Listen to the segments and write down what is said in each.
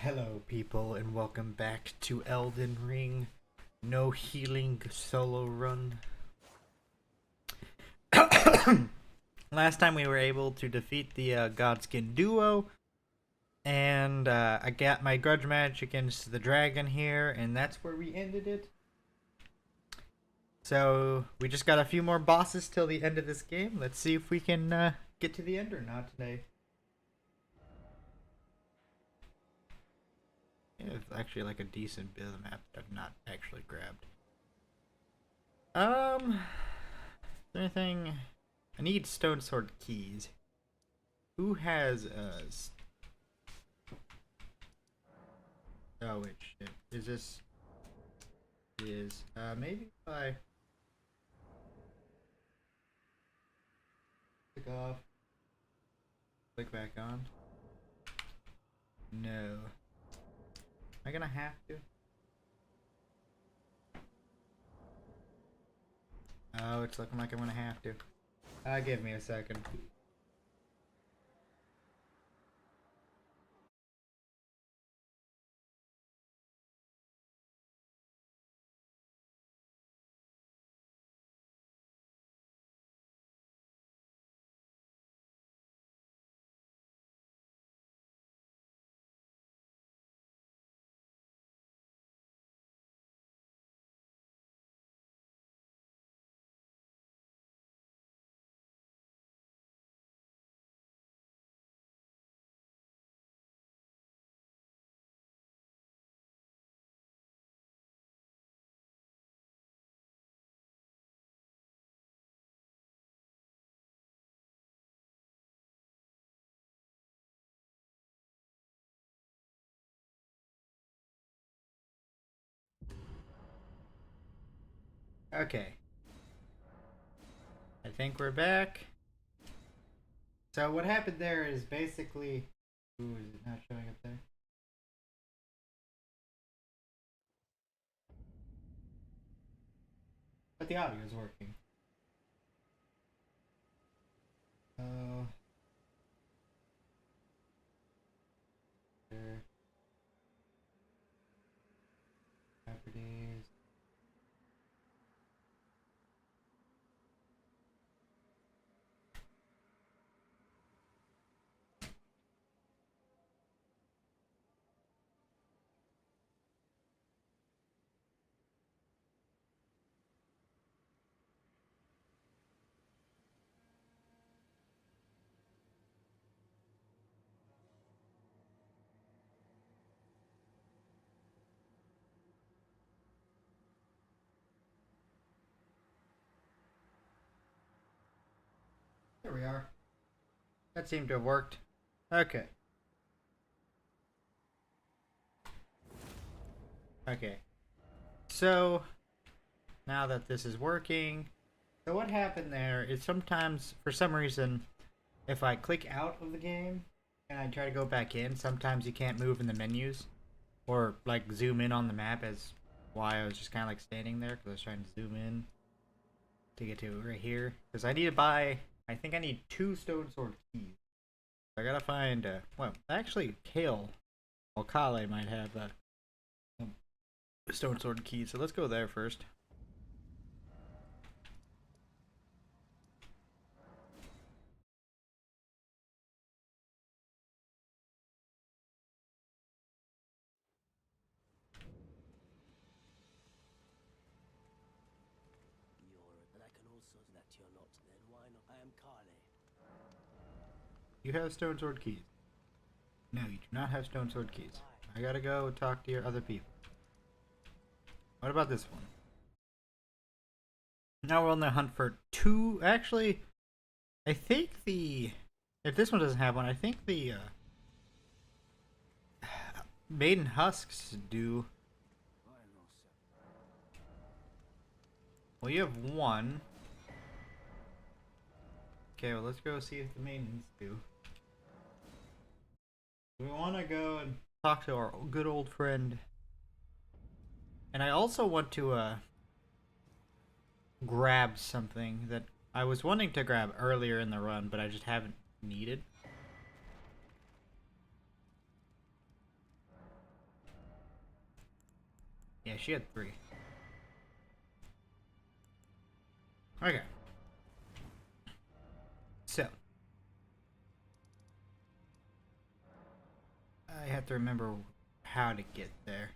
Hello, people, and welcome back to Elden Ring No Healing Solo Run. Last time we were able to defeat the Godskin duo, and I got my grudge match against the dragon here, and that's where we ended it. So we just got a few more bosses till the end of this game. Let's see if we can get to the end or not today. Yeah, it's actually like a decent bit of the map that I've not actually grabbed. Is there anything? I need stone sword keys. Who has oh wait, shit. Is this maybe if I click off, click back on? No. Am I gonna have to? Oh, it's looking like I'm gonna have to. Give me a second. Okay. I think we're back. So what happened there is basically... Ooh, is it not showing up there? But the audio is working. Oh. There. Properties. There we are. That seemed to have worked. Okay. Okay. So, now that this is working, so what happened there is sometimes, for some reason, if I click out of the game and I try to go back in, sometimes you can't move in the menus or like zoom in on the map, as why I was just kind of like standing there because I was trying to zoom in to get to right here. Because I need to buy, I think I need 2 stone sword keys. I gotta find, well, actually, Kale or Kale might have stone sword keys, so let's go there first. You have stone sword keys. No, you do not have stone sword keys. I gotta go talk to your other people. What about this one? Now we're on the hunt for 2. Actually, I think the... If this one doesn't have one, I think the Maiden Husks do. Well, you have 1. Okay, well, let's go see if the Maidens do. We want to go and talk to our good old friend. And I also want to grab something that I was wanting to grab earlier in the run, but I just haven't needed. Yeah, she had 3. Okay. So. I have to remember how to get there.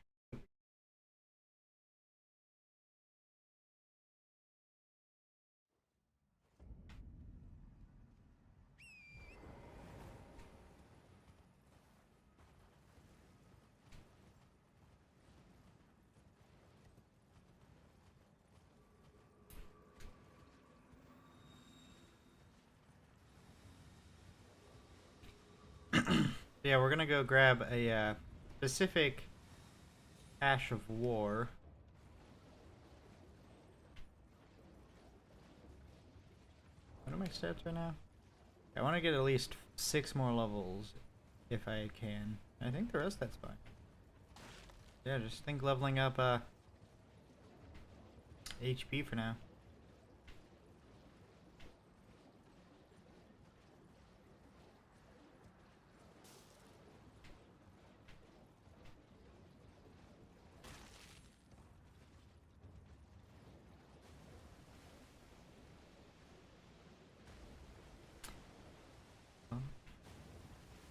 Yeah, we're gonna go grab a specific Ash of War. What are my stats right now? I want to get at least 6 more levels if I can. I think the rest that's fine. Yeah, just think leveling up HP for now.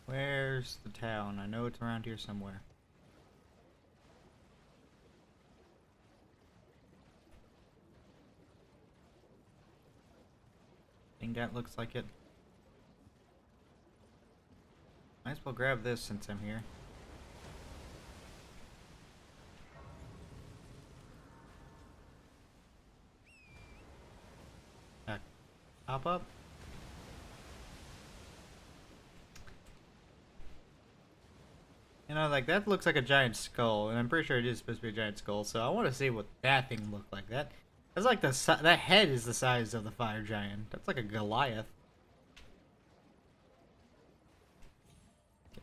Where's the town? I know it's around here somewhere. I think that looks like it. Might as well grab this since I'm here. Pop up. You know, like, that looks like a giant skull, and I'm pretty sure it is supposed to be a giant skull, so I want to see what that thing looked like. That's like that head is the size of the fire giant. That's like a Goliath.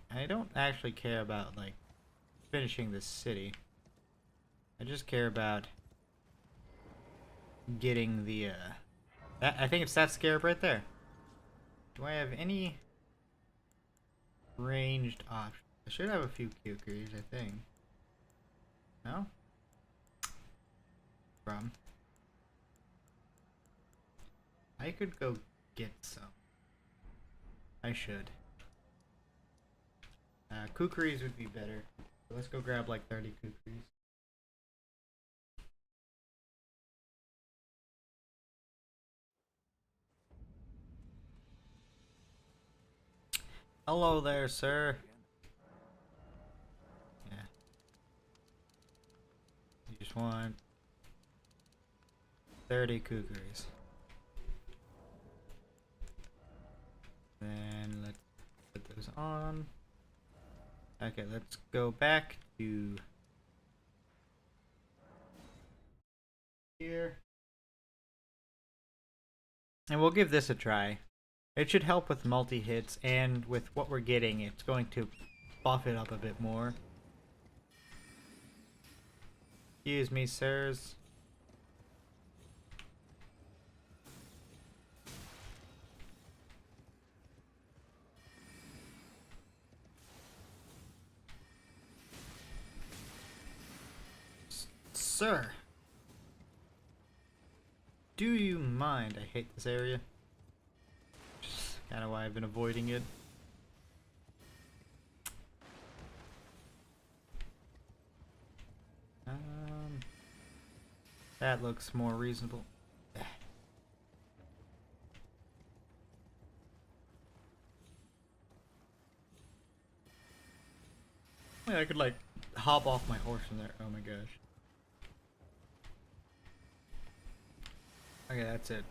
I don't actually care about, like, finishing this city. I just care about getting the, I think it's that scarab right there. Do I have any ranged options? I should have a few Kukris, I think. No? Problem. I could go get some. I should. Kukris would be better. So let's go grab like 30 Kukris. Hello there, sir. Yeah. You just want 30 Kukris. Then let's put those on. Okay, let's go back to here. And we'll give this a try. It should help with multi-hits, and with what we're getting, it's going to buff it up a bit more. Excuse me, sirs. Sir, do you mind? I hate this area. Just kind of why I've been avoiding it. That looks more reasonable. Yeah, I could like hop off my horse in there. Oh my gosh. Okay, that's it.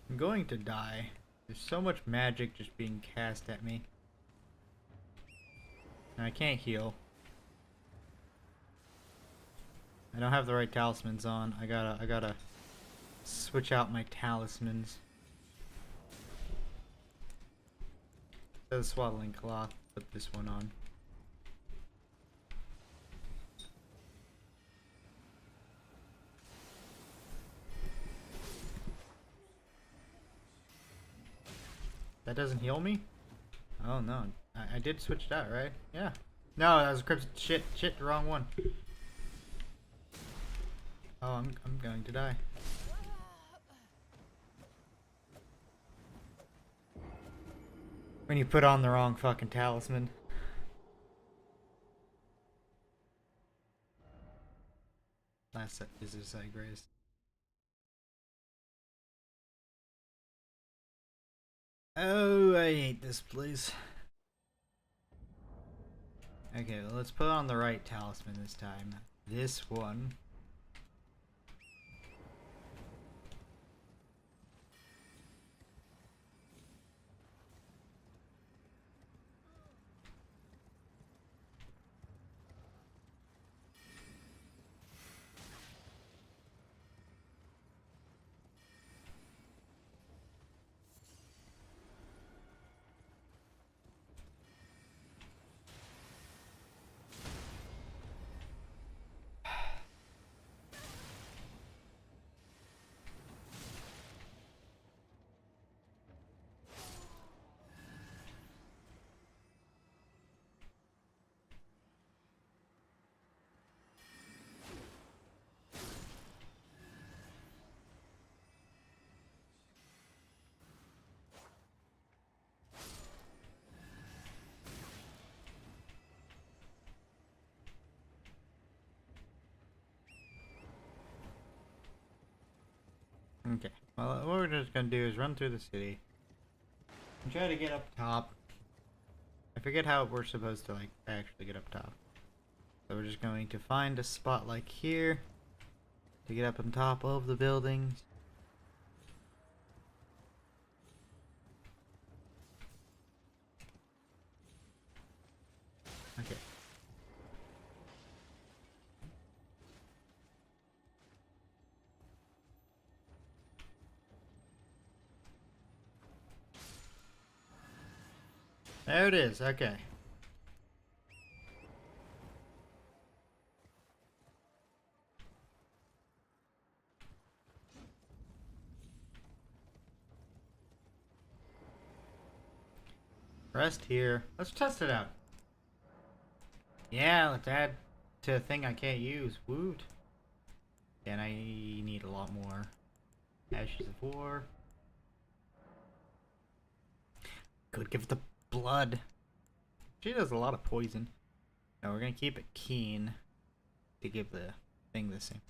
I'm going to die. There's so much magic just being cast at me. And I can't heal. I don't have the right talismans on. I gotta switch out my talismans. The swaddling cloth. Put this one on. That doesn't heal me? Oh no. I did switch it out, right? Yeah. No, that was crimson. Shit, the wrong one. Oh, I'm going to die. When you put on the wrong fucking talisman. Last set is this grace. Oh, I hate this place. Okay, well, let's put on the right talisman this time. This one. Okay, well, what we're just gonna do is run through the city and try to get up top. I forget how we're supposed to, like, actually get up top. So we're just going to find a spot like here to get up on top of the buildings. Okay. There it is, okay. Rest here. Let's test it out. Yeah, let's add to a thing I can't use. Woot. And I need a lot more. Ashes of War. Could give it the blood. She does a lot of poison. No, we're gonna keep it keen to give the thing the same.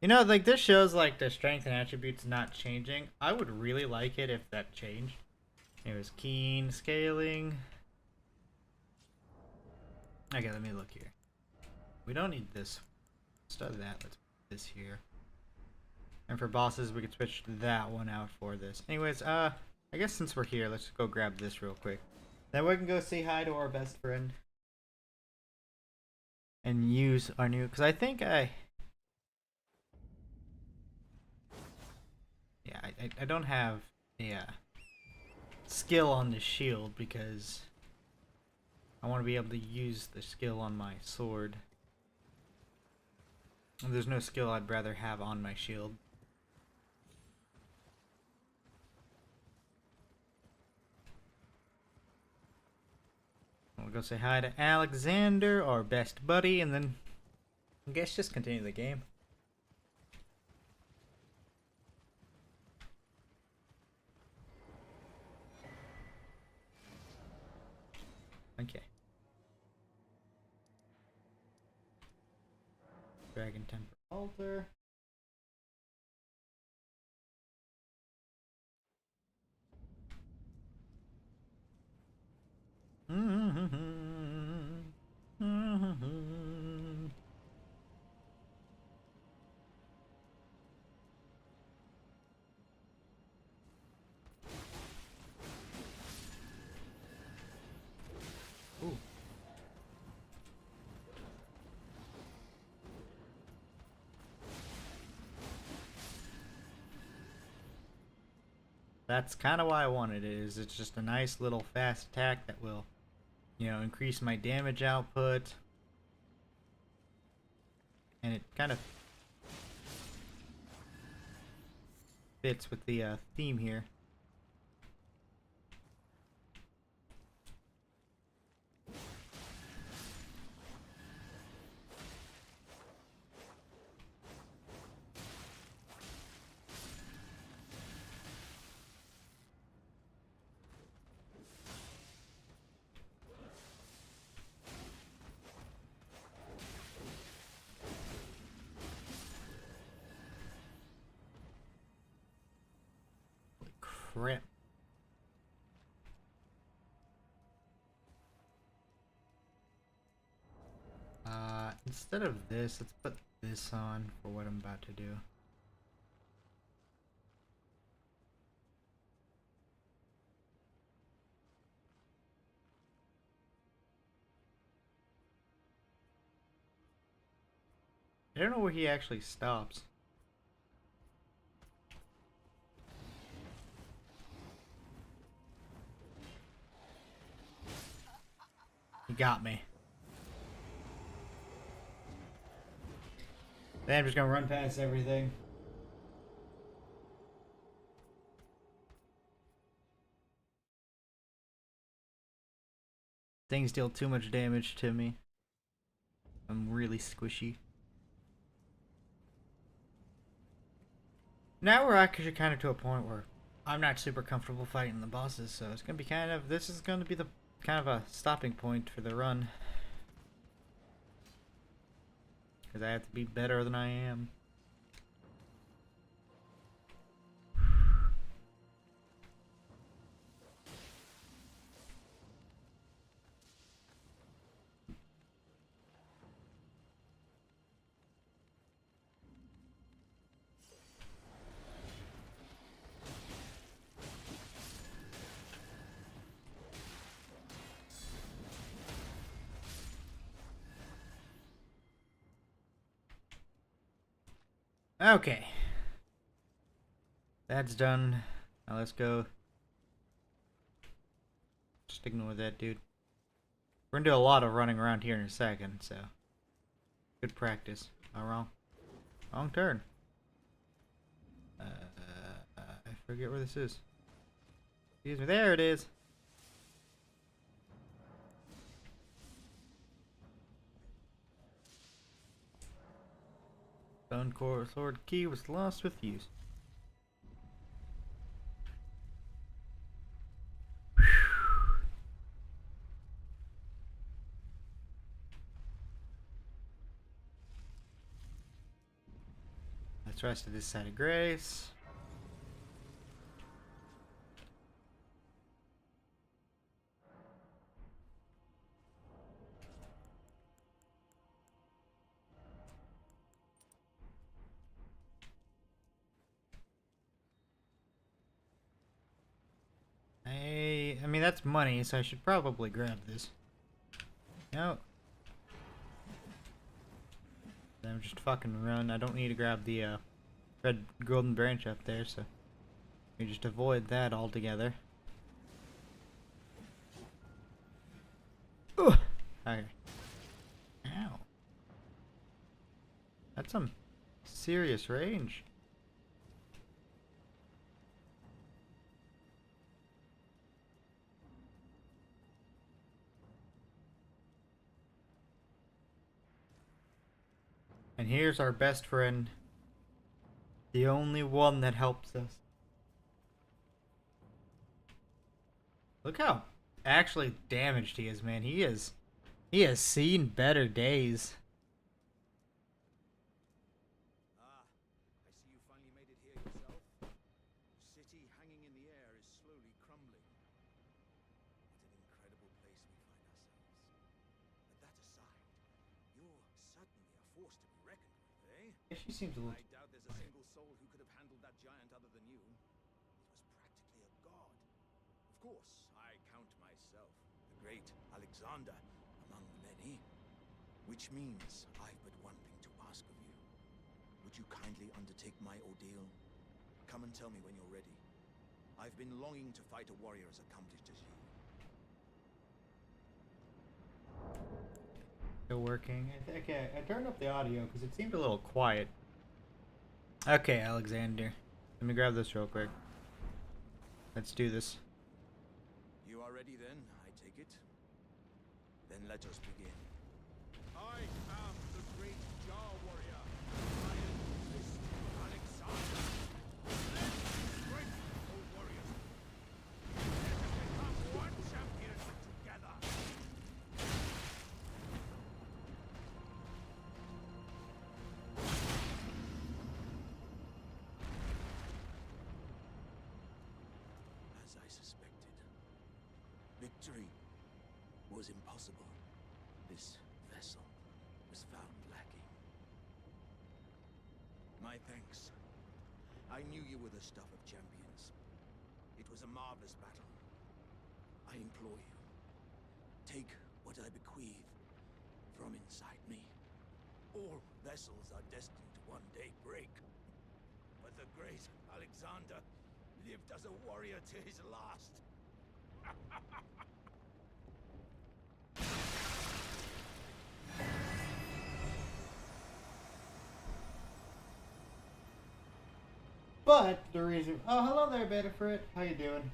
You know, like, this shows, like, the strength and attributes not changing. I would really like it if that changed. It was keen, scaling. Okay, let me look here. We don't need this. Instead of that, let's put this here. And for bosses, we could switch that one out for this. Anyways, I guess since we're here, let's go grab this real quick. Then we can go say hi to our best friend. And use our new, because I think I don't have a skill on the shield because I want to be able to use the skill on my sword. And there's no skill I'd rather have on my shield. We'll go say hi to Alexander, our best buddy, and then I guess just continue the game. Okay. Dragon Temple Altar. Ooh. That's kind of why I wanted it. Is it's just a nice little fast attack that will, you know, increase my damage output, and it kind of fits with the theme here. grip. Instead of this, let's put this on for what I'm about to do. I don't know where he actually stops. He got me. Then I'm just gonna run past everything. Things deal too much damage to me. I'm really squishy. Now we're actually kind of to a point where I'm not super comfortable fighting the bosses, so it's gonna be kind of, this is gonna be the kind of a stopping point for the run. Because I have to be better than I am. Okay. That's done. Now let's go. Just ignore that dude. We're gonna do a lot of running around here in a second, so. Good practice. Not wrong. Wrong turn. I forget where this is. Excuse me. There it is. Stone core sword key was lost with use. Let's rest of this side of grace. I mean, that's money, so I should probably grab this. No. Then just fucking run. I don't need to grab the red golden branch up there, so we just avoid that altogether. Ugh. Okay. Ow. That's some serious range. And here's our best friend. The only one that helps us. Look how actually damaged he is, man. He has seen better days. Ah, I see you finally made it here yourself. The city hanging in the air is slowly crumbling. What an incredible place we find ourselves. But that aside, you're certainly a force to be reckoned with, eh? Yeah, she seems a little. I doubt there's a single soul who could have handled that giant other than you. It was practically a god. Of course, I count myself, the great Alexander, among many. Which means I've but one thing to ask of you. Would you kindly undertake my ordeal? Come and tell me when you're ready. I've been longing to fight a warrior as accomplished as you. Still working. Okay, I turned up the audio because it seemed a little quiet. Okay, Alexander. Let me grab this real quick. Let's do this. You are ready then, I take it? Then let us begin. I am the great Jar Warrior, Iron Fist Alexander. Let's strength, O warriors. Let us become one champion together. as I suspected. Victory was impossible. This vessel was found lacking. My thanks. I knew you were the stuff of champions. It was a marvelous battle. I implore you, take what I bequeath from inside me. All vessels are destined to one day break. But the great Alexander lived as a warrior to his last. But the reason... Oh, hello there, Betafrit. How you doing?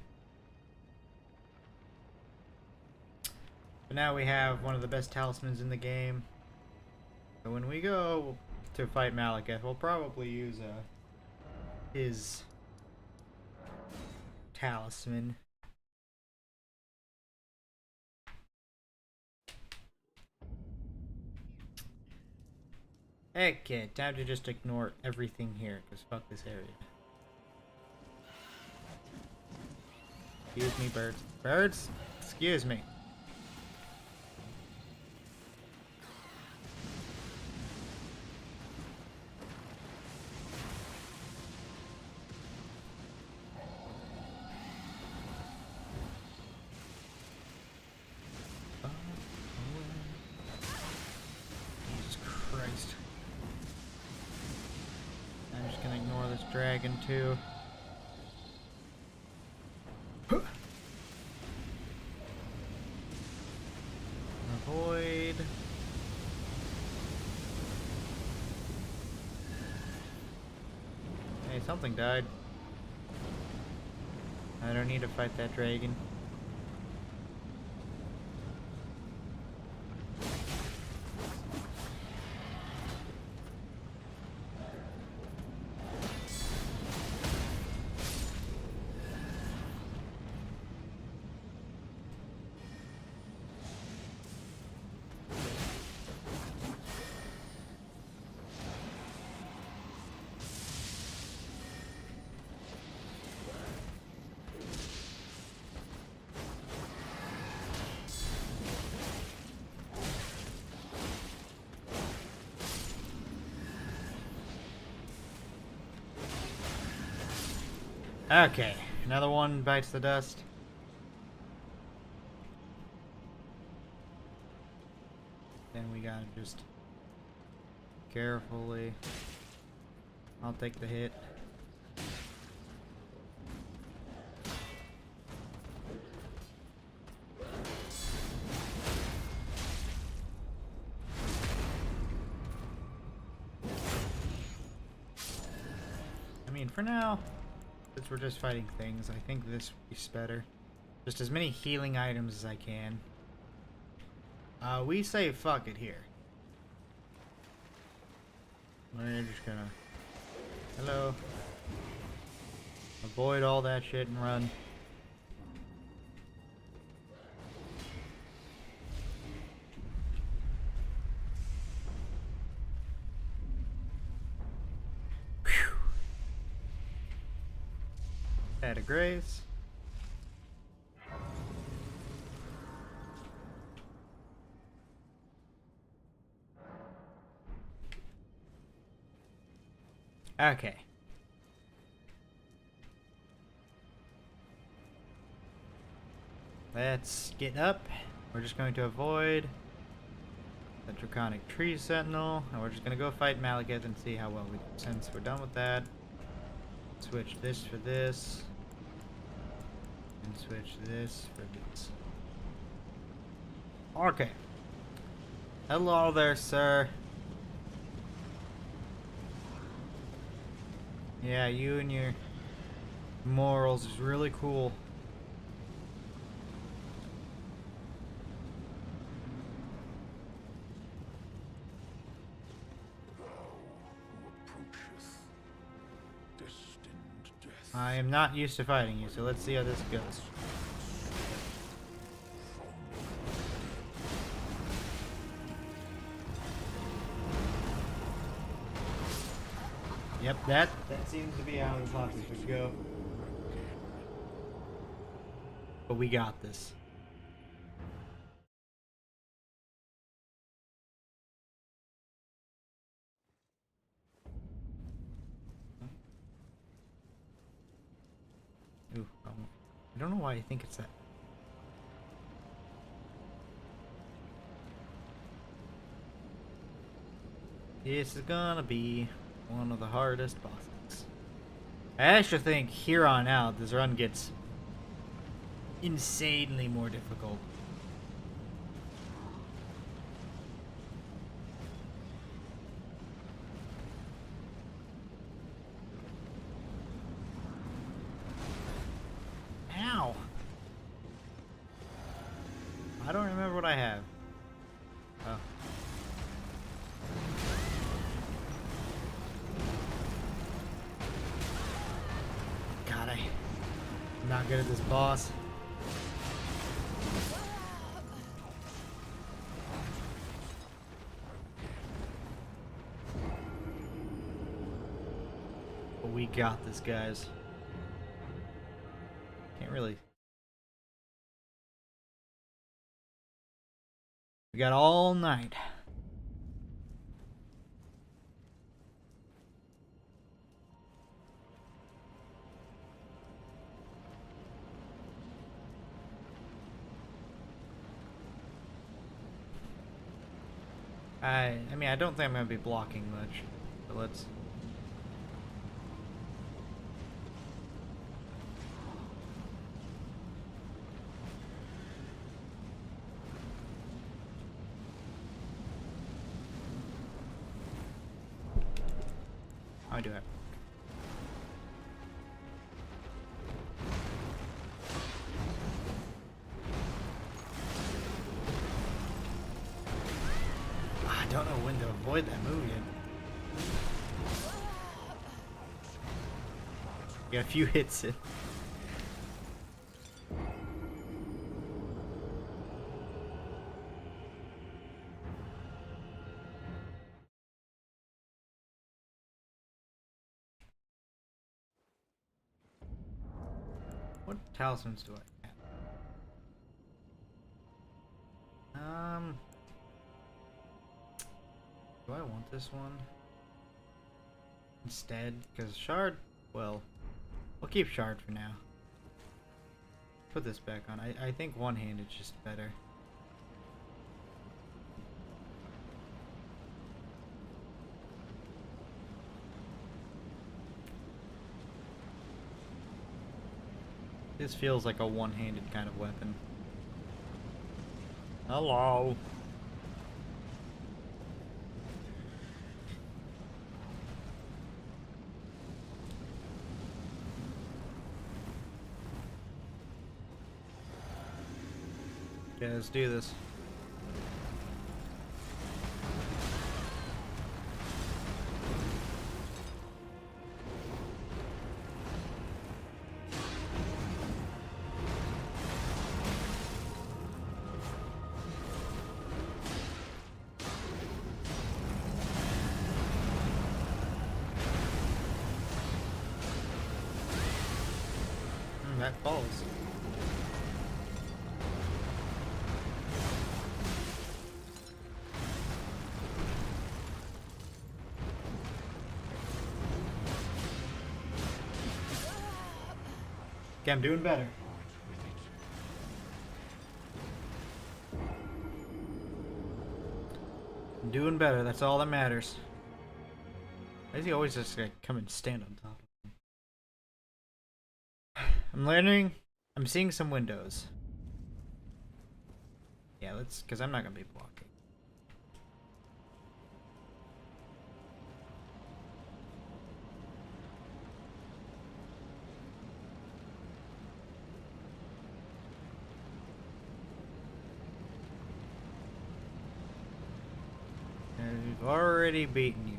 But now we have one of the best talismans in the game. So when we go to fight Malekith, we'll probably use his talisman. Okay, time to just ignore everything here, because fuck this area. Excuse me, birds. Birds? Excuse me. Jesus Christ. I'm just gonna ignore this dragon too. Avoid. Hey, something died. I don't need to fight that dragon. Okay, another one bites the dust. Then we gotta just carefully. I'll take the hit. I mean, for now, since we're just fighting things, I think this is better. Just as many healing items as I can. We say fuck it here. We're just gonna... Hello. Avoid all that shit and run. Add a grace. Okay. Let's get up. We're just going to avoid the Draconic Tree Sentinel, and we're just going to go fight Malekith and see how well we do. Since we're done with that, switch this for this. And switch this for this. Okay. Hello there, sir. Yeah, you and your morals is really cool. I am not used to fighting you, so let's see how this goes. Yep, that seems to be how the classes would go. But we got this. Ooh, I don't know why I think it's that. This is gonna be one of the hardest bosses. I actually think here on out, this run gets insanely more difficult. Ow! I don't remember what I have. Oh. God, I'm not good at this boss. But we got this, guys. Can't really. We got all night. I mean, I don't think I'm gonna be blocking much, but let's. I do it. I don't know when to avoid that move yet. Got a few hits in. What talismans do I have? Do I want this one instead? Because shard, well, we'll keep shard for now. Put this back on. I think one-handed is just better. This feels like a one-handed kind of weapon. Hello. Okay, let's do this. That falls. Okay, I'm doing better. I'm doing better, that's all that matters. Why does he always just like, come and stand on top of him? I'm learning. I'm seeing some windows. Yeah, let's, because I'm not going to be blocking. We've already beaten you.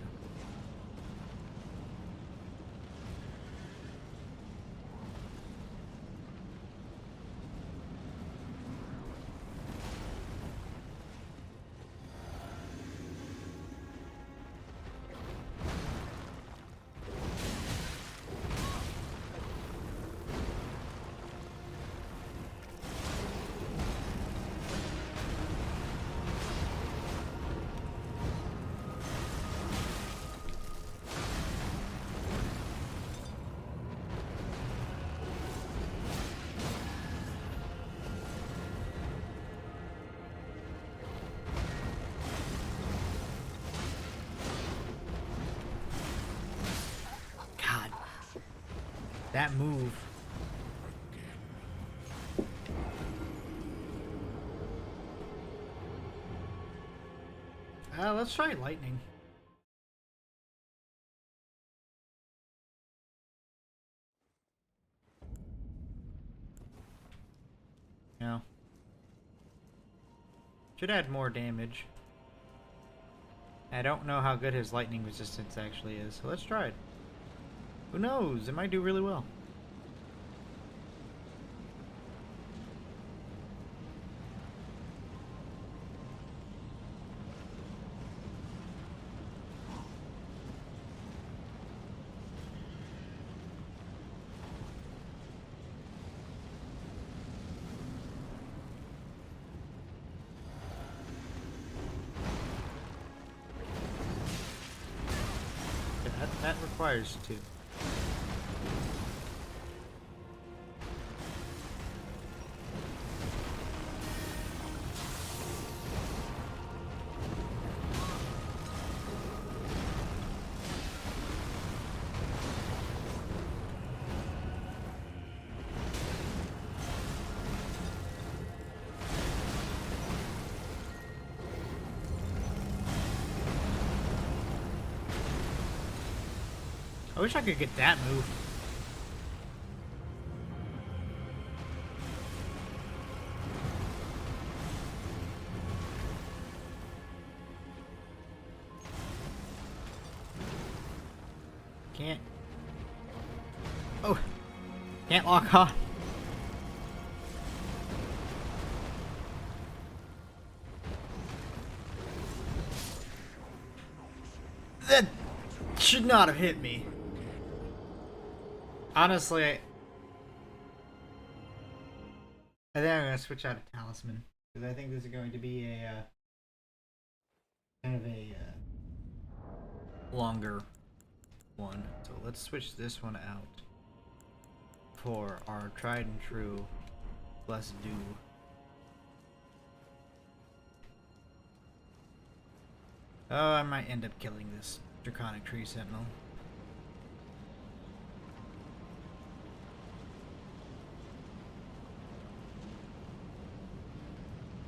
That move. Let's try lightning. No. Should add more damage. I don't know how good his lightning resistance actually is, so let's try it. Who knows? It might do really well. That requires two. I wish I could get that move. Can't. Oh! Can't lock on. That should not have hit me. Honestly, I think I'm gonna switch out of Talisman because I think this is going to be a kind of a longer one. So let's switch this one out for our tried and true Blessed Dew. Oh, I might end up killing this Draconic Tree Sentinel.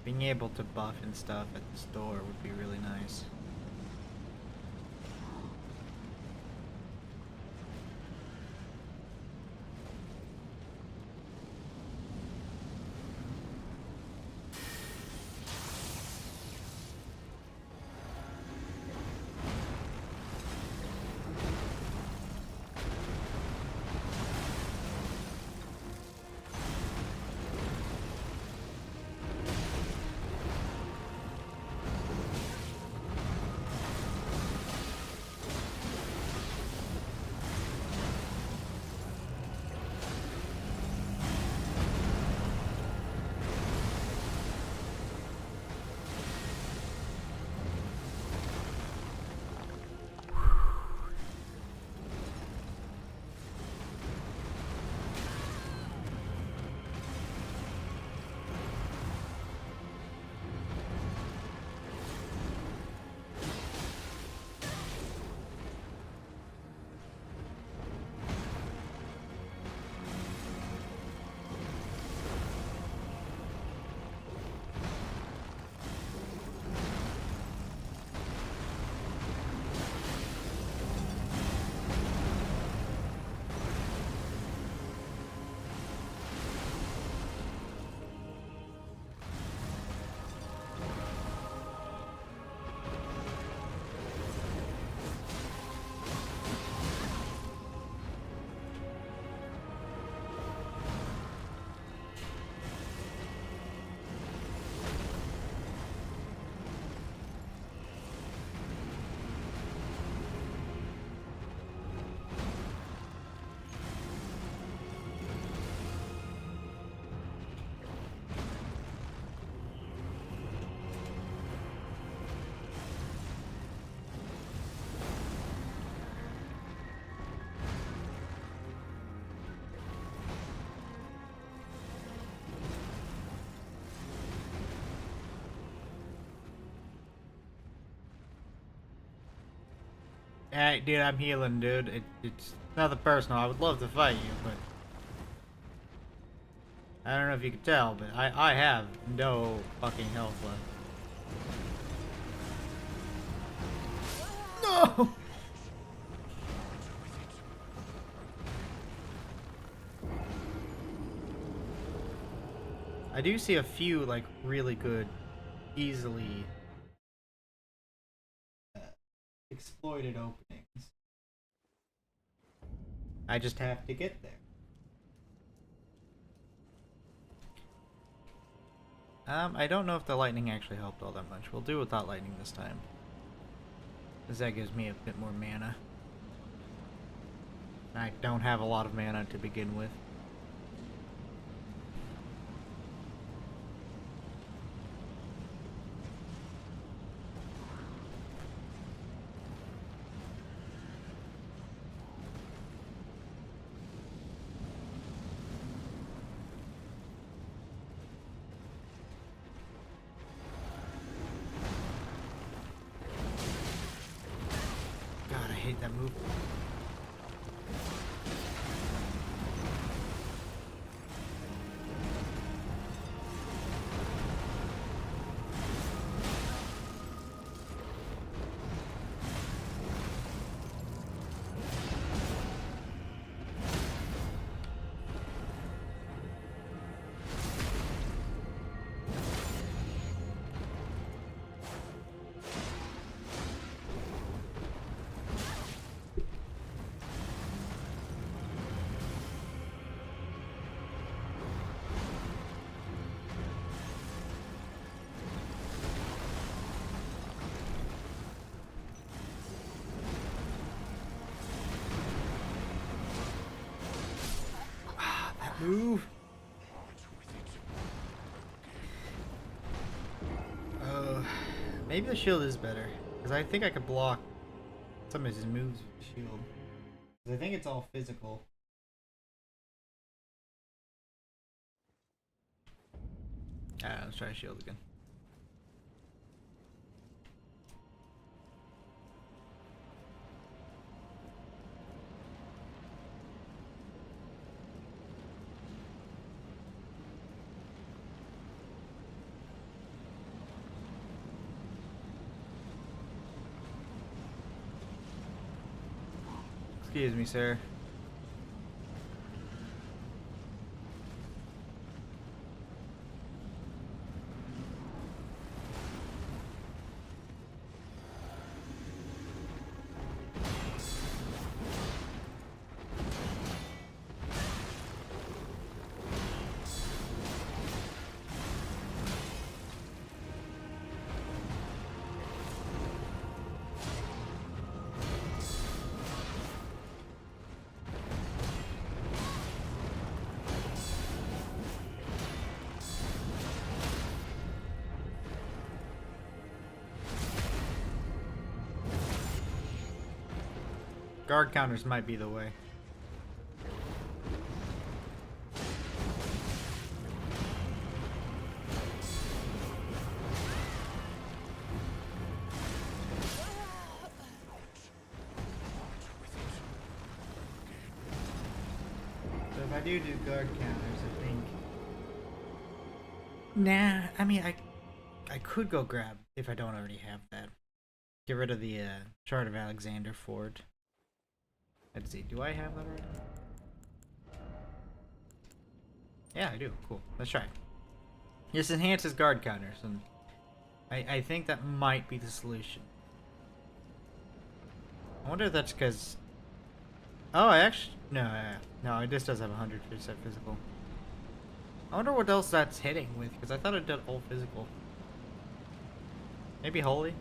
Being able to buff and stuff at the store would be really nice. Hey, dude, I'm healing, dude. It's nothing personal. I would love to fight you, but I don't know if you can tell, but I have no fucking health left. No! I do see a few, like, really good, easily exploited openings. I just have to get there. I don't know if the lightning actually helped all that much. We'll do without lightning this time, because that gives me a bit more mana. I don't have a lot of mana to begin with. God, I hate that move. That move. Maybe the shield is better, because I think I could block some of his moves with the shield. Because I think it's all physical. Alright, let's try shield again. Excuse me, sir. Guard counters might be the way. So if I do guard counters, I think. Nah, I mean, I could go grab if I don't already have that. Get rid of the Shard of Alexander Fort. Let's see, do I have that already? Yeah, I do. Cool. Let's try. This enhances guard counters, and I think that might be the solution. I wonder if that's because... Oh, I actually... No, it just does have 100% physical. I wonder what else that's hitting with, because I thought it did all physical. Maybe holy?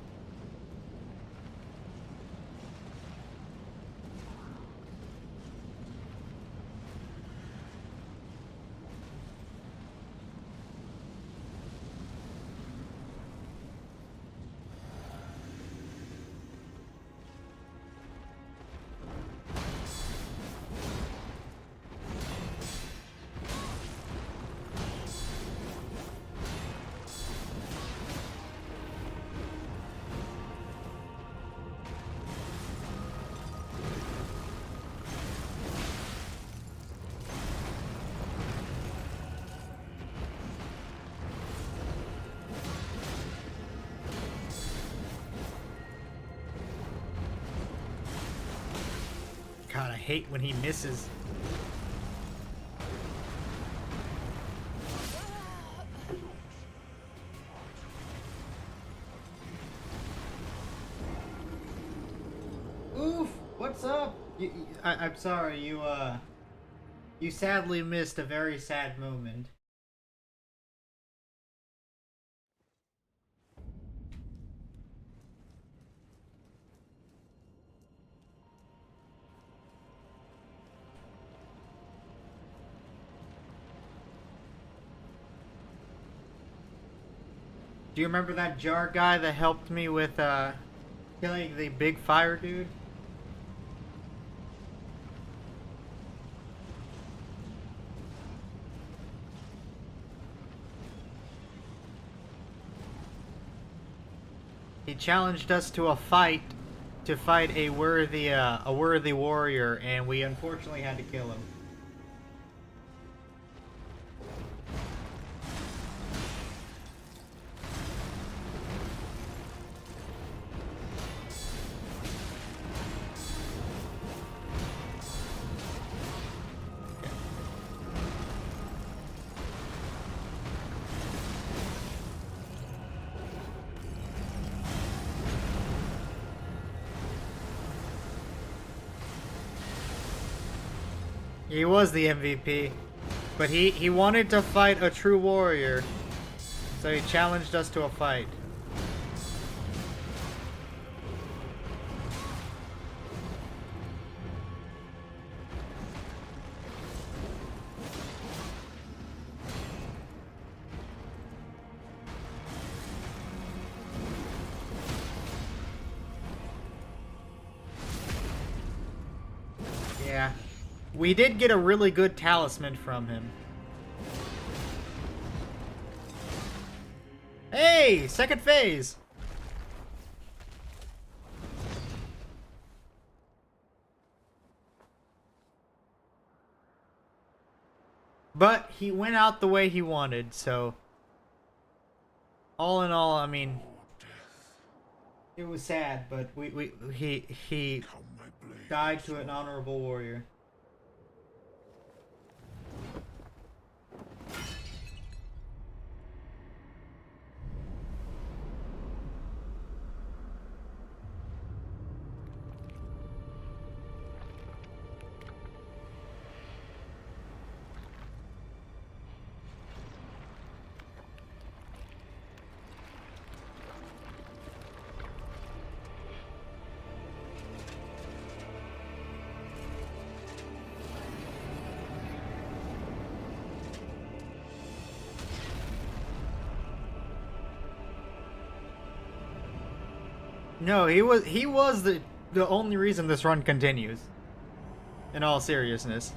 God, I hate when he misses. Oof! What's up? I'm sorry, you sadly missed a very sad moment. Do you remember that jar guy that helped me with, killing the big fire dude? He challenged us to a fight to fight a worthy warrior, and we unfortunately had to kill him. He was the MVP, but he wanted to fight a true warrior, so he challenged us to a fight. Yeah. We did get a really good talisman from him. Hey! Second phase! But he went out the way he wanted, so... All in all, I mean... It was sad, but he died to an honorable warrior. No, he was the only reason this run continues. In all seriousness.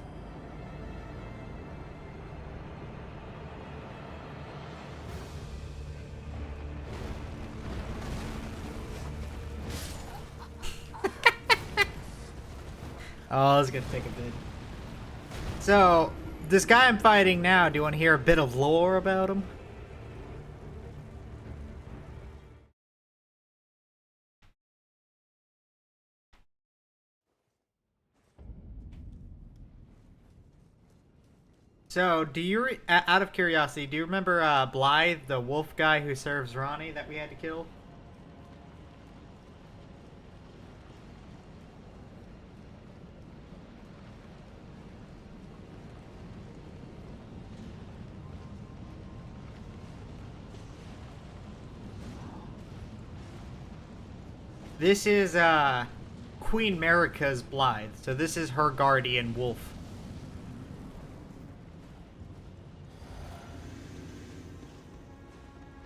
Oh, that's gonna take a bit. So, this guy I'm fighting now, do you want to hear a bit of lore about him? So, out of curiosity, do you remember Blythe, the wolf guy who serves Ronnie that we had to kill? This is Queen Marika's Blythe, so this is her guardian wolf.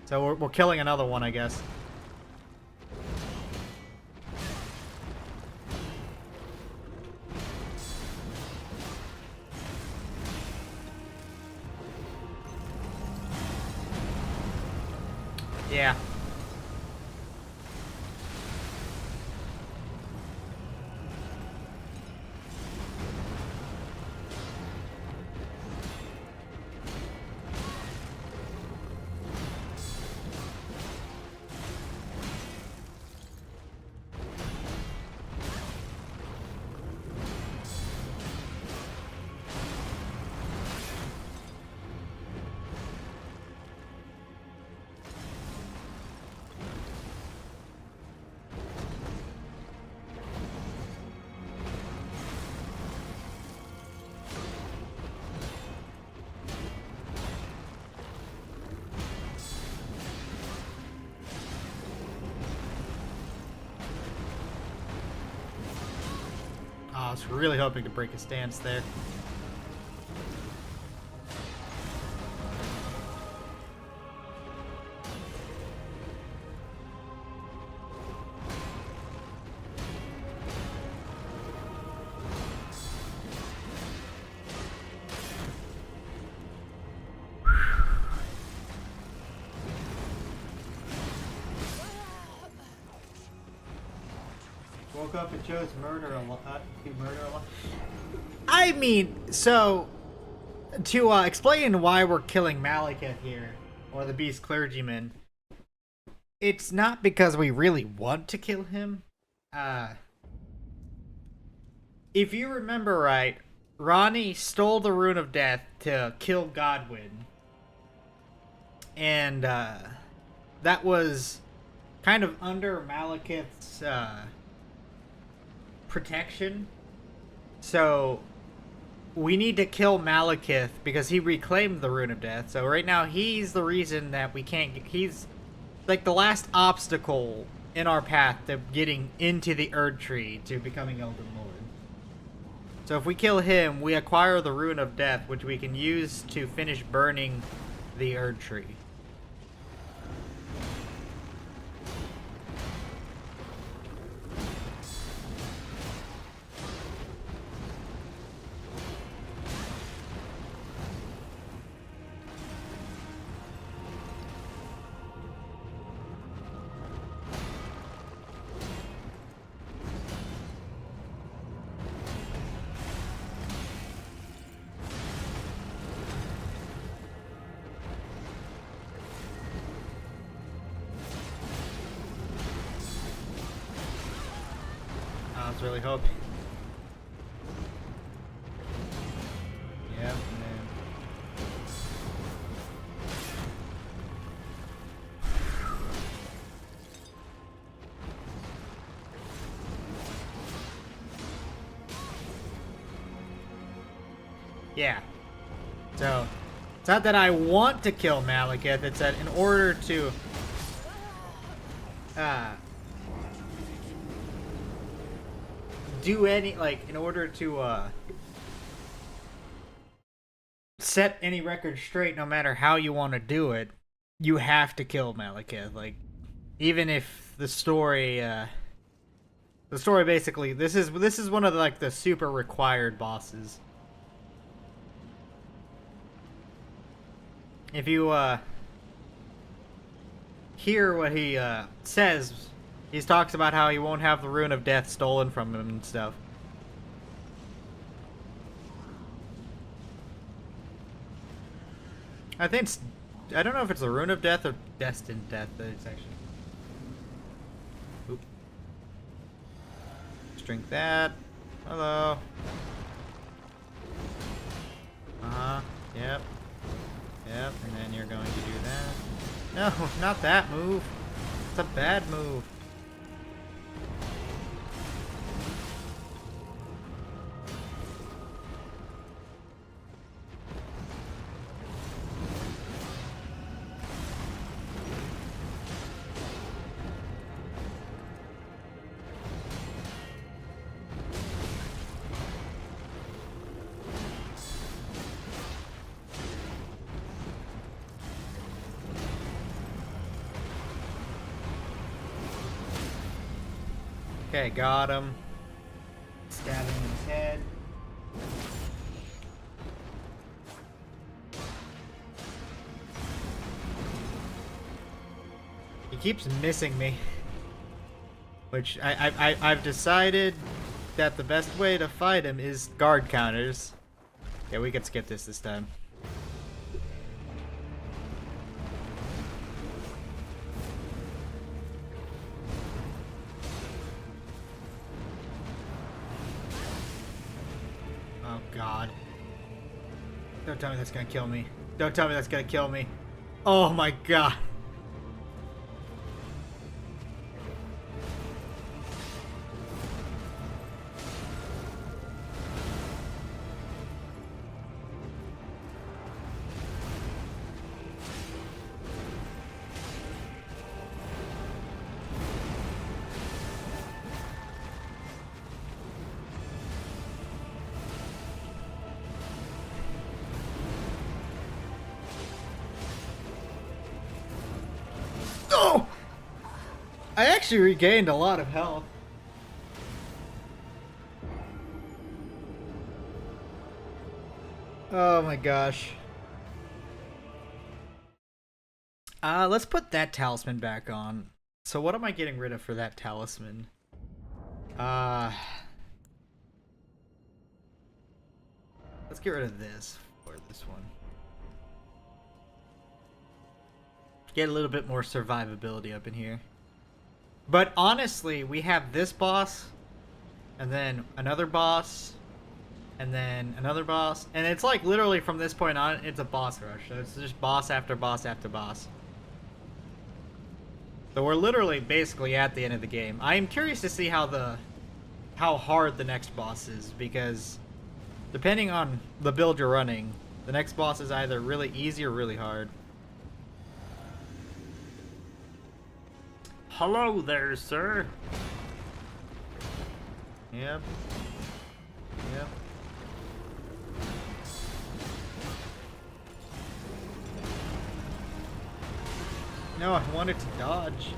So we're killing another one, I guess. Yeah. I was really hoping to break his stance there. Woke up and chose murder a lot. To murder a lot. I mean, so to explain why we're killing Malekith here, or the Beast Clergyman, it's not because we really want to kill him. If you remember right, Ronnie stole the Rune of Death to kill Godwyn, and that was kind of under Malekith's protection. So we need to kill Malekith because he reclaimed the Rune of Death. So right now he's the reason that we can't get, he's like the last obstacle in our path to getting into the Erd Tree to becoming Elden Lord. So if we kill him, we acquire the Rune of Death, which we can use to finish burning the Erd Tree. I was really hoping. Yeah, man. Yeah. So, it's not that I want to kill Malekith, it's that in order to do any, like, in order to set any record straight, no matter how you want to do it, you have to kill Malekith. Like, even if the story basically, this is one of the, like, the super required bosses. If you hear what he says, he talks about how he won't have the Rune of Death stolen from him and stuff. I think it's, I don't know if it's the Rune of Death or Destined Death that it's actually. Oop. Let's drink that. Hello. Uh-huh. Yep. Yep, and then you're going to do that. No, not that move. It's a bad move. Okay, got him. Stabbing his head. He keeps missing me. Which I've decided that the best way to fight him is guard counters. Yeah, we can skip this time. Oh god. Don't tell me that's gonna kill me. Don't tell me that's gonna kill me. Oh my god. actually regained a lot of health. Oh my gosh. Let's put that talisman back on. So what am I getting rid of for that talisman? Let's get rid of this for this one. Get a little bit more survivability up in here. But honestly, we have this boss, and then another boss, and then another boss, and it's like literally from this point on, it's a boss rush. So it's just boss after boss after boss. So we're literally basically at the end of the game. I am curious to see how hard the next boss is, because depending on the build you're running, the next boss is either really easy or really hard. Hello there, sir. Yep. Yep. No, I wanted to dodge.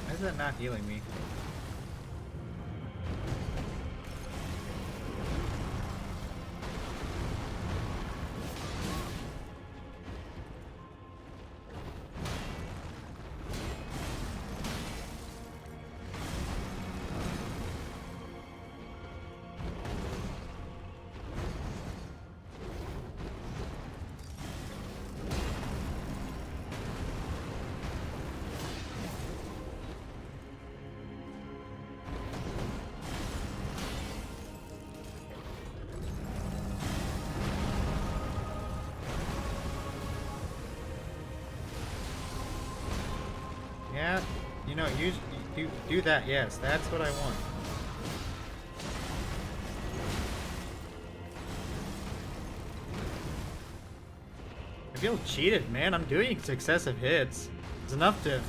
Why is that not healing me? Yeah, you know, do that. Yes, that's what I want. I feel cheated, man. I'm doing successive hits. It's enough to.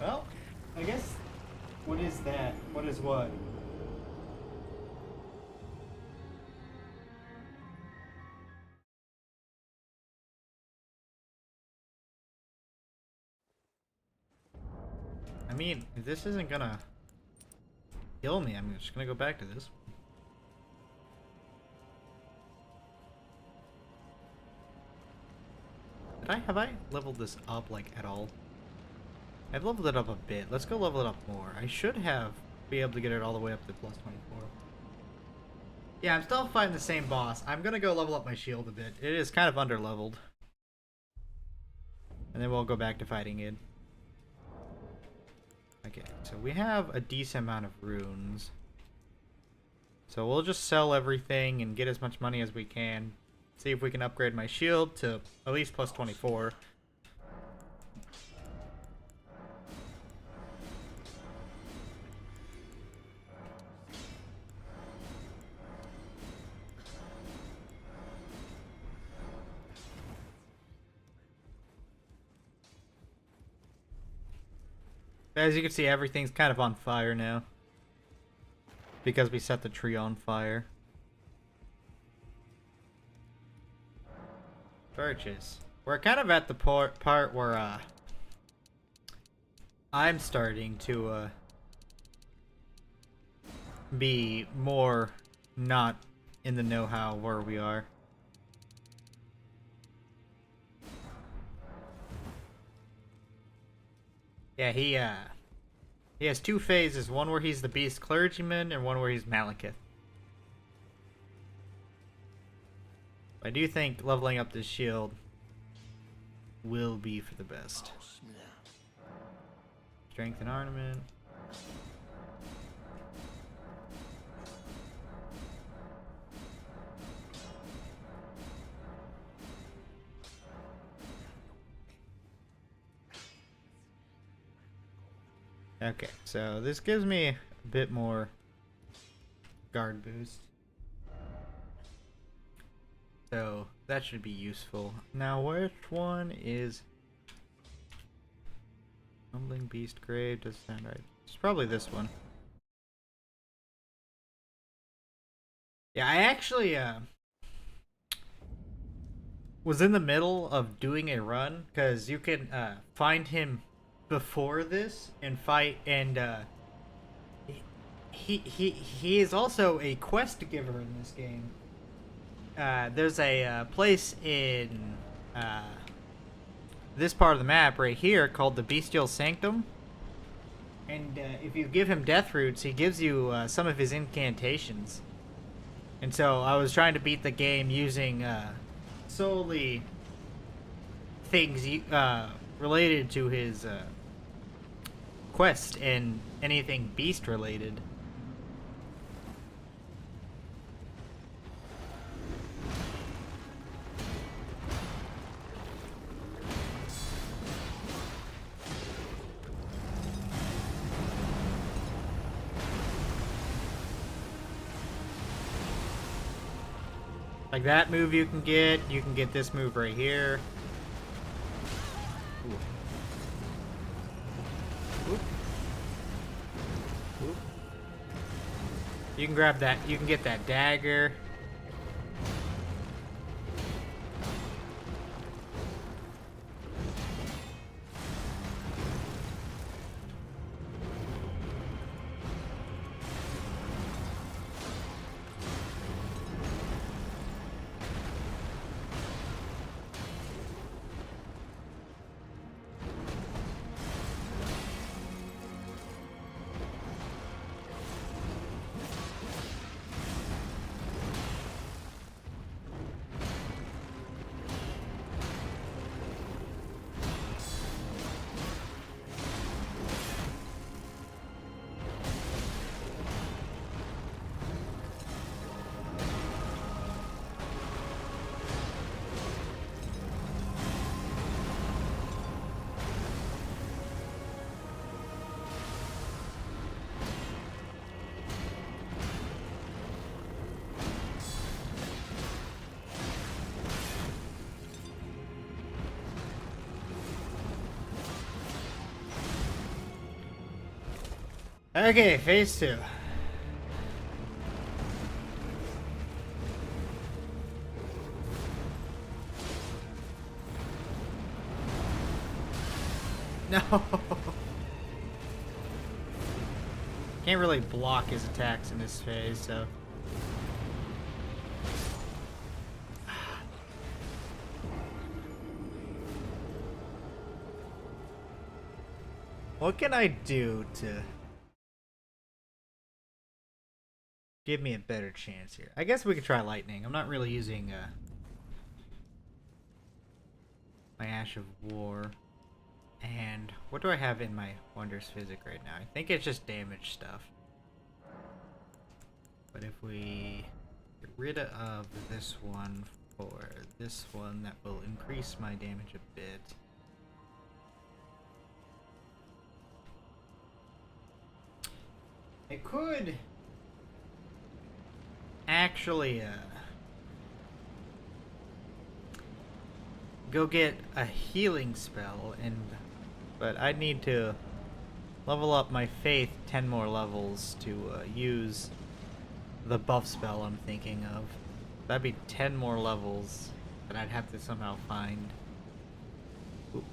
Well, I guess. What is that? What is what? I mean, if this isn't gonna kill me, I'm just gonna go back to this. Have I leveled this up like at all? I've leveled it up a bit. Let's go level it up more. I should have be able to get it all the way up to plus 24. Yeah, I'm still fighting the same boss. I'm gonna go level up my shield a bit. It is kind of under leveled. And then we'll go back to fighting it. Okay, so we have a decent amount of runes. So we'll just sell everything and get as much money as we can. See if we can upgrade my shield to at least plus 24. As you can see, everything's kind of on fire now. Because we set the tree on fire. Purchase. We're kind of at the part where, I'm starting to, be more not in the know-how where we are. Yeah, he has two phases, one where he's the beast clergyman and one where he's Malekith. I do think leveling up this shield will be for the best. Strength and ornament. Okay, so this gives me a bit more guard boost. So that should be useful. Now, which one is Humbling Beast Grave? Does sound right. It's probably this one. Yeah, I actually was in the middle of doing a run because you can find him before this and fight, and he is also a quest giver in this game. There's a place in this part of the map right here called the Bestial Sanctum, and if you give him death roots, he gives you some of his incantations. And so I was trying to beat the game using solely things related to his quest and anything beast related. Like that move you can get this move right here. Ooh. Oop. Oop. You can grab that, you can get that dagger. Okay, phase 2. No. Can't really block his attacks in this phase, so. What can I do to give me a better chance here? I guess we could try lightning. I'm not really using my Ash of War. And what do I have in my Wondrous Physic right now? I think it's just damage stuff. But if we get rid of this one for this one, that will increase my damage a bit. I could actually go get a healing spell, but I need to level up my faith 10 more levels to use the buff spell I'm thinking of. That'd be 10 more levels that I'd have to somehow find. Ooh.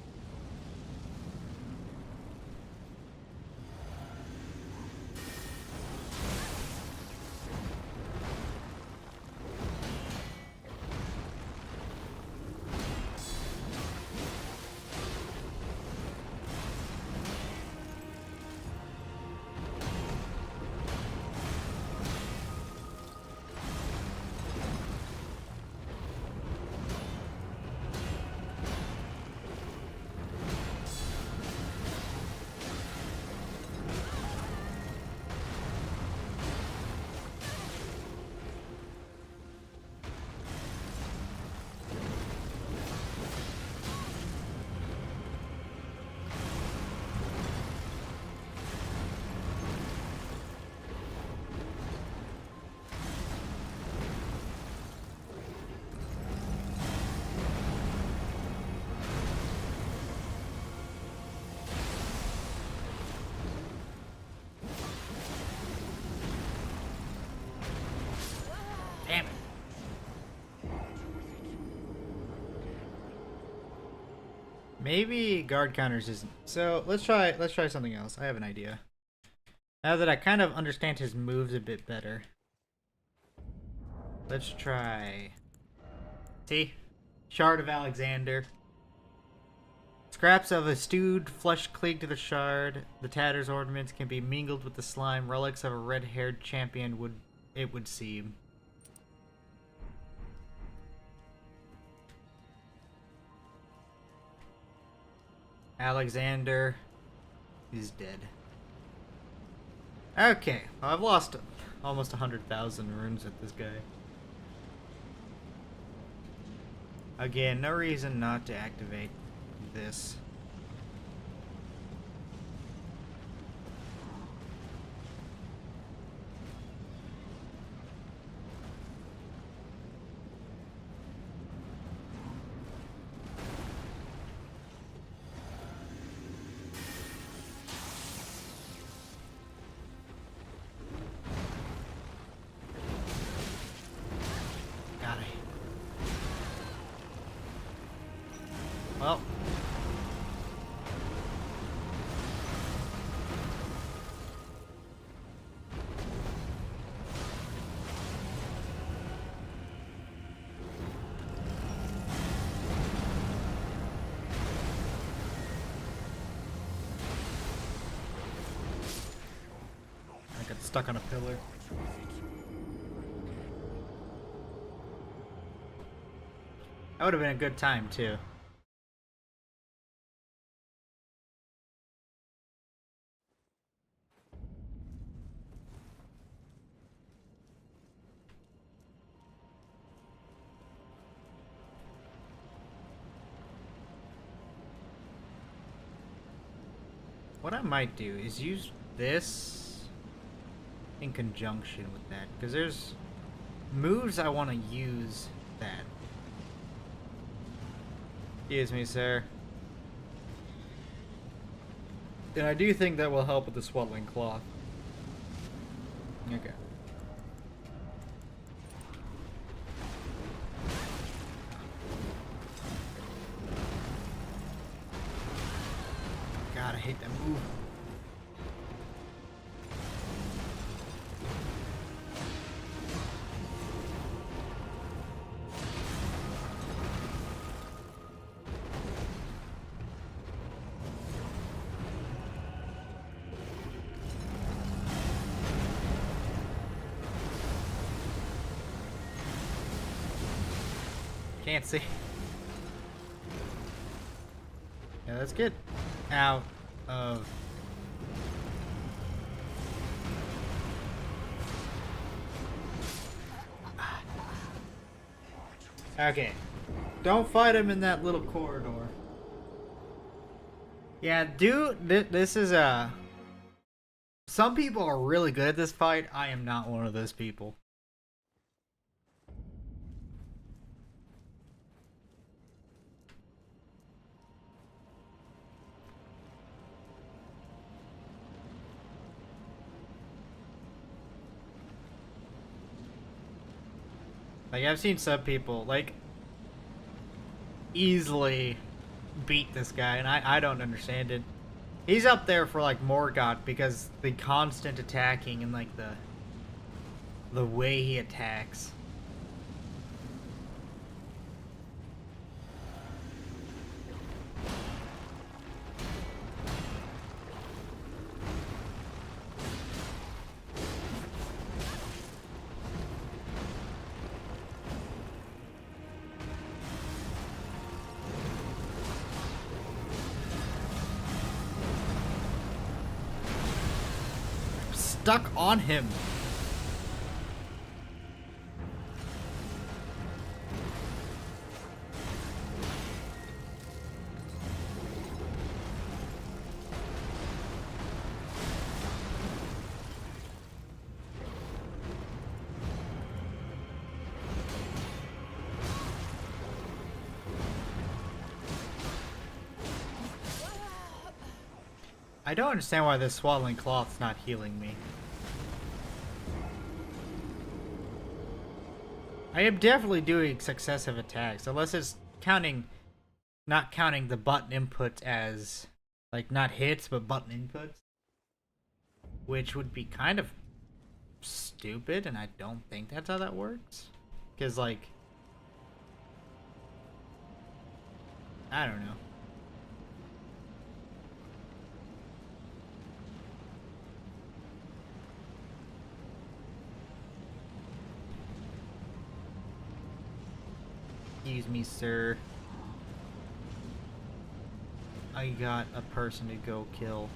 Maybe guard counters isn't. So let's try something else. I have an idea. Now that I kind of understand his moves a bit better. Let's try. See? Shard of Alexander. Scraps of a stewed flesh cling to the shard. The tatter's ornaments can be mingled with the slime. Relics of a red-haired champion would seem. Alexander is dead. Okay, well, I've lost almost 100,000 runes at this guy. Again, no reason not to activate this. Got it. Well. I got stuck on a pillar. That would have been a good time, too. What I might do is use this in conjunction with that, because there's moves I want to use that. Excuse me, sir. And I do think that will help with the swaddling cloth. Okay. God, I hate that move. Can't see. Yeah, let's get out of... Okay. Don't fight him in that little corridor. Yeah, dude, this is a... Some people are really good at this fight. I am not one of those people. Like, I've seen some people, like, easily beat this guy, and I don't understand it. He's up there for, like, Morgoth because the constant attacking and, like, the way he attacks. Stuck on him. I don't understand why this swaddling cloth's not healing me. I am definitely doing successive attacks, unless it's counting not counting the button inputs as, like, not hits, but button inputs. Which would be kind of stupid, and I don't think that's how that works. Because, like, I don't know. Excuse me, sir. I got a person to go kill.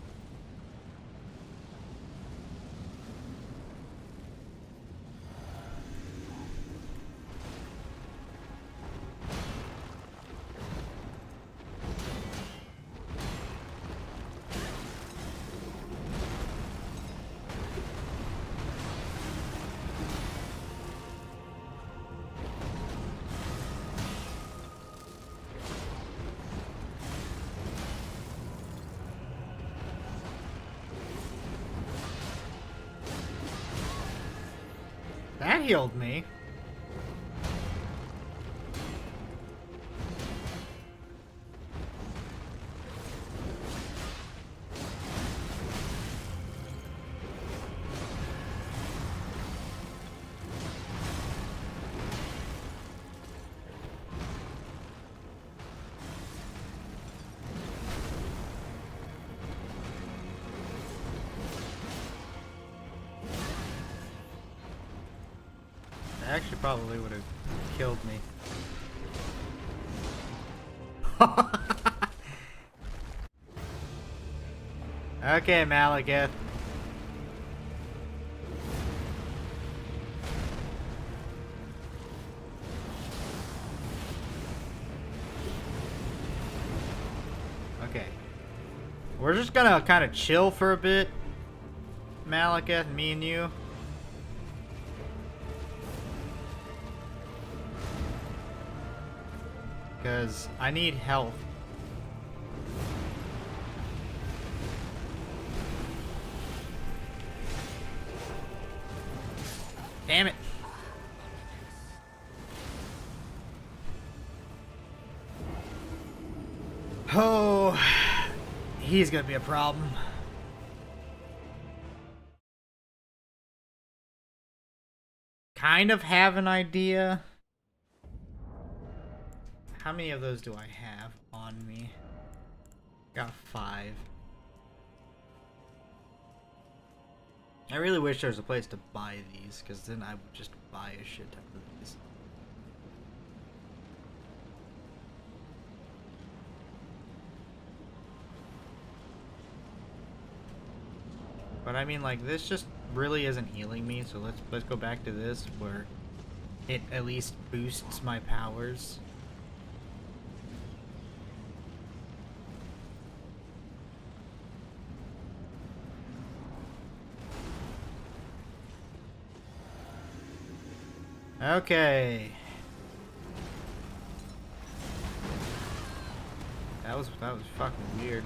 That healed me. That actually probably would have killed me. Okay, Malekith. Okay. We're just gonna kind of chill for a bit, Malekith, me and you. Because I need health. Damn it. Oh, he's gonna be a problem. Kind of have an idea. How many of those do I have on me? Got 5. I really wish there was a place to buy these, because then I would just buy a shit ton of these. But I mean, like, this just really isn't healing me, so let's go back to this, where it at least boosts my powers. Okay. That was fucking weird.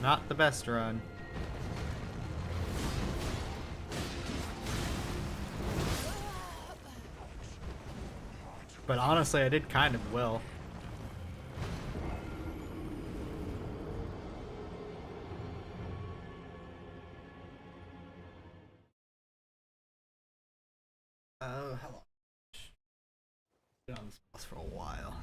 Not the best run. But honestly, I did kind of well. How long? Been on this boss for a while.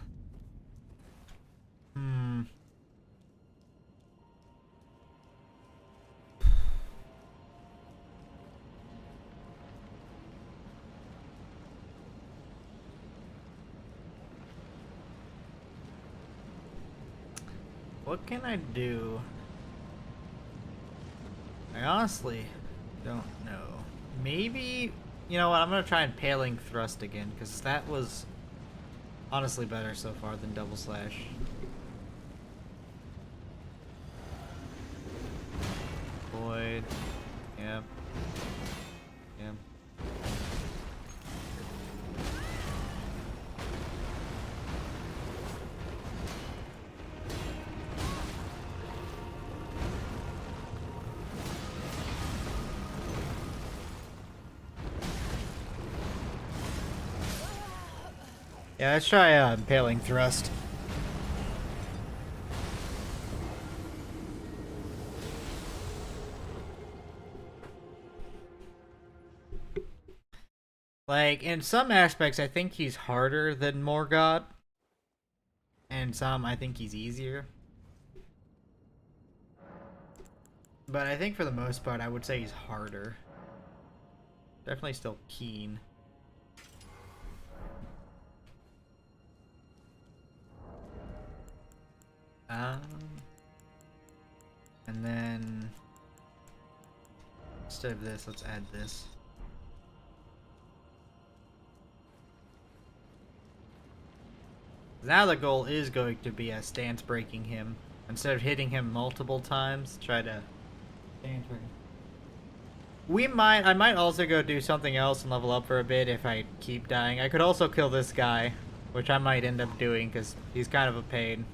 What can I do? I honestly don't know. Maybe, you know what, I'm gonna try Impaling Thrust again, because that was honestly better so far than Double Slash. Void. Yep. Yep. Yeah, let's try impaling thrust. Like, in some aspects, I think he's harder than Morgott. And some, I think he's easier. But I think for the most part, I would say he's harder. Definitely still keen. And then instead of this, let's add this. Now the goal is going to be stance breaking him. Instead of hitting him multiple times, try to stance break him. I might also go do something else and level up for a bit if I keep dying. I could also kill this guy, which I might end up doing because he's kind of a pain.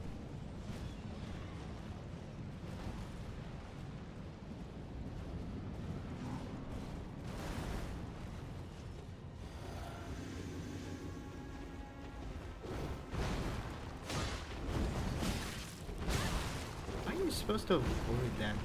How are you supposed to avoid that?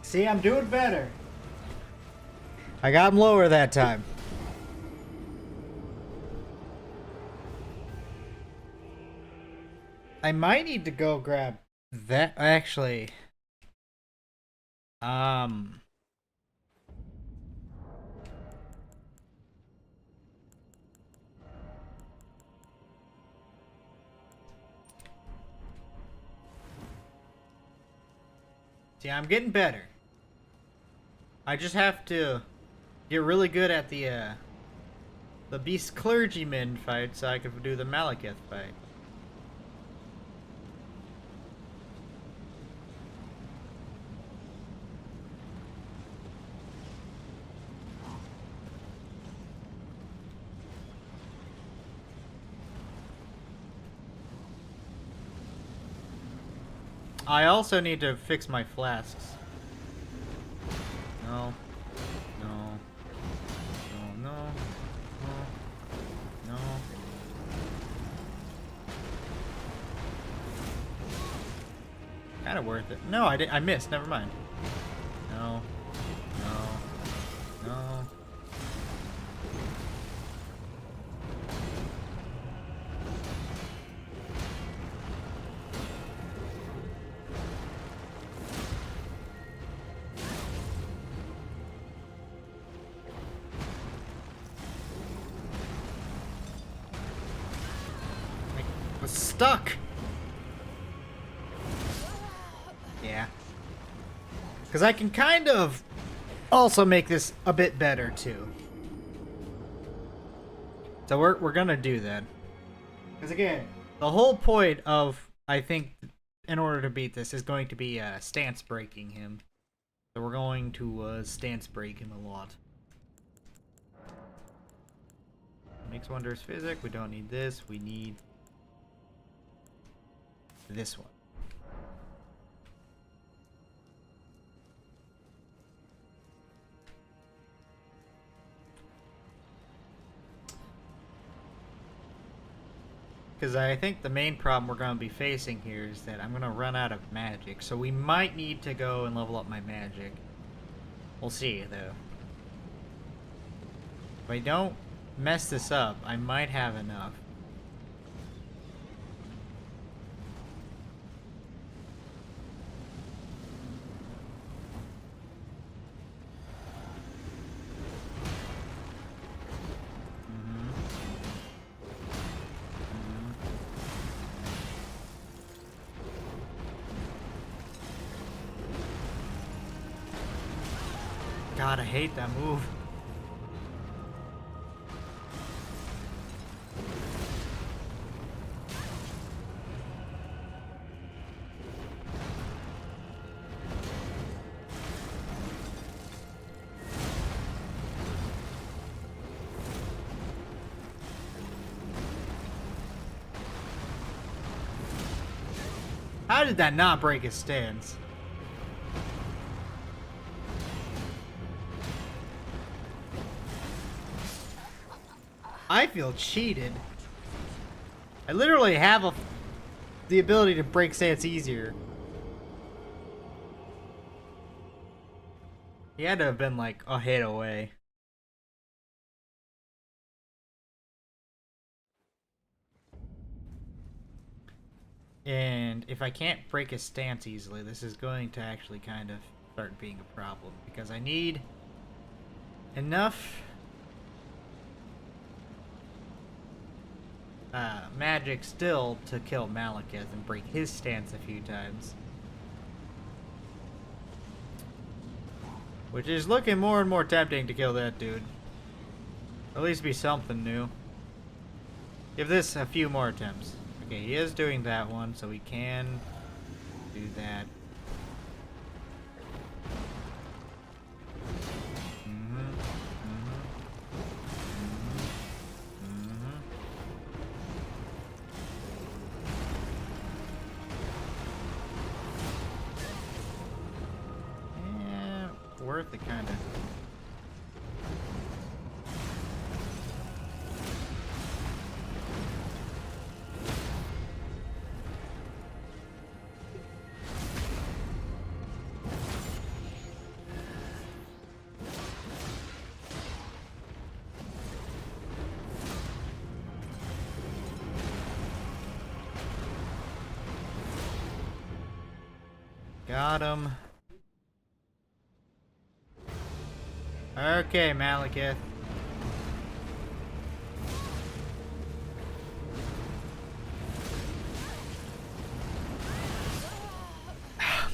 See, I'm doing better. I got him lower that time. I might need to go grab that. Actually, um, see, I'm getting better. I just have to get really good at the Beast Clergyman fight so I can do the Malekith fight. I also need to fix my flasks. No. No. No, no. No. No. Kind of worth it. No, I missed. Never mind. No. No. No. I was stuck. Yeah. Because I can kind of also make this a bit better too. So we're gonna do that. Because again, the whole point of, I think, in order to beat this is going to be stance breaking him. So we're going to stance break him a lot. Makes wonders physic. We don't need this. We need this one. Because I think the main problem we're going to be facing here is that I'm going to run out of magic. So we might need to go and level up my magic. We'll see, though. If I don't mess this up, I might have enough. God, I hate that move. How did that not break his stance? I feel cheated. I literally have the ability to break stance easier. He had to have been like a hit away. And if I can't break his stance easily, this is going to actually kind of start being a problem. Because I need enough magic still to kill Malekith and break his stance a few times. Which is looking more and more tempting to kill that dude. At least be something new. Give this a few more attempts. Okay, he is doing that one, so we can do that. Yeah, worth it, kind of. Got him. Okay, Malekith.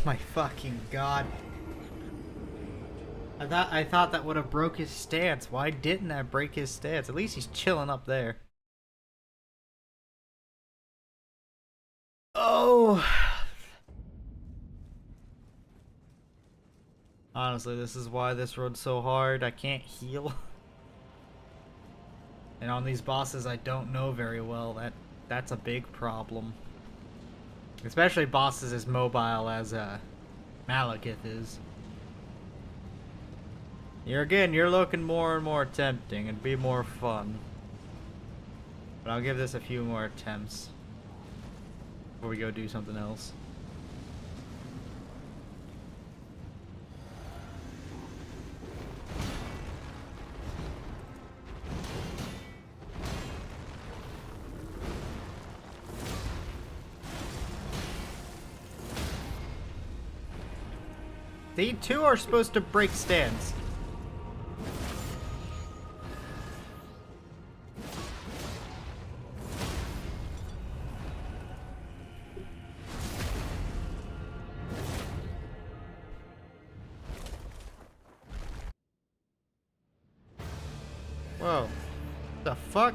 My fucking god. I thought that would have broke his stance. Why didn't that break his stance? At least he's chilling up there. Oh. Honestly, this is why this road's so hard. I can't heal. And on these bosses I don't know very well, that's a big problem. Especially bosses as mobile as Malekith is. You're looking more and more tempting. It'd be more fun. But I'll give this a few more attempts before we go do something else. They too are supposed to break stance. Whoa. The fuck?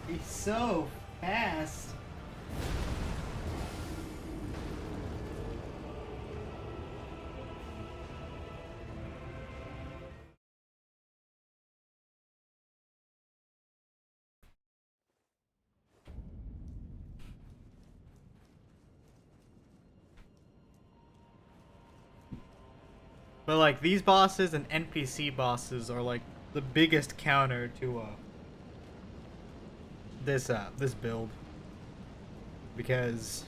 He's so fast. But like these bosses and NPC bosses are like the biggest counter to this build, because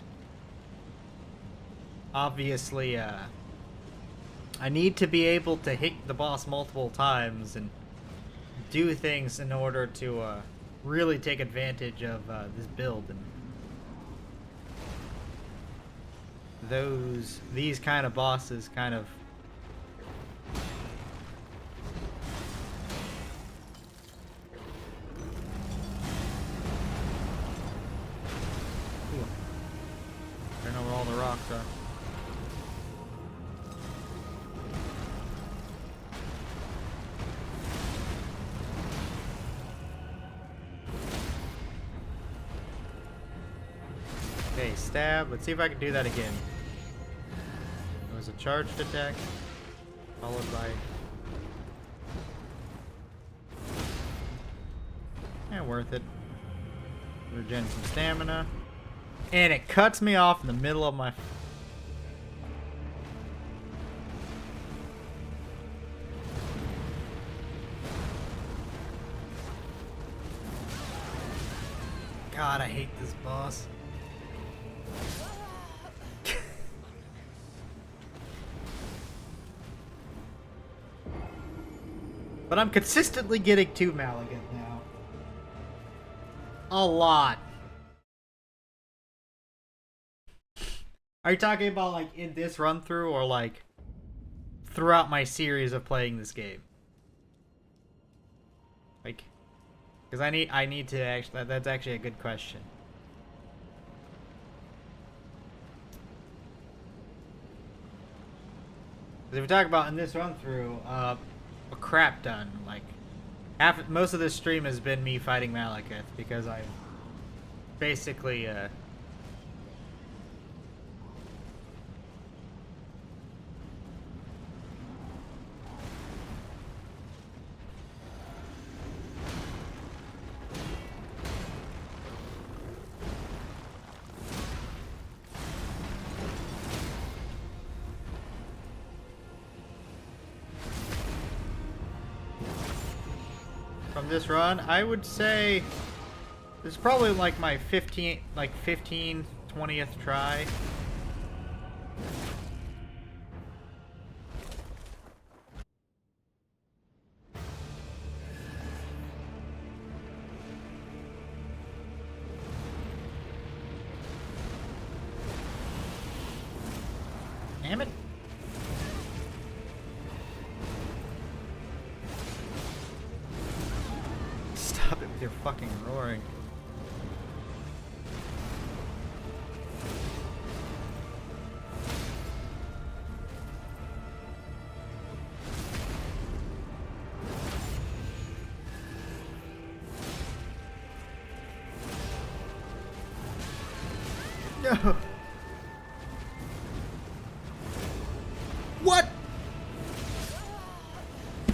obviously I need to be able to hit the boss multiple times and do things in order to really take advantage of this build, and these kind of bosses kind of Ooh. I don't know where all the rocks are. Okay, stab. Let's see if I can do that again. It was a charged attack, followed by... Yeah, worth it. Regen some stamina. And it cuts me off in the middle of my... God, I hate this boss. But I'm consistently getting to Malagant now. A lot. Are you talking about like in this run through, or like throughout my series of playing this game? Like, because I need to actually, that's actually a good question. Because if we talk about in this run through, a crap ton. Like most of this stream has been me fighting Malekith, because I've basically from this run, I would say this is probably like my 15, 20th try. Damn it. Stop it with your fucking roaring. No. What?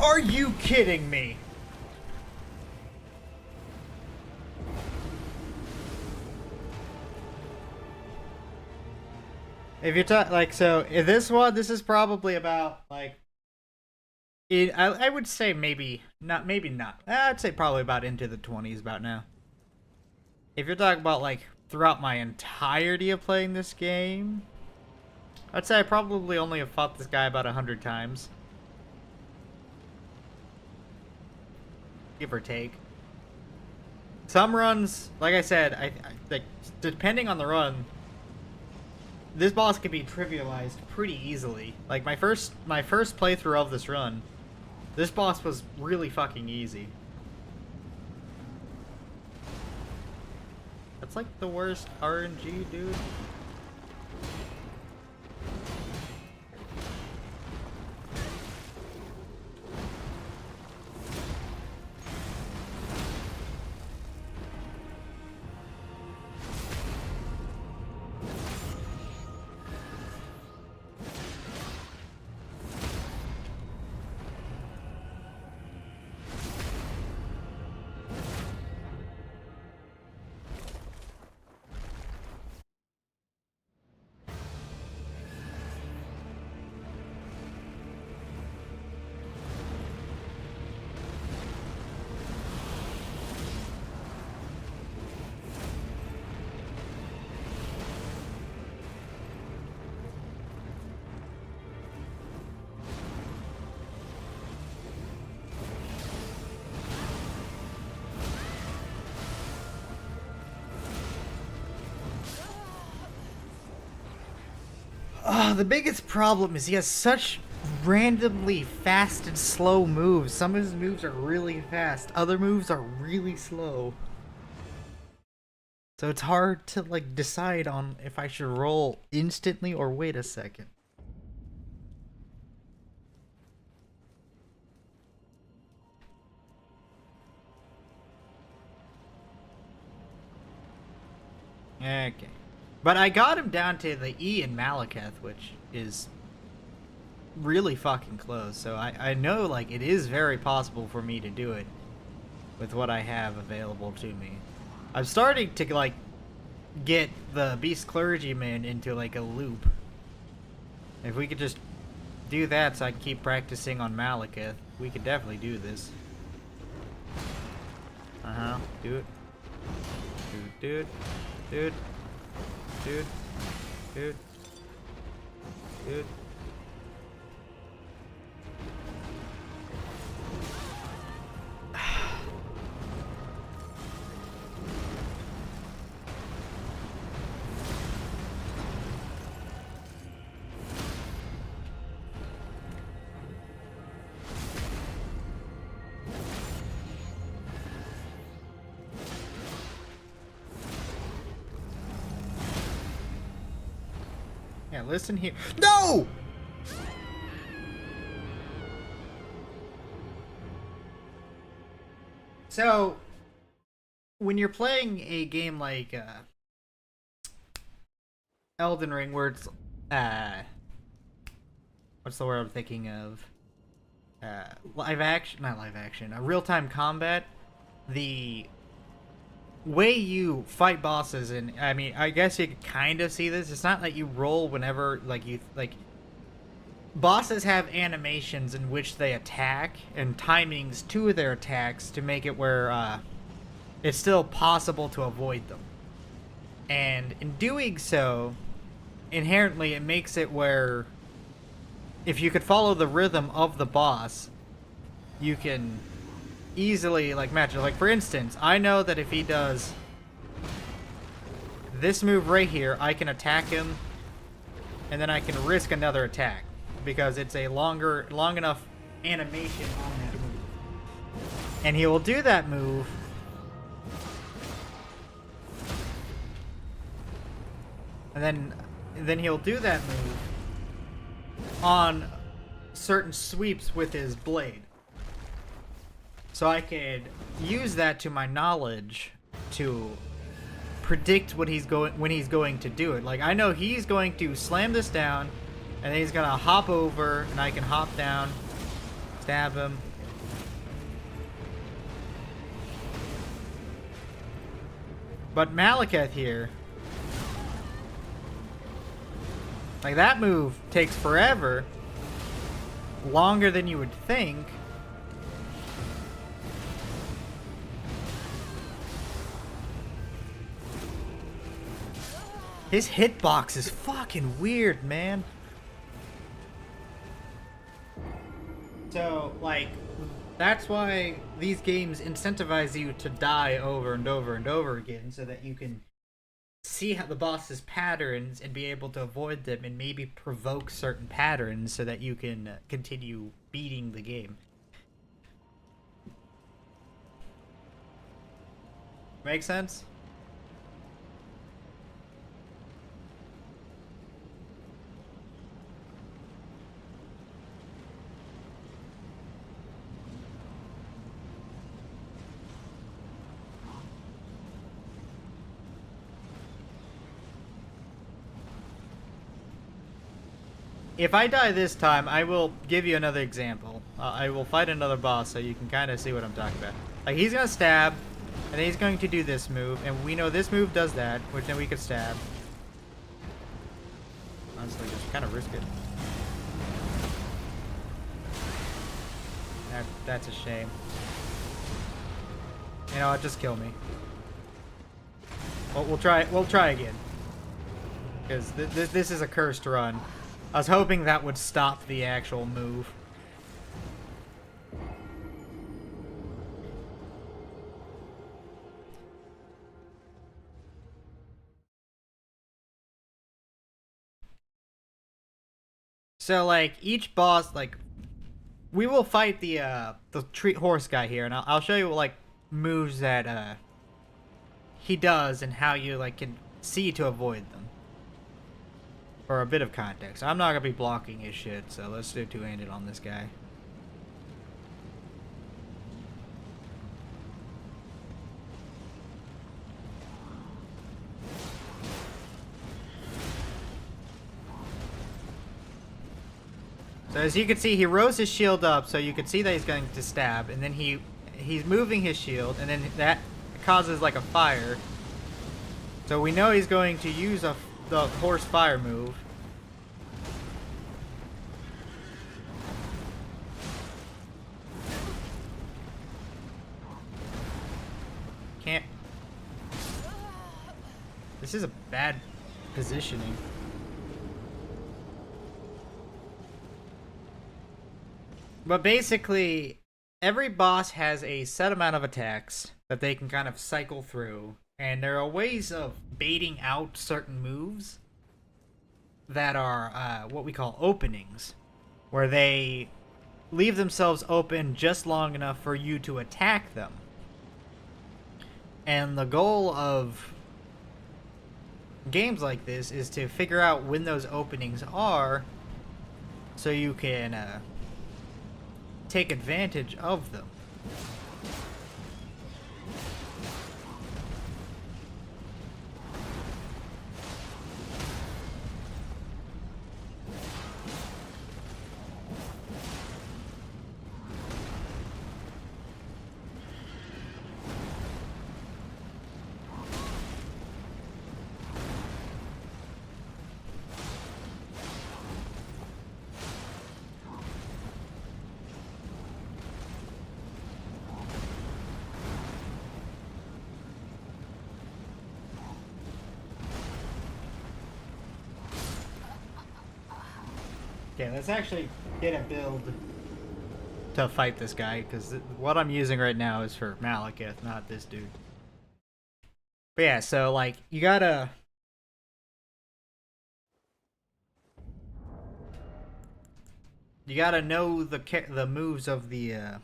Are you kidding me? If you're like, so in this one, this is probably about like, I would say maybe not, I'd say probably about into the 20s about now. If you're talking about like throughout my entirety of playing this game, I'd say I probably only have fought this guy about 100 times. Give or take. Some runs, like I said, I like, depending on the run, this boss can be trivialized pretty easily. Like my first playthrough of this run, this boss was really fucking easy. That's like the worst RNG, dude. The biggest problem is he has such randomly fast and slow moves. Some of his moves are really fast, other moves are really slow. So it's hard to like decide on if I should roll instantly or wait a second. Okay. But I got him down to the E in Malekith, which is really fucking close. So I know like it is very possible for me to do it with what I have available to me. I'm starting to like get the Beast Clergyman into like a loop. If we could just do that so I can keep practicing on Malekith, we could definitely do this. Uh-huh. Do it. Dude. Dude. Dude. Dude. Dude. Yeah, listen here. No! So, when you're playing a game like Elden Ring, where it's what's the word I'm thinking of? Live action, not live action, real time combat. The way you fight bosses, and I mean, I guess you could kind of see this. It's not that you roll whenever like you like. Bosses have animations in which they attack and timings to their attacks to make it where it's still possible to avoid them. And in doing so, inherently it makes it where if you could follow the rhythm of the boss, you can easily like match it. Like for instance, I know that if he does this move right here, I can attack him and then I can risk another attack because it's a long enough animation on that move. And he will do that move and then he'll do that move on certain sweeps with his blade. So I could use that to my knowledge to predict what he's going when he's going to do it. Like I know he's going to slam this down and then he's gonna hop over and I can hop down, stab him. But Malekith here, like that move takes forever, longer than you would think. His hitbox is fucking weird, man. So, like, that's why these games incentivize you to die over and over and over again so that you can see how the boss's patterns and be able to avoid them and maybe provoke certain patterns so that you can continue beating the game. Make sense? If I die this time, I will give you another example. I will fight another boss so you can kind of see what I'm talking about. Like, he's going to stab, and then he's going to do this move, and we know this move does that, which then we could stab. Honestly, just kind of risk it. That's a shame. You know what? Just kill me. Well, we'll try again. Because this is a cursed run. I was hoping that would stop the actual move. So like each boss, like we will fight the tree horse guy here, and I'll show you like moves that he does and how you like can see to avoid them. For a bit of context, I'm not gonna be blocking his shit, so let's do two-handed on this guy. So as you can see, he rose his shield up, so you can see that he's going to stab, and then he's moving his shield, and then that causes like a fire. So we know he's going to use the horse fire move. Can't. This is a bad positioning. But basically, every boss has a set amount of attacks that they can kind of cycle through, and there are ways of baiting out certain moves that are what we call openings, where they leave themselves open just long enough for you to attack them. And the goal of games like this is to figure out when those openings are so you can take advantage of them. Okay, let's actually get a build to fight this guy, because what I'm using right now is for Malekith, not this dude. But yeah, so like you gotta know the moves of the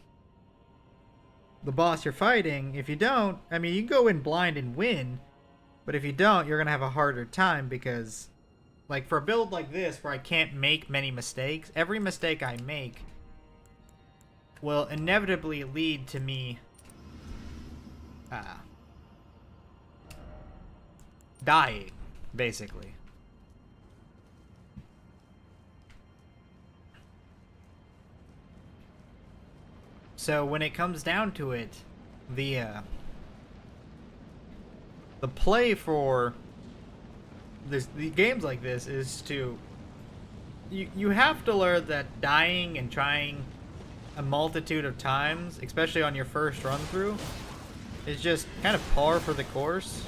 boss you're fighting. If you don't, I mean, you can go in blind and win, but if you don't, you're gonna have a harder time because, like, for a build like this where I can't make many mistakes, every mistake I make will inevitably lead to me dying, basically. So when it comes down to it, the play for the games like this is to you have to learn that dying and trying a multitude of times, especially on your first run through, is just kind of par for the course.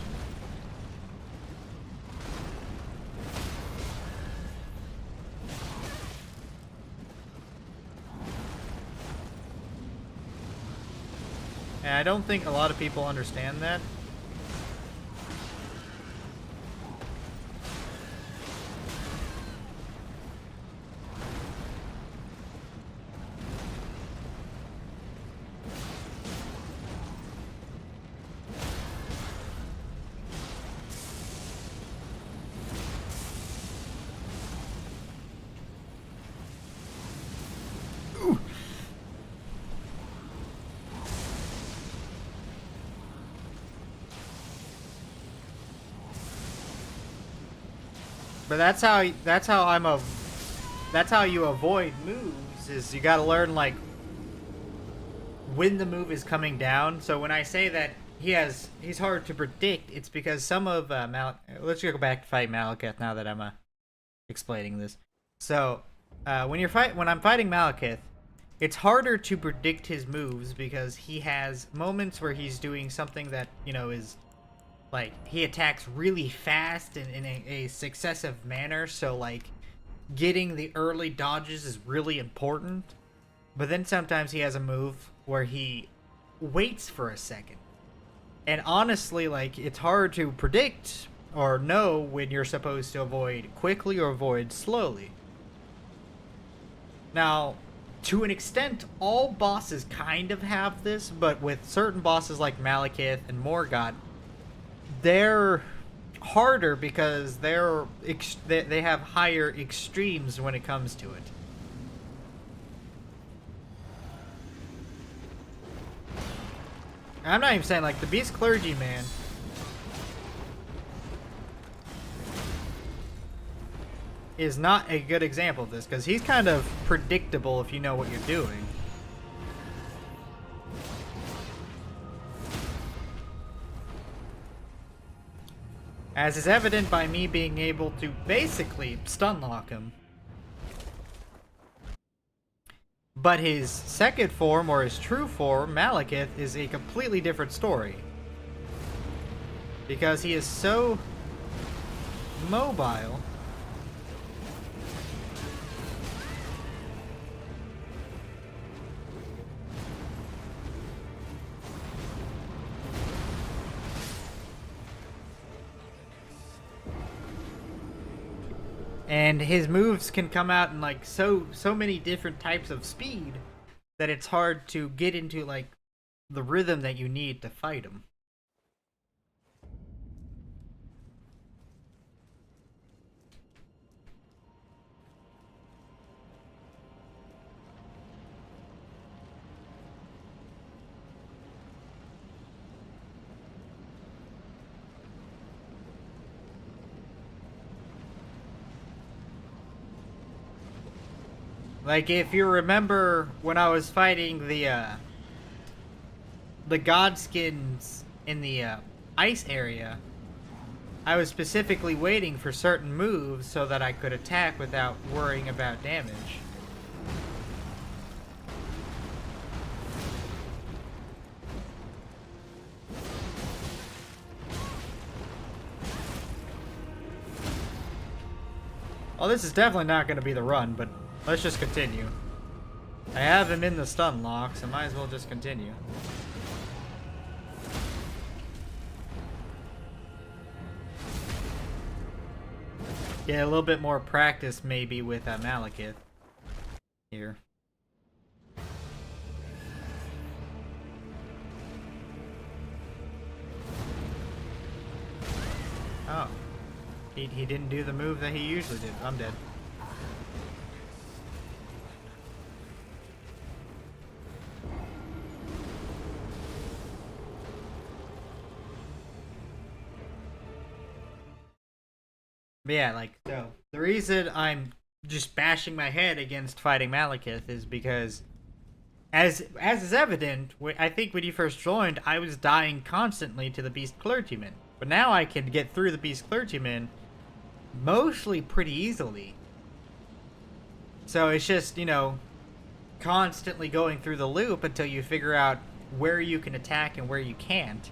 And I don't think a lot of people understand that. But that's how you avoid moves, is you got to learn like when the move is coming down. So when I say that he's hard to predict, it's because some of let's go back to fight Malekith now that I'm explaining this. So when I'm fighting Malekith, it's harder to predict his moves because he has moments where he's doing something that, you know, is like he attacks really fast and in a successive manner, so like getting the early dodges is really important. But then sometimes he has a move where he waits for a second. And honestly, like, it's hard to predict or know when you're supposed to avoid quickly or avoid slowly. Now, to an extent, all bosses kind of have this, but with certain bosses like Malekith and Morgott, they're harder because they have higher extremes when it comes to it. I'm not even saying like the Beast Clergyman. Is not a good example of this because he's kind of predictable if you know what you're doing. As is evident by me being able to basically stun lock him. But his second form, or his true form, Malekith, is a completely different story. Because he is so mobile. And his moves can come out in like so many different types of speed that it's hard to get into like the rhythm that you need to fight him. Like if you remember when I was fighting the Godskins in the ice area, I was specifically waiting for certain moves so that I could attack without worrying about damage. Well, this is definitely not going to be the run, but let's just continue. I have him in the stun lock, so might as well just continue. Get a little bit more practice maybe with Malekith here. Oh. He didn't do the move that he usually did. I'm dead. But yeah, like, so the reason I'm just bashing my head against fighting Malekith is because, as is evident, I think when you first joined, I was dying constantly to the Beast Clergyman. But now I can get through the Beast Clergyman mostly pretty easily. So it's just, you know, constantly going through the loop until you figure out where you can attack and where you can't.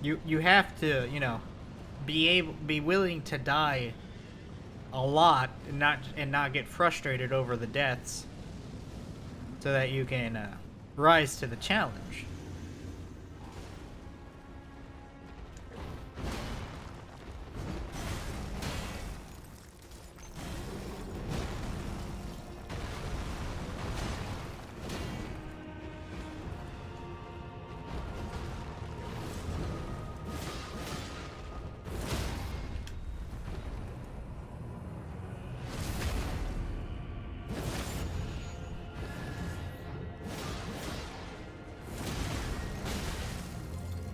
You have to, you know, be willing to die a lot and not get frustrated over the deaths so that you can rise to the challenge.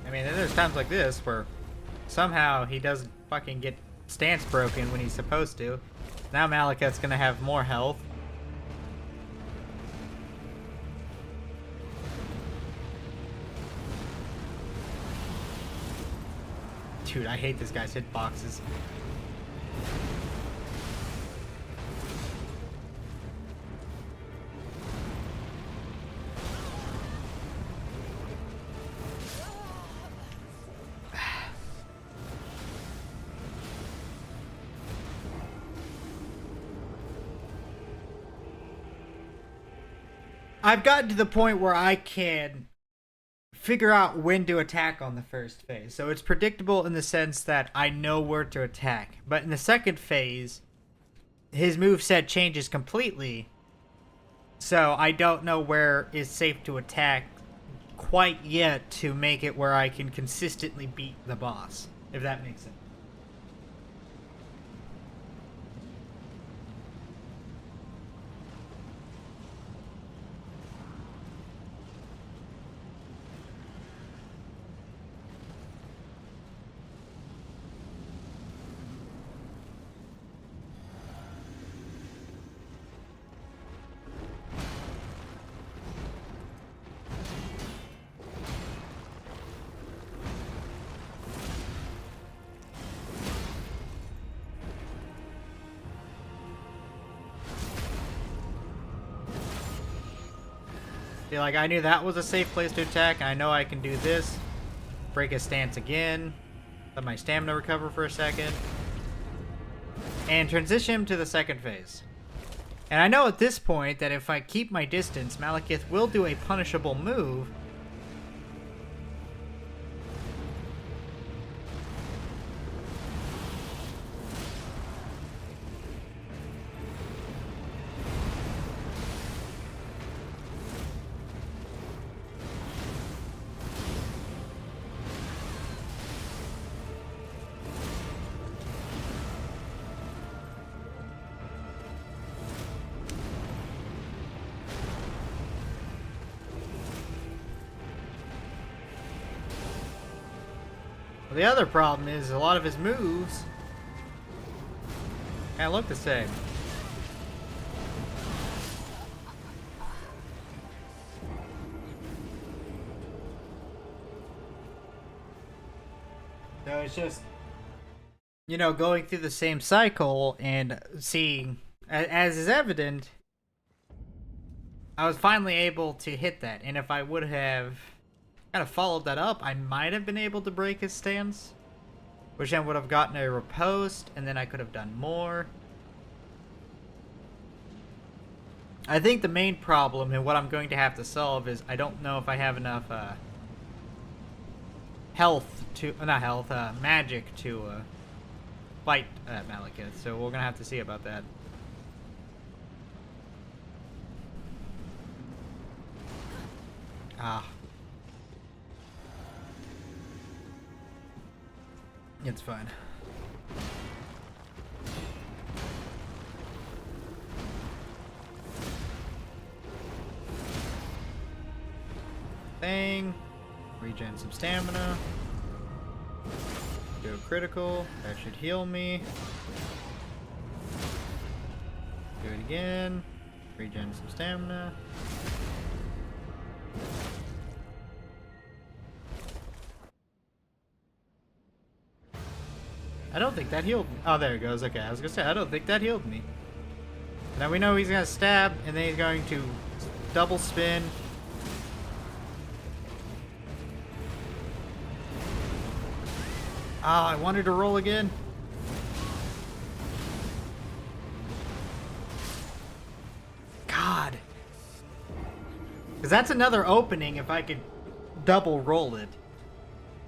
I mean, there's times like this where somehow he doesn't fucking get stance broken when he's supposed to. Now Malekith's gonna have more health. Dude, I hate this guy's hitboxes. I've gotten to the point where I can figure out when to attack on the first phase. So it's predictable in the sense that I know where to attack. But in the second phase, his moveset changes completely. So I don't know where is safe to attack quite yet to make it where I can consistently beat the boss, if that makes sense. See, like, I knew that was a safe place to attack. I know I can do this. Break his stance again. Let my stamina recover for a second. And transition him to the second phase. And I know at this point that if I keep my distance, Malekith will do a punishable move. Well, the other problem is a lot of his moves kind of look the same. So it's just, you know, going through the same cycle and seeing, as is evident, I was finally able to hit that. And if I would have kind of followed that up, I might have been able to break his stance, which then would have gotten a riposte, and then I could have done more. I think the main problem and what I'm going to have to solve is I don't know if I have enough magic to fight Malekith, so we're gonna have to see about that. Ah. It's fine. Thing. Regen some stamina. Do a critical. That should heal me. Do it again. Regen some stamina. I don't think that healed me. Oh, there it goes. Okay, I was gonna say, I don't think that healed me. Now we know he's gonna stab, and then he's going to double spin. Ah, I wanted to roll again. God. Because that's another opening if I could double roll it.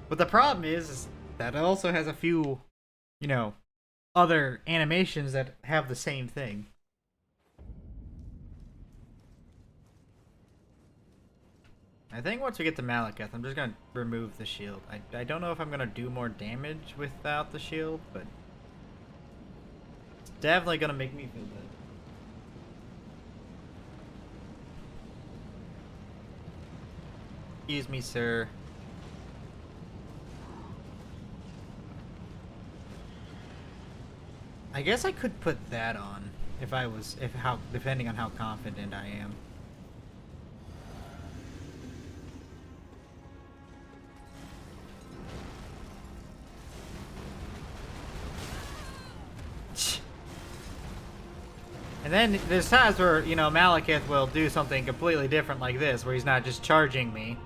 But the problem is that it also has a few, you know, other animations that have the same thing. I think once we get to Malekith, I'm just gonna remove the shield. I don't know if I'm gonna do more damage without the shield, but it's definitely gonna make me feel good. Excuse me, sir. I guess I could put that on depending on how confident I am. And then there's times where, you know, Malekith will do something completely different like this, where he's not just charging me.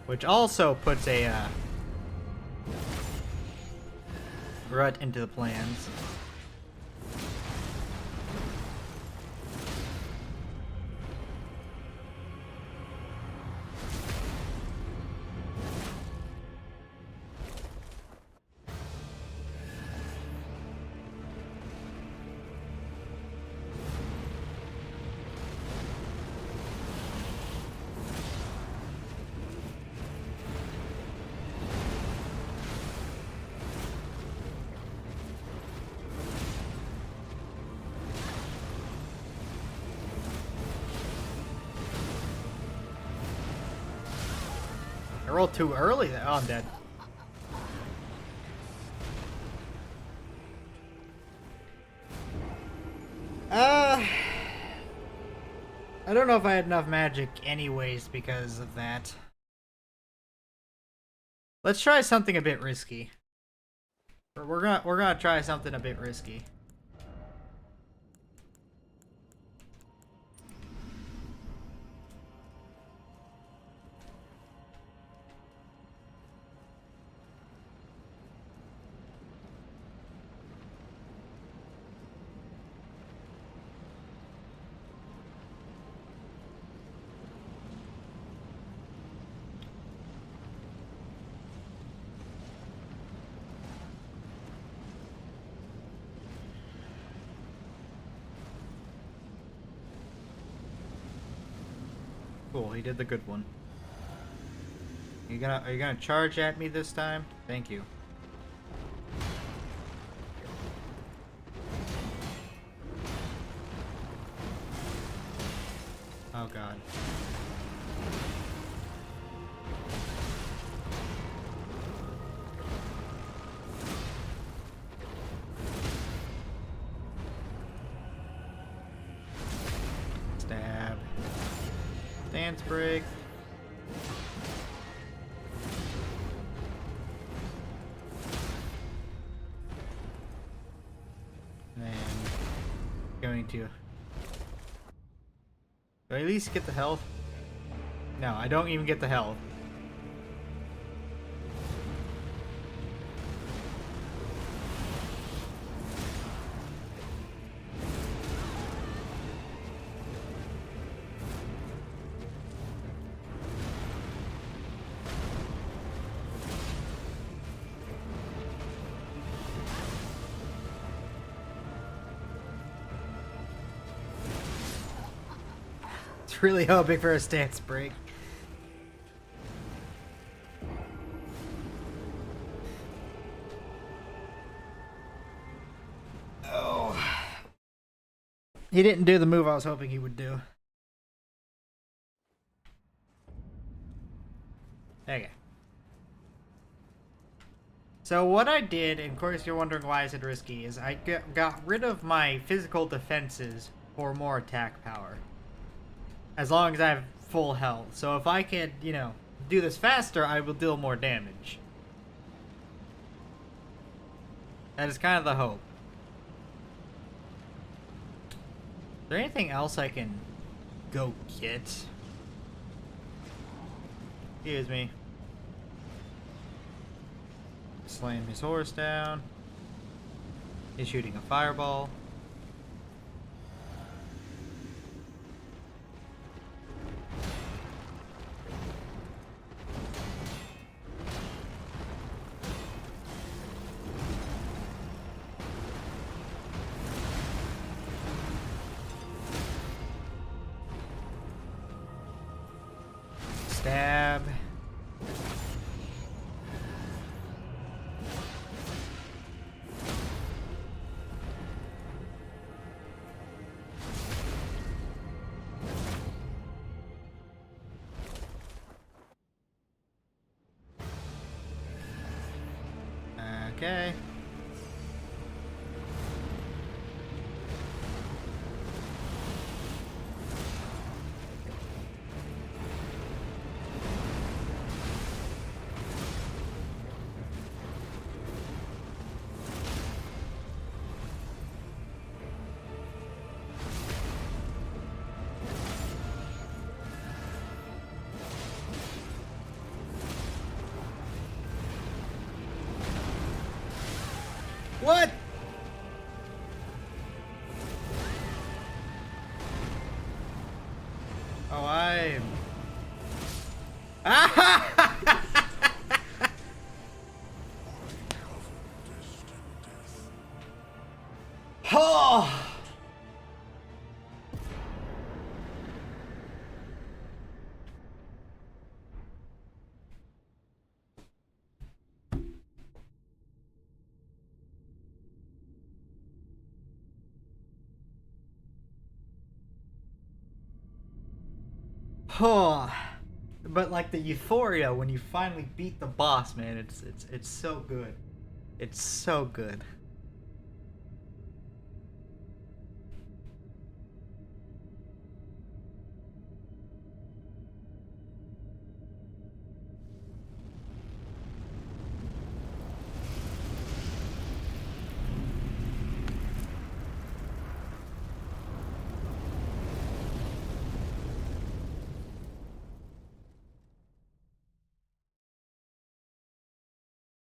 Which also puts a rut into the plans. I rolled too early. Oh, I'm dead. I don't know if I had enough magic anyways because of that. Let's try something a bit risky. We're gonna try something a bit risky. Cool, he did the good one. Are you gonna charge at me this time? Thank you. Oh god. Stab. Dance break. And going to... Do I at least get the health? No, I don't even get the health. It's really hoping for a stance break. Oh. He didn't do the move I was hoping he would do. Okay. So what I did, and of course you're wondering why I said risky, is I got rid of my physical defenses for more attack power. As long as I have full health. So if I can, you know, do this faster, I will deal more damage. That is kind of the hope. Is there anything else I can go get? Excuse me. Slam his horse down. He's shooting a fireball. Stab. Okay. What? Oh, I'm... Oh! Oh, But like the euphoria when you finally beat the boss, man, it's so good. It's so good.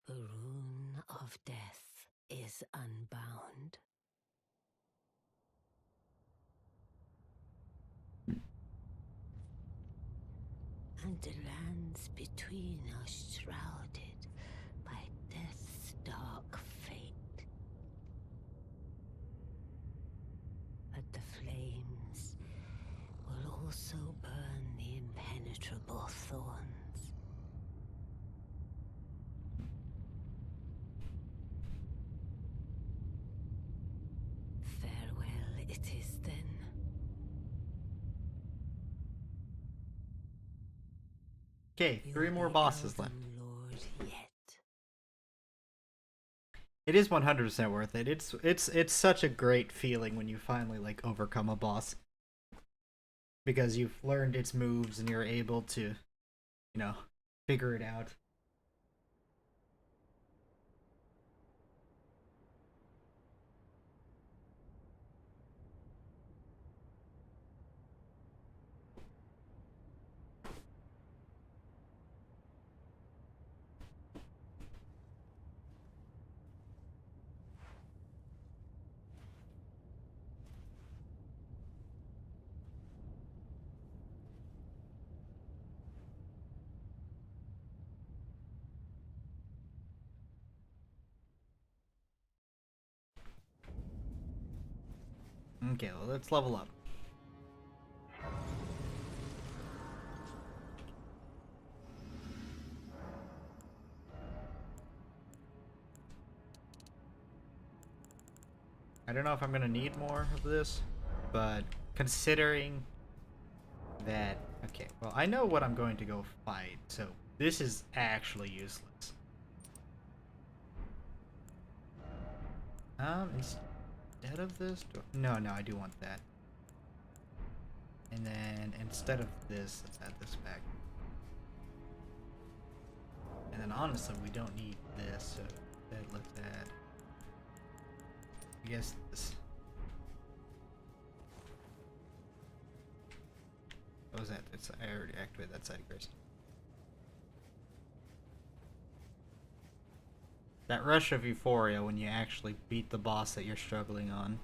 The rune of death is unbound. And the lands between are shrouded by death's dark fate. But the flames will also burn the impenetrable thorns. Farewell it is then. Okay, 3 more bosses left. Lord yet. It is 100% worth it. It's such a great feeling when you finally like overcome a boss, because you've learned its moves and you're able to, figure it out. Okay, well, let's level up. I don't know if I'm gonna need more of this, but considering that... Okay, well, I know what I'm going to go fight, so this is actually useless. Instead of this... No, I do want that. And then, instead of this, let's add this back. And then, honestly, we don't need this, so let's add... I guess this... What was that? I already activated that side grace. That rush of euphoria when you actually beat the boss that you're struggling on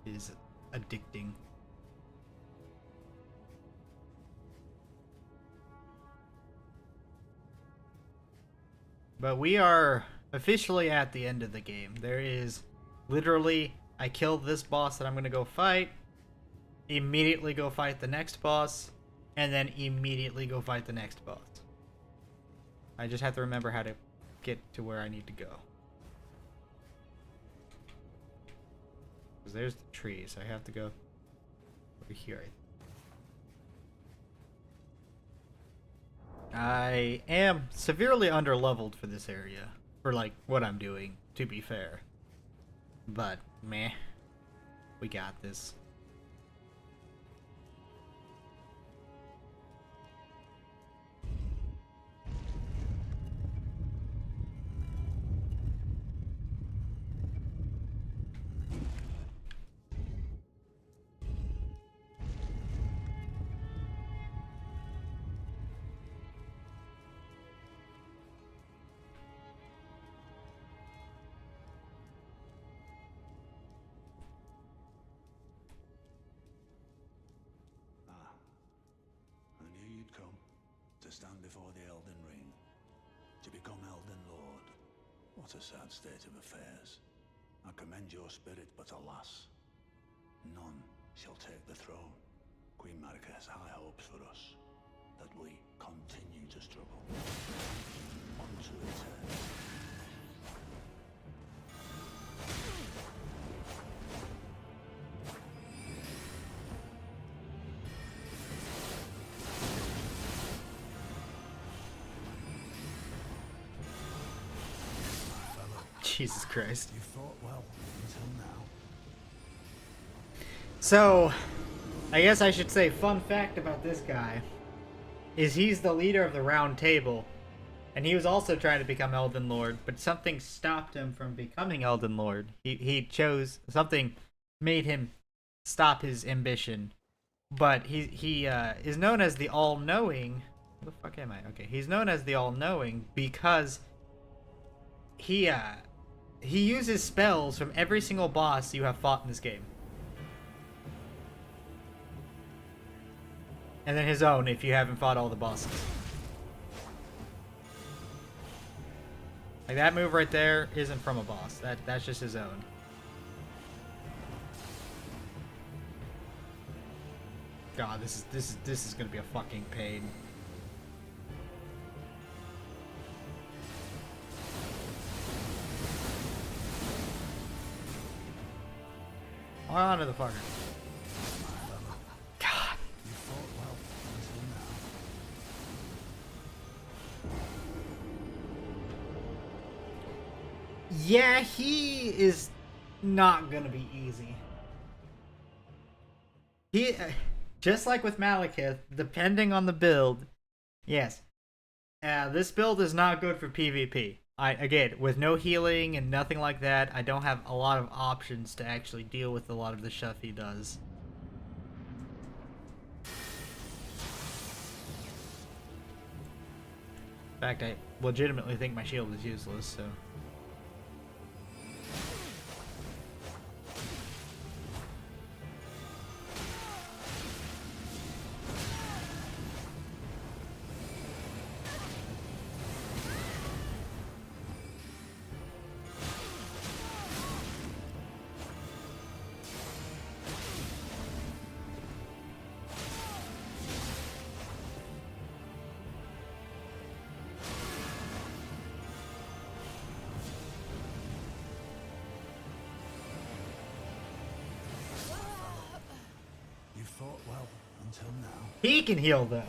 is addicting. But we are officially at the end of the game. There is literally, I killed this boss that I'm going to go fight, immediately go fight the next boss, and then immediately go fight the next boss. I just have to remember how to get to where I need to go. Because there's the tree, so I have to go over here. I am severely underleveled for this area. For, like, what I'm doing, to be fair. But, meh. We got this. To stand before the Elden Ring, to become Elden Lord. What a sad state of affairs. I commend your spirit, but alas, none shall take the throne. Queen Marika has high hopes for us, that we continue to struggle. Unto eternity. Jesus Christ. You fought well until now. So, I guess I should say, fun fact about this guy is he's the leader of the Round Table, and he was also trying to become Elden Lord, but something stopped him from becoming Elden Lord. He chose something, made him stop his ambition. But he is known as the All-Knowing. Where the fuck am I? Okay, he's known as the All-Knowing because he uses spells from every single boss you have fought in this game. And then his own if you haven't fought all the bosses. Like that move right there isn't from a boss. That's just his own. God, this is gonna be a fucking pain. On to the fucker. God. You fought well until now. Yeah, he is not gonna be easy. He, just like with Malekith, depending on the build, yes, this build is not good for PvP. Again, with no healing and nothing like that, I don't have a lot of options to actually deal with a lot of the stuff he does. In fact, I legitimately think my shield is useless, so... You fought well until now. He can heal, though.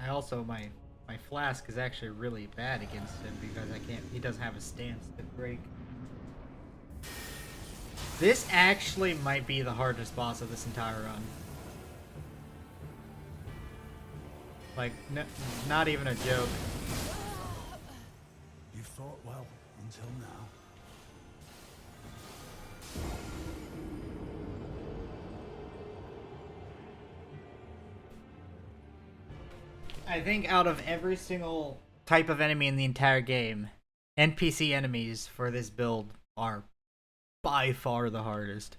I also, my flask is actually really bad against him because he doesn't have a stance to break. This actually might be the hardest boss of this entire run. Like, not even a joke. You fought well until now. I think out of every single type of enemy in the entire game, NPC enemies for this build are by far the hardest.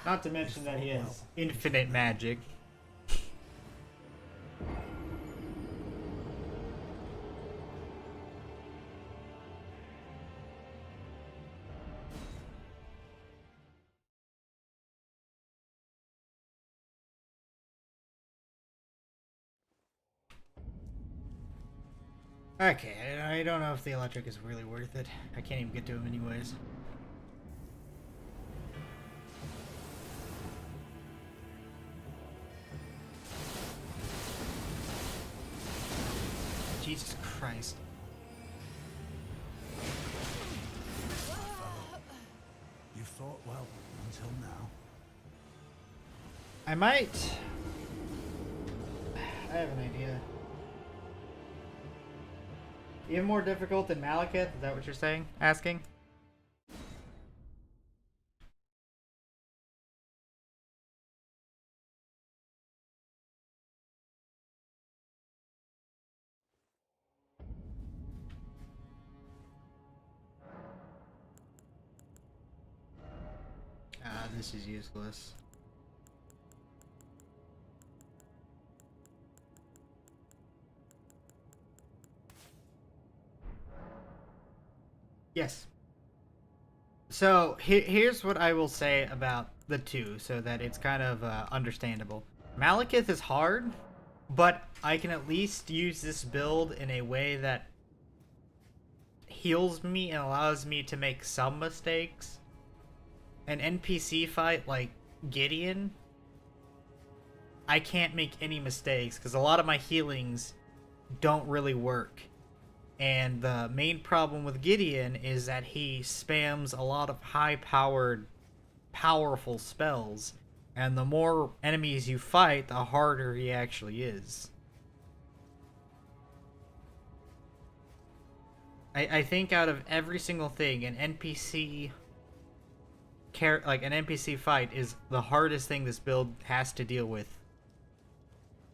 Not to mention that he has infinite magic. Okay, I don't know if the electric is really worth it. I can't even get to him anyways. Jesus Christ. You fought well until now. I might... I have an idea. Even more difficult than Malekith? Is that what you're saying? Asking? this is useless. Yes. So here's what I will say about the two, so that it's kind of understandable. Malekith is hard, but I can at least use this build in a way that heals me and allows me to make some mistakes. An NPC fight like Gideon, I can't make any mistakes because a lot of my healings don't really work. And the main problem with Gideon is that he spams a lot of high-powered, powerful spells. And the more enemies you fight, the harder he actually is. I think out of every single thing, an NPC like an NPC fight is the hardest thing this build has to deal with.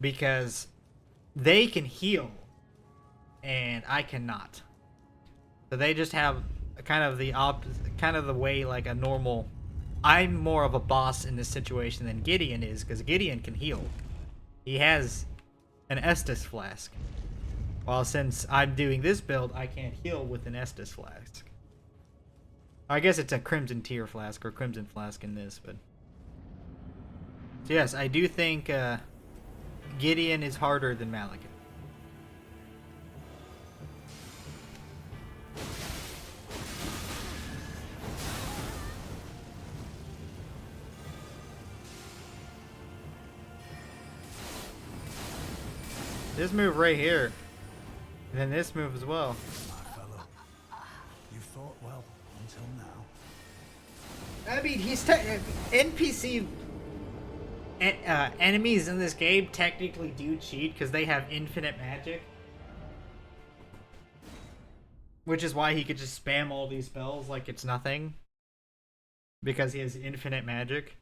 Because they can heal and I cannot. So they just have kind of the way like a normal. I'm more of a boss in this situation than Gideon is, because Gideon can heal. He has an Estus flask. While since I'm doing this build, I can't heal with an Estus flask. I guess it's a Crimson Tear flask or Crimson flask in this, but so yes, I do think Gideon is harder than Malekith. This move right here, and then this move as well. My fellow, you fought well until now. I mean, he's NPC enemies in this game technically do cheat because they have infinite magic, which is why he could just spam all these spells like it's nothing, because he has infinite magic.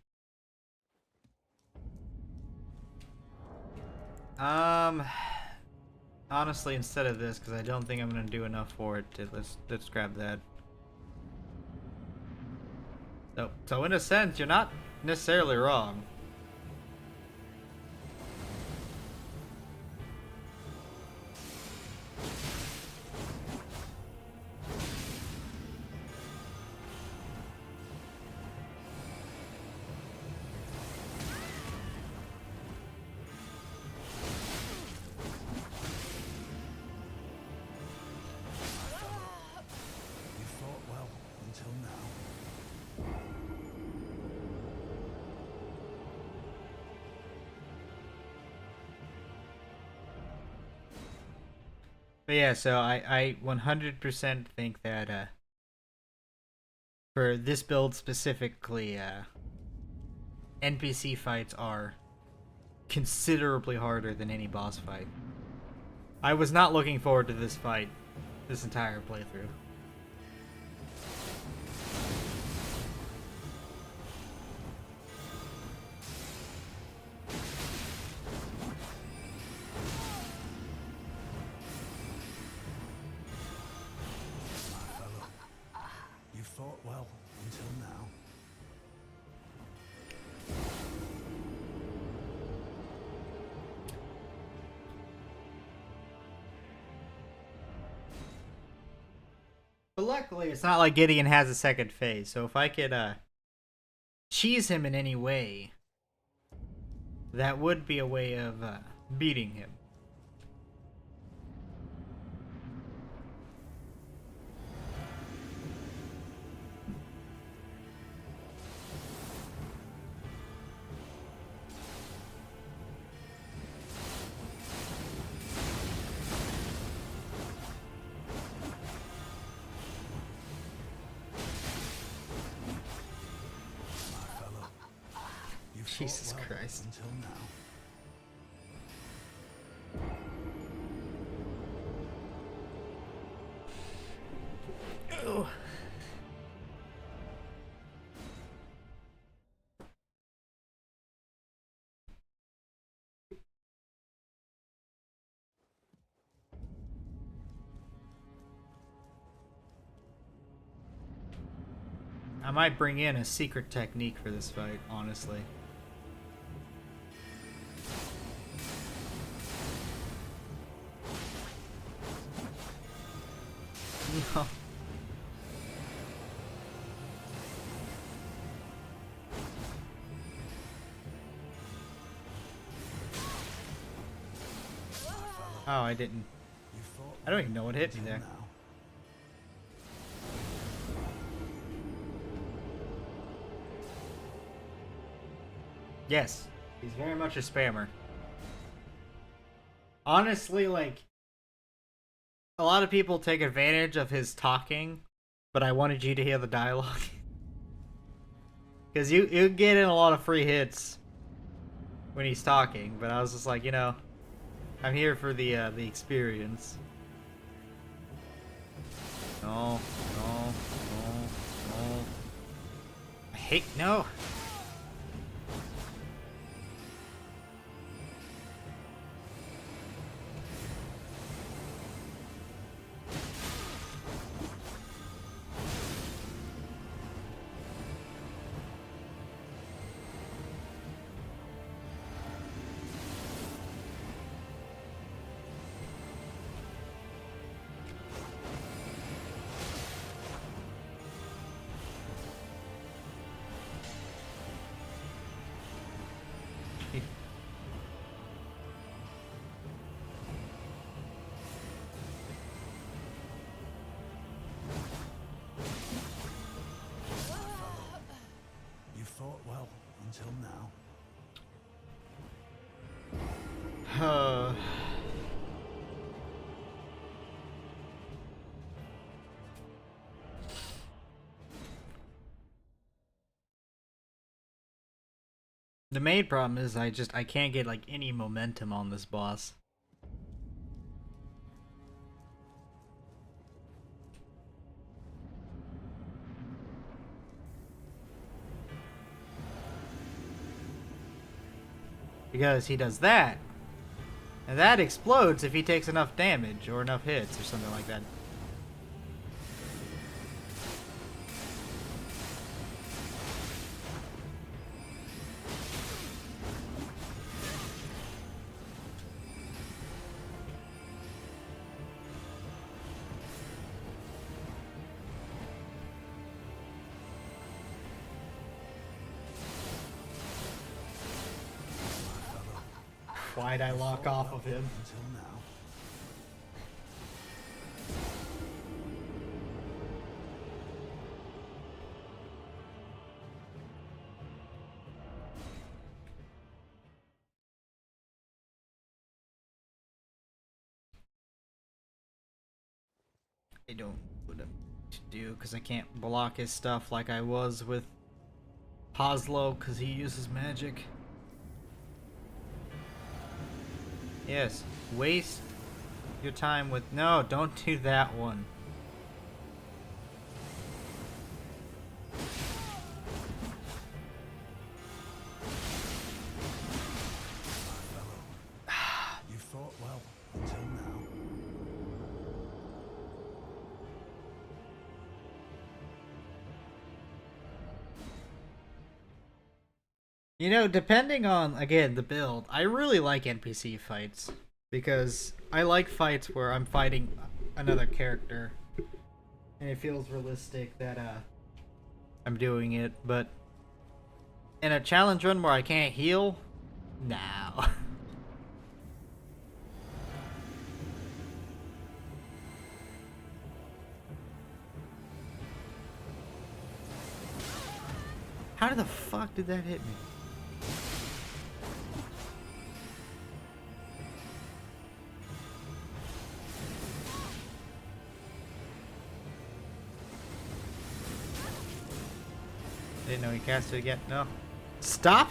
Honestly, instead of this, because I don't think I'm gonna do enough for it, let's grab that. So in a sense, you're not necessarily wrong. You fought well until now. But yeah, so I 100% think that for this build specifically, NPC fights are considerably harder than any boss fight. I was not looking forward to this fight this entire playthrough. My fellow, you fought well until now. But luckily, it's not like Gideon has a second phase, so if I could cheese him in any way, that would be a way of beating him. My fellow, you fought Jesus well Christ. until now. Ugh. I might bring in a secret technique for this fight, honestly. No. Oh, I didn't. I don't even know what hit me there. Yes, he's very much a spammer. Honestly, like, a lot of people take advantage of his talking, but I wanted you to hear the dialogue. Because you get in a lot of free hits when he's talking, but I was just like, you know, I'm here for the experience. No, no, no, no. I hate, no. You fought well until now. The main problem is I can't get like any momentum on this boss. Because he does that. And that explodes if he takes enough damage or enough hits or something like that. Why'd I lock off of him? Until now. I don't know what to do because I can't block his stuff like I was with Hoslo because he uses magic. Yes, waste your time with... No, don't do that one. You fought well until now. You know, depending on, again, the build, I really like NPC fights. Because I like fights where I'm fighting another character. And it feels realistic that I'm doing it. But in a challenge run where I can't heal, no. How the fuck did that hit me? I didn't know he cast it again. No. Stop!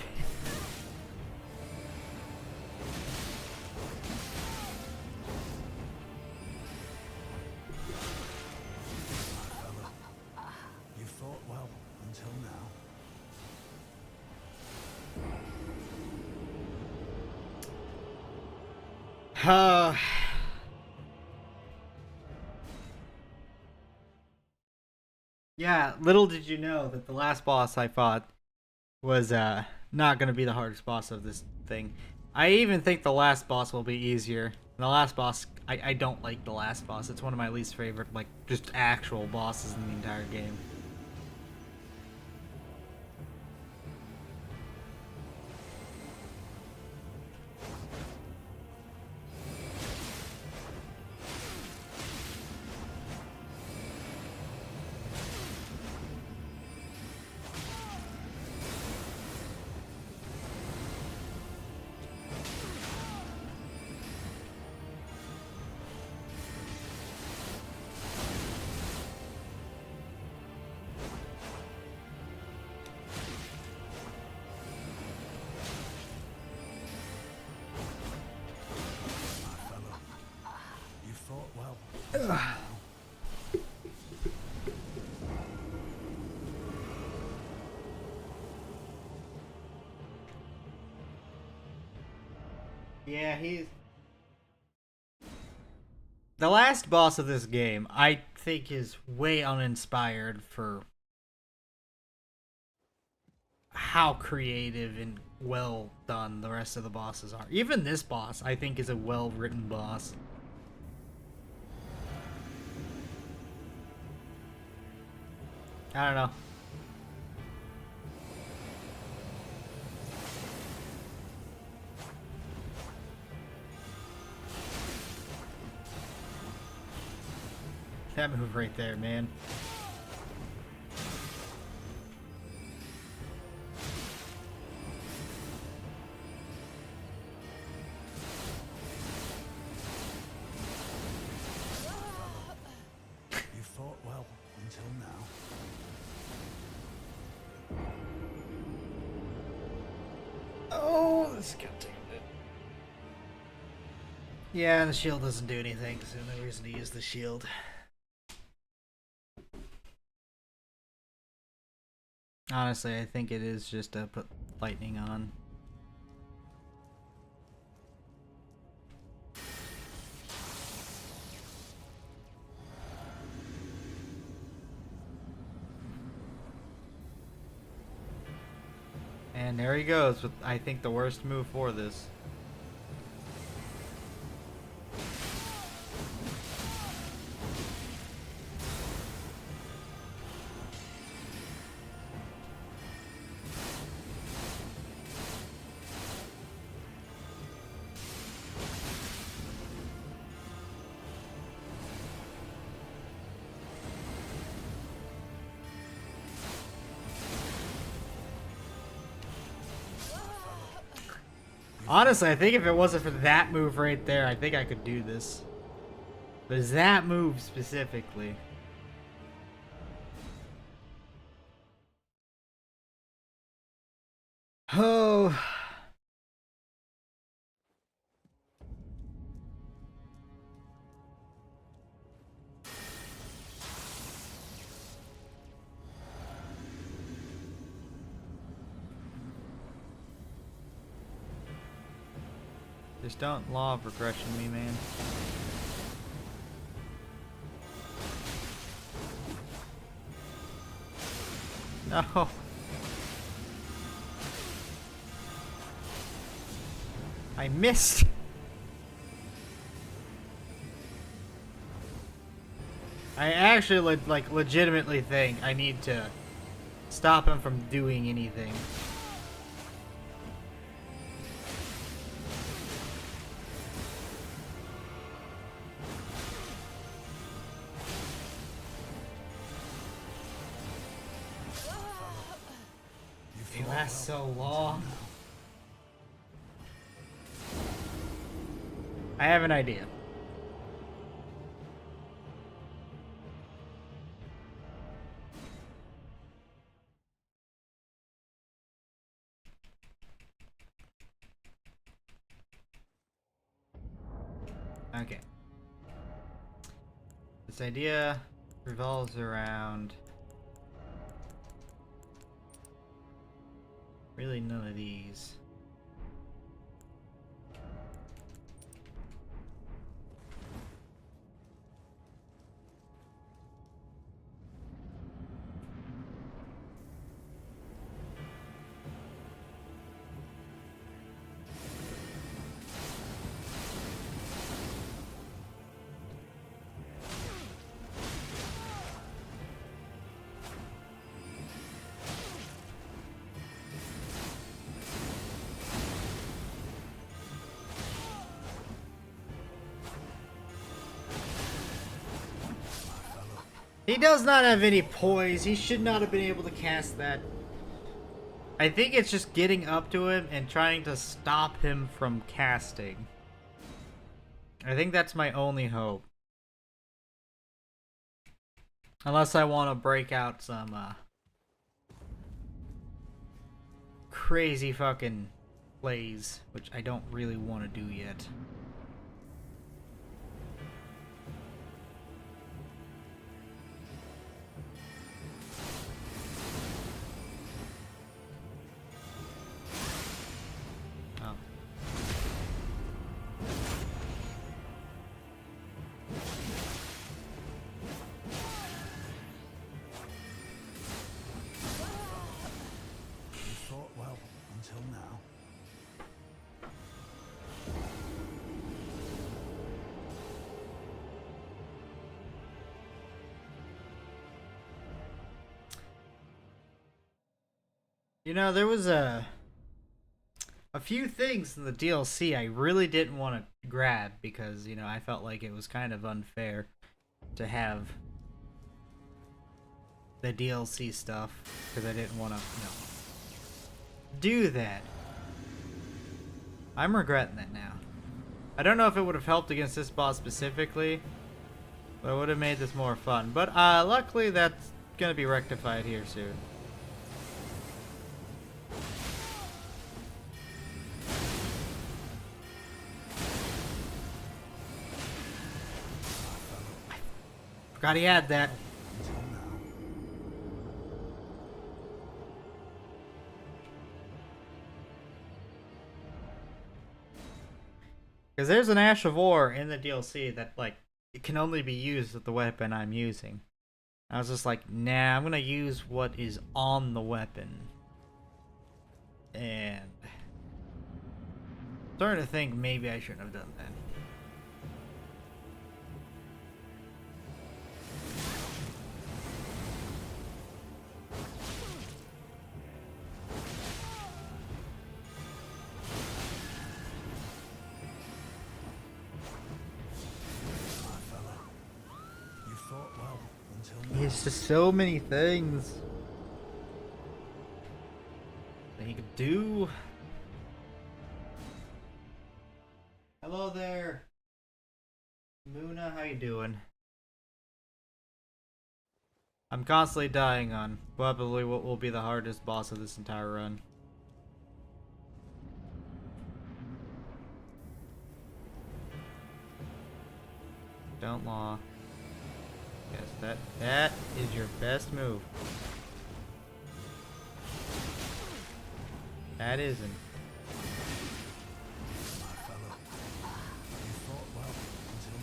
You fought well until now. Yeah, Yeah, little did you know that the last boss I fought was not gonna be the hardest boss of this thing. I even think the last boss will be easier. The last boss, I don't like the last boss. It's one of my least favorite, like, just actual bosses in the entire game. My fellow, you fought well. Yeah, he's... The last boss of this game, I think, is way uninspired for how creative and well done the rest of the bosses are. Even this boss, I think, is a well written boss. I don't know. That move right there, man. You fought well until now. Oh, this is gonna take a bit. Yeah, the shield doesn't do anything, so no reason to use the shield. Honestly, I think it is just to put lightning on. And there he goes with, I think, the worst move for this. Honestly, I think if it wasn't for that move right there, I think I could do this. But it's that move specifically. Oh. Just don't law of regression me, man. No. I missed. I actually like legitimately think I need to stop him from doing anything. It lasts so long. I have an idea. Okay. This idea revolves around really none of these. He does not have any poise. He should not have been able to cast that. I think it's just getting up to him and trying to stop him from casting. I think that's my only hope. Unless I want to break out some crazy fucking plays, which I don't really want to do yet. Oh. You fought well until now. You know, there was a few things in the DLC I really didn't want to grab because, you know, I felt like it was kind of unfair to have the DLC stuff because I didn't want to, you know, do that. I'm regretting that now. I don't know if it would have helped against this boss specifically, but it would have made this more fun. But luckily that's going to be rectified here soon. Forgot he had that. Because there's an Ash of War in the DLC that, like, it can only be used with the weapon I'm using. I was just like, nah, I'm gonna use what is on the weapon. And starting to think maybe I shouldn't have done that. You fought well until now. It's just so many things that he could do. Hello there, Muna. How you doing? I'm constantly dying on probably what will be the hardest boss of this entire run. Don't law. Yes, that is your best move. That isn't. My fellow, you fought well until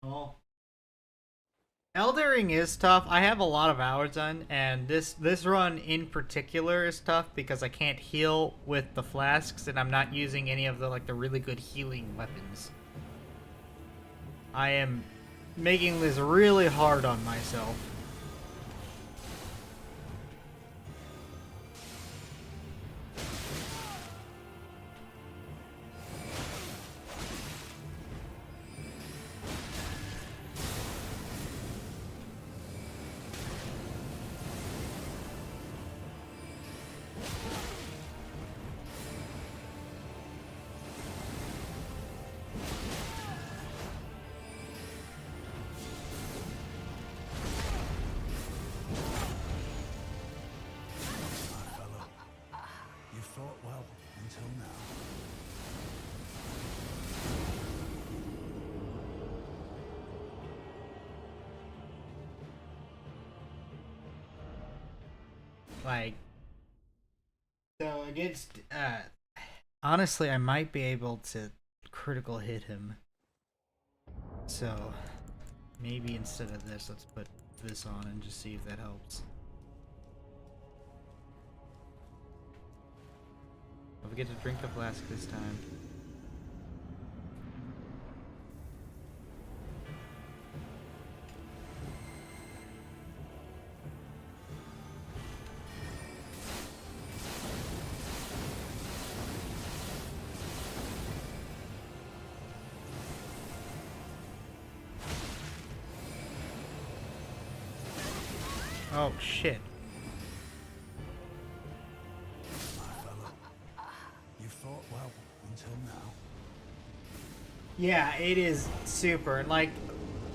now. Oh. Elden Ring is tough. I have a lot of hours on, and this run in particular is tough because I can't heal with the flasks, and I'm not using any of the the really good healing weapons. I am making this really hard on myself. My fellow, you fought well until now. Like, so against, honestly, I might be able to critical hit him. So, maybe instead of this, let's put this on and just see if that helps. Don't forget to drink the flask this time. Oh, shit. My fella, you fought well until now. Yeah, it is super. And like,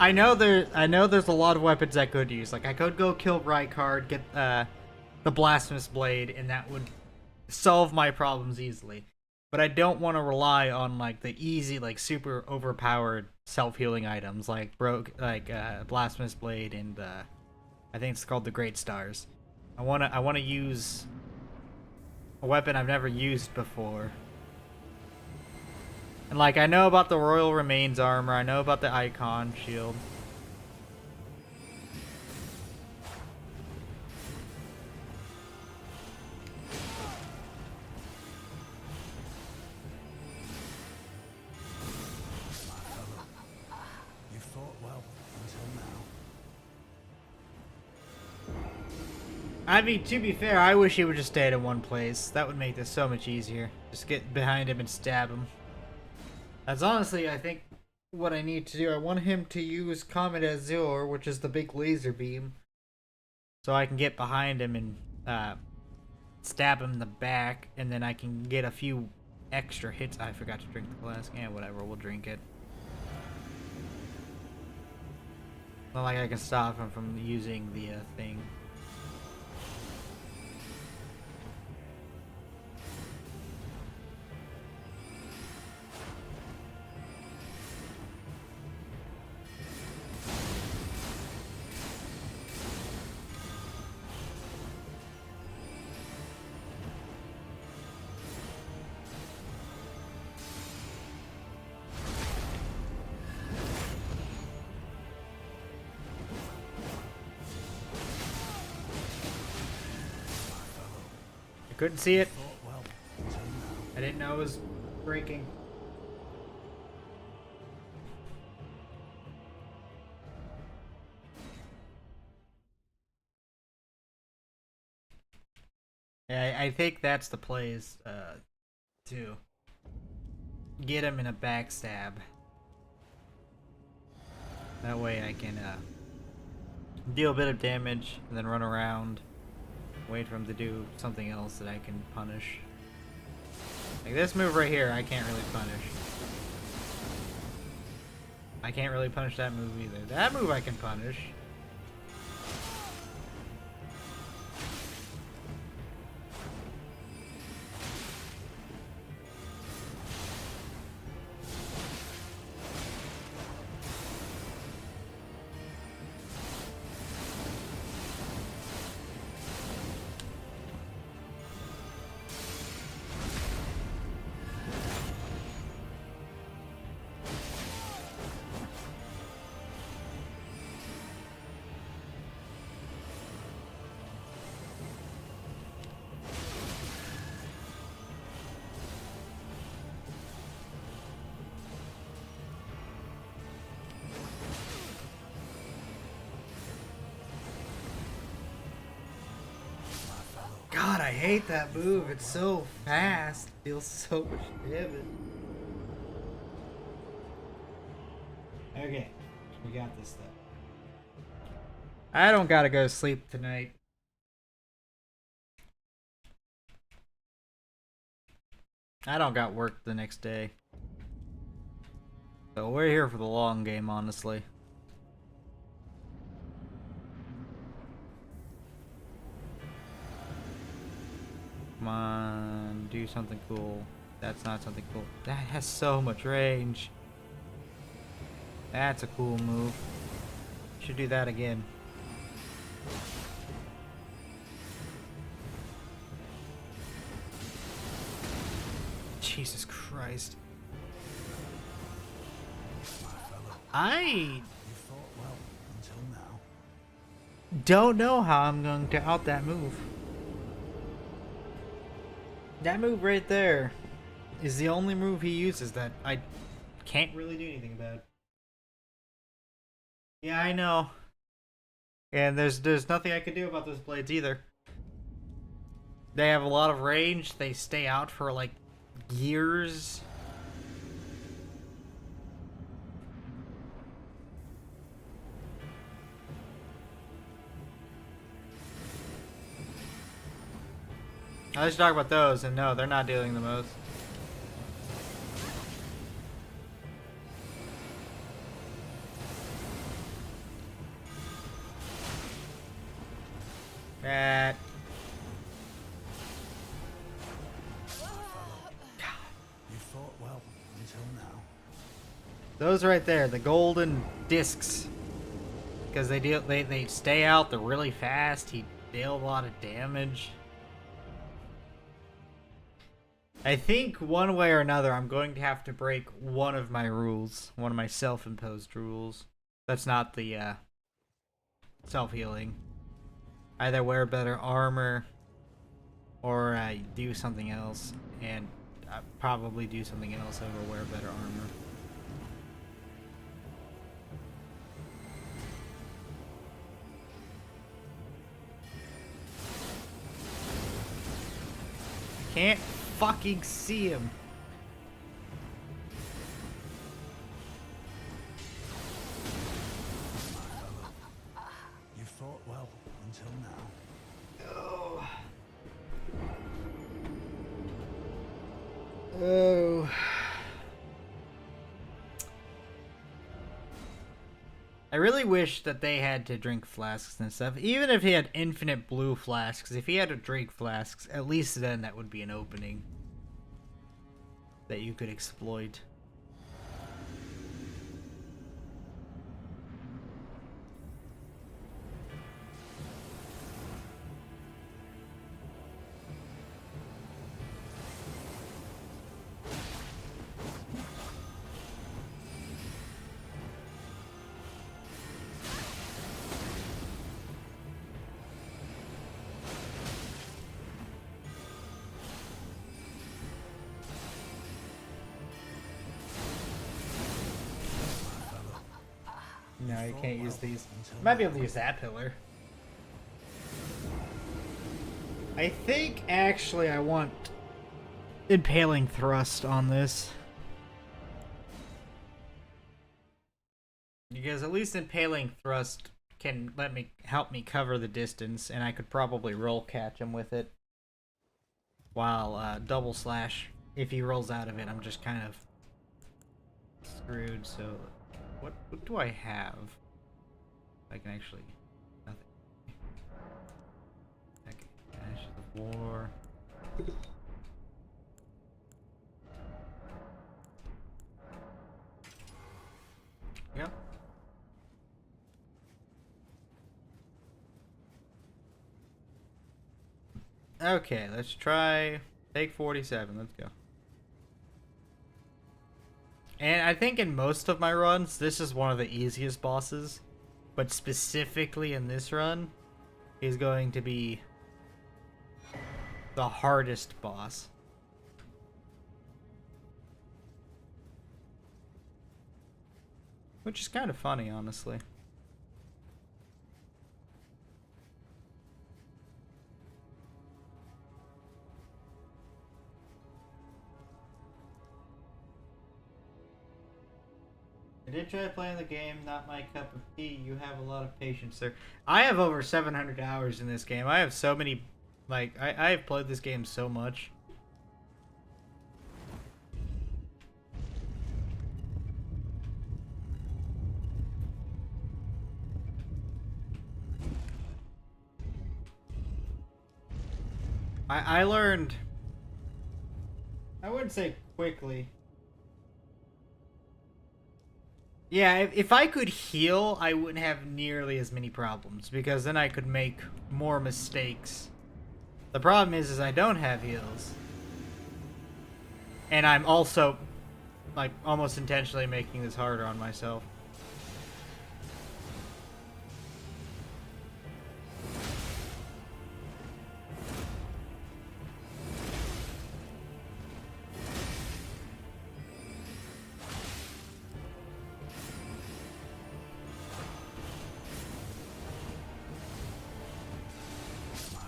I know there's a lot of weapons I could use. Like, I could go kill Rykard, get the Blasphemous Blade, and that would solve my problems easily. But I don't want to rely on like the easy, like super overpowered self-healing items like Blasphemous Blade and I think it's called the Great Stars. I wanna use a weapon I've never used before. And like, I know about the Royal Remains armor, I know about the Icon shield. My fella, you fought well until now. I mean, to be fair, I wish he would just stay in one place. That would make this so much easier. Just get behind him and stab him. That's honestly, I think, what I need to do. I want him to use Comet Azure, which is the big laser beam, so I can get behind him and stab him in the back, and then I can get a few extra hits. I forgot to drink the flask. Yeah, whatever, we'll drink it. Not like I can stop him from using the thing. Couldn't see it. Fought well until now. I didn't know it was breaking. Yeah, I think that's the plays to get him in a backstab. That way I can deal a bit of damage and then run around, wait for him to do something else that I can punish. Like this move right here, I can't really punish. I can't really punish that move either. That move I can punish. God, I hate that move. It's so fast. Feels so much damage. Okay, we got this stuff. I don't gotta go to sleep tonight. I don't got work the next day. So we're here for the long game, honestly. Come on, do something cool. That's not something cool. That has so much range. That's a cool move. Should do that again. Jesus Christ. My fella, I you fought well until now. don't know how I'm going to out that move. That move right there is the only move he uses that I can't really do anything about. Yeah, I know. And there's nothing I can do about those blades either. They have a lot of range. They stay out for like years. Let's talk about those, and no, they're not dealing the most. That. You fought well until now. Those right there, the golden discs. Because they stay out, they're really fast, he deal a lot of damage. I think one way or another I'm going to have to break one of my rules. One of my self-imposed rules. That's not the self-healing. Either wear better armor or do something else. And probably do something else over wear better armor. Can't fucking see him. You fought well until now. Oh. Oh. I really wish that they had to drink flasks and stuff. Even if he had infinite blue flasks, if he had to drink flasks, at least then that would be an opening that you could exploit. No, you can't use these. You might be able to use that pillar. I think actually I want impaling thrust on this. Because at least impaling thrust can help me cover the distance, and I could probably roll catch him with it. While double slash, if he rolls out of it, I'm just kind of screwed. So what do I have? I can actually nothing. Okay, Ashes of War. Yep. Okay, let's try take 47. Let's go. And I think in most of my runs, this is one of the easiest bosses. But specifically in this run, he's going to be the hardest boss. Which is kind of funny, honestly. I did try playing the game, not my cup of tea. You have a lot of patience, sir. I have over 700 hours in this game. I have so many, like, I have played this game so much. I learned, I wouldn't say quickly. Yeah, if I could heal, I wouldn't have nearly as many problems, because then I could make more mistakes. The problem is I don't have heals. And I'm also, like, almost intentionally making this harder on myself.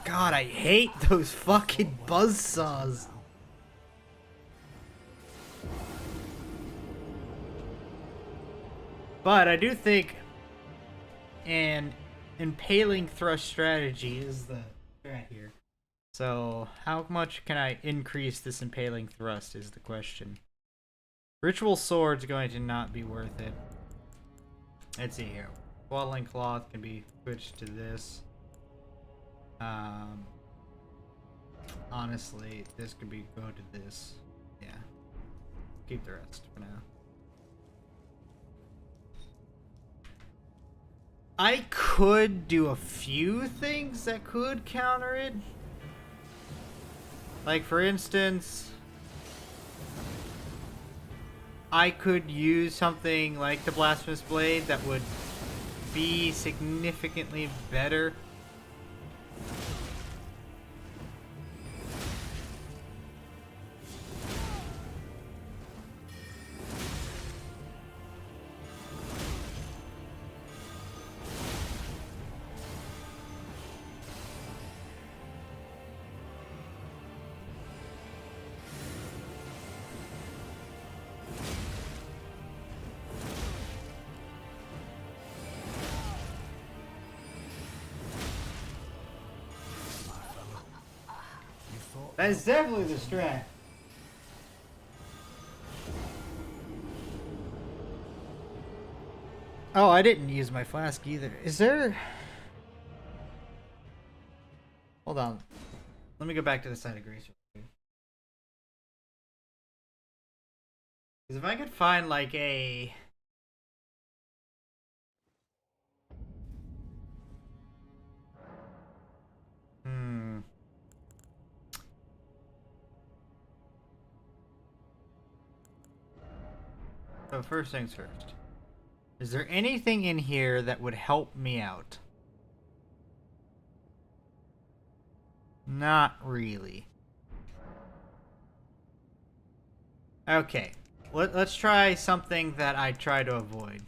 God, I hate those fucking buzzsaws. But I do think an impaling thrust strategy is the strat here. So, how much can I increase this impaling thrust is the question. Ritual sword's going to not be worth it. Let's see here. Swaddling cloth can be switched to this. Honestly, this could be go to this. Yeah. Keep the rest for now. I could do a few things that could counter it. Like, for instance, I could use something like the Blasphemous Blade that would be significantly better. That's definitely the strat. Oh, I didn't use my flask either. Is there... Hold on. Let me go back to the side of Grace. Because if I could find like a... So first things first. Is there anything in here that would help me out? Not really. Okay. Let's try something that I try to avoid.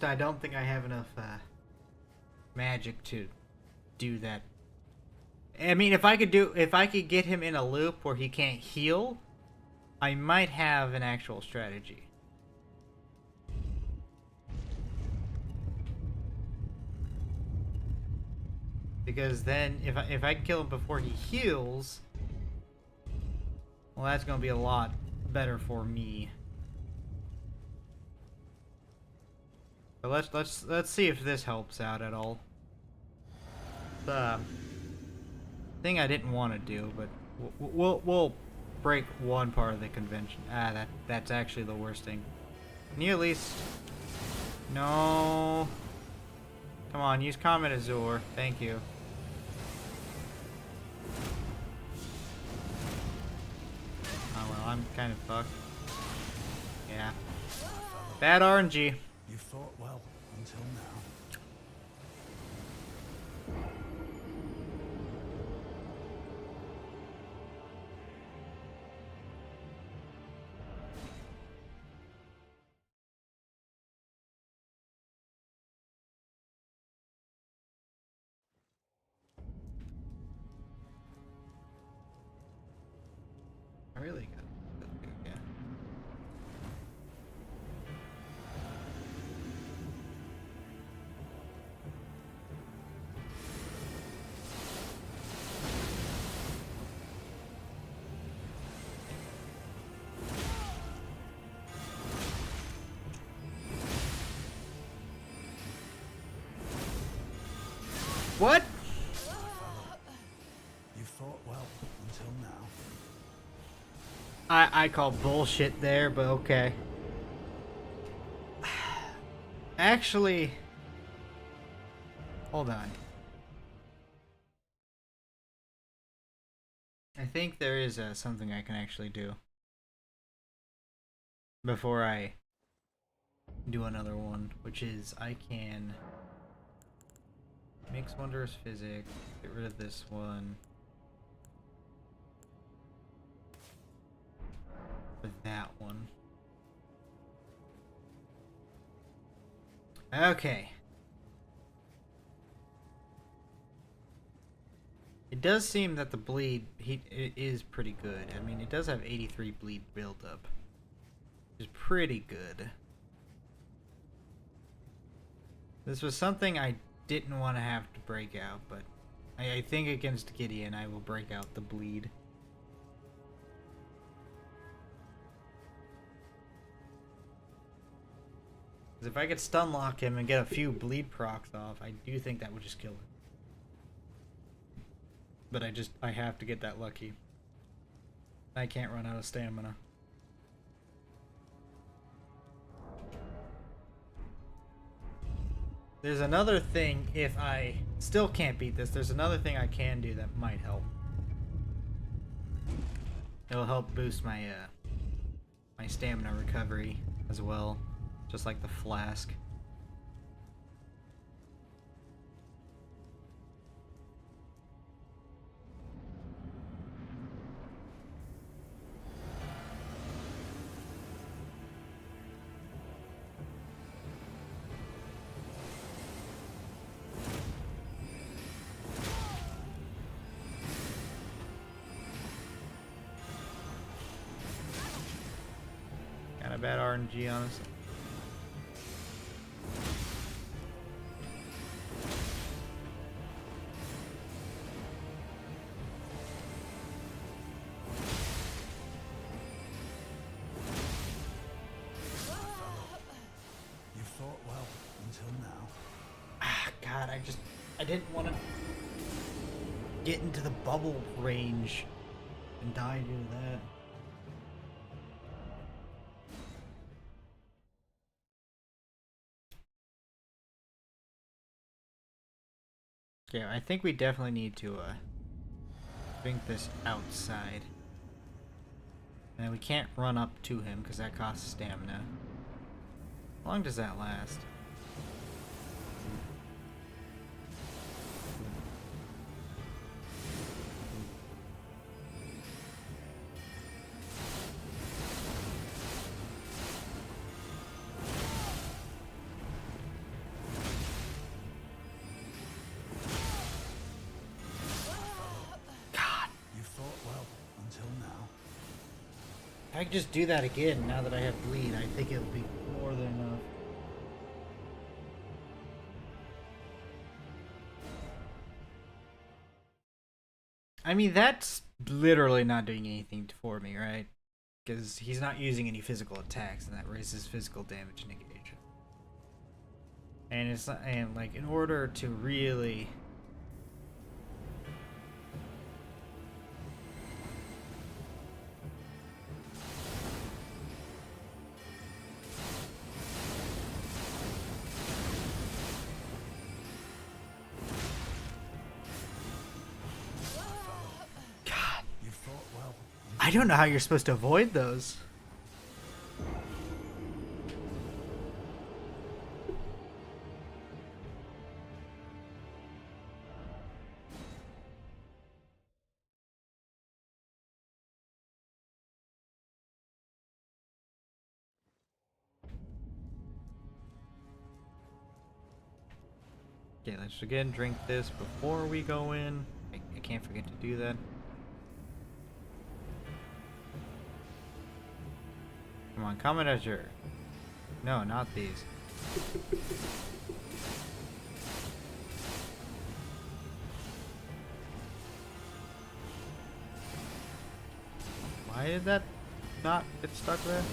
I don't think I have enough magic to do that. I mean, if I could get him in a loop where he can't heal, I might have an actual strategy. Because then, if I can kill him before he heals, well, that's gonna be a lot better for me. But let's see if this helps out at all. The thing I didn't want to do, but we'll break one part of the convention. That's actually the worst thing. Can you at least... No. Come on, use Comet Azure. Thank you. Oh well, I'm kind of fucked. Yeah. Bad RNG. You fought well until now. I really got it. Yeah. What? You fought well until now. I call bullshit there, but okay. Actually, hold on. I think there is something I can actually do before I do another one, which is I can mix wondrous physic, get rid of this one. For that one. Okay. It does seem that the bleed it is pretty good. I mean, it does have 83 bleed buildup, which is pretty good. This was something I didn't want to have to break out, but I think against Gideon I will break out the bleed. Because if I could stun lock him and get a few bleed procs off, I do think that would just kill him. But I have to get that lucky. I can't run out of stamina. There's another thing, if I still can't beat this, there's another thing I can do that might help. It'll help boost my my stamina recovery as well, just like the flask. Kind of bad RNG, honestly. You fought well until now. Ah, God, I didn't want to get into the bubble range and die due to that. Okay, I think we definitely need to bring this outside. And we can't run up to him because that costs stamina. How long does that last? You fought well until now. If I could just do that again now that I have bleed, I think it'll be more than enough. I mean, that's literally not doing anything for me, right? Because he's not using any physical attacks, and that raises physical damage negation. And it's not, and like in order to really You fought well. I don't know how you're supposed to avoid those. Okay, let's again drink this before we go in. I can't forget to do that. Come on, comment as your... No, not these. Why did that not get stuck there?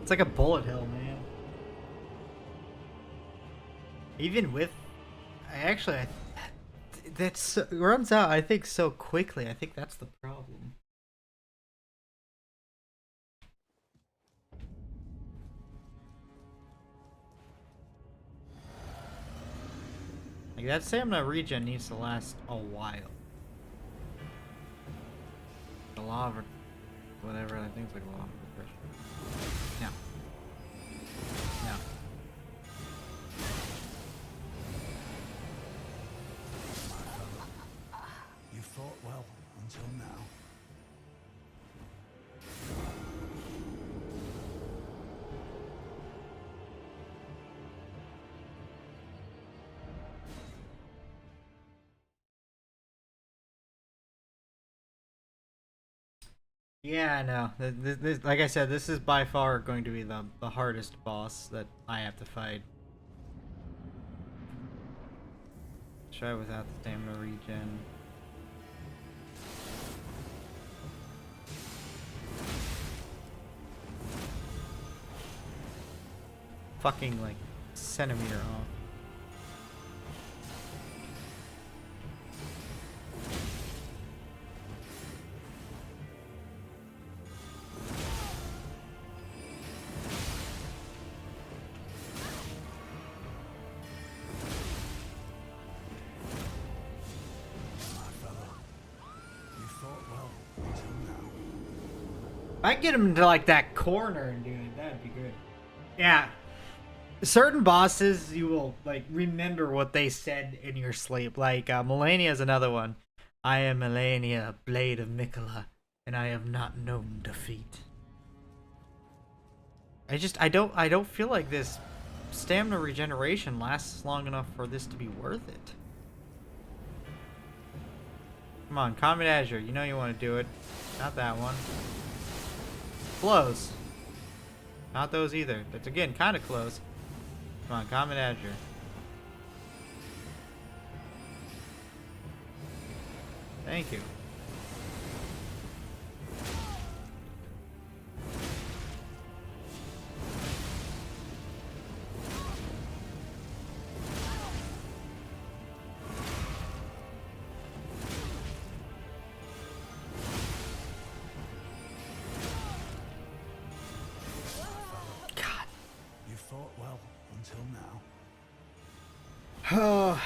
It's like a bullet hell, man. Even with, that's runs out. I think so quickly. I think that's the problem. Like that stamina regen needs to last a while. The lava, whatever. I think it's like lava refresh. No. No. You fought well until now. Yeah, I know. Like I said, this is by far going to be the hardest boss that I have to fight. Try without the stamina regen. Fucking like centimeter off. You fought well until now. If I get him into like that corner and do it, that'd be good. Yeah. Certain bosses, you will like remember what they said in your sleep. Like Melania is another one. I am Melania, blade of Mikola, and I have not known defeat. I don't feel like this stamina regeneration lasts long enough for this to be worth it. Come on, Comet Azure, you know you want to do it. Not that one. Close. Not those either. That's again kind of close. Come on, Comet Azure. Thank you. God. You fought well until now. Oh.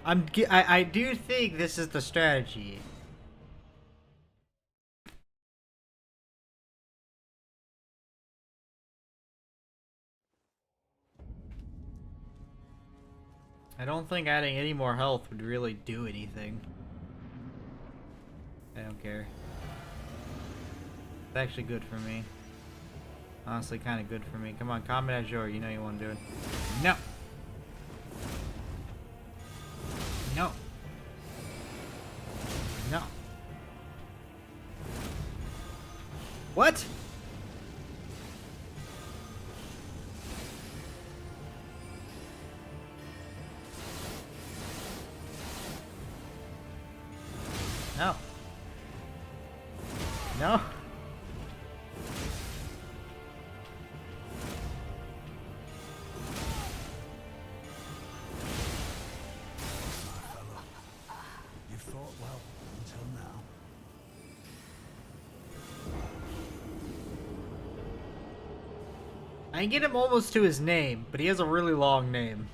I do think this is the strategy. I don't think adding any more health would really do anything. I don't care. It's actually good for me. Honestly, kind of good for me. Come on, Comet Azure, you know you want to do it. No! No! No! What? No. No. You fought well until now. I can get him almost to his name, but he has a really long name.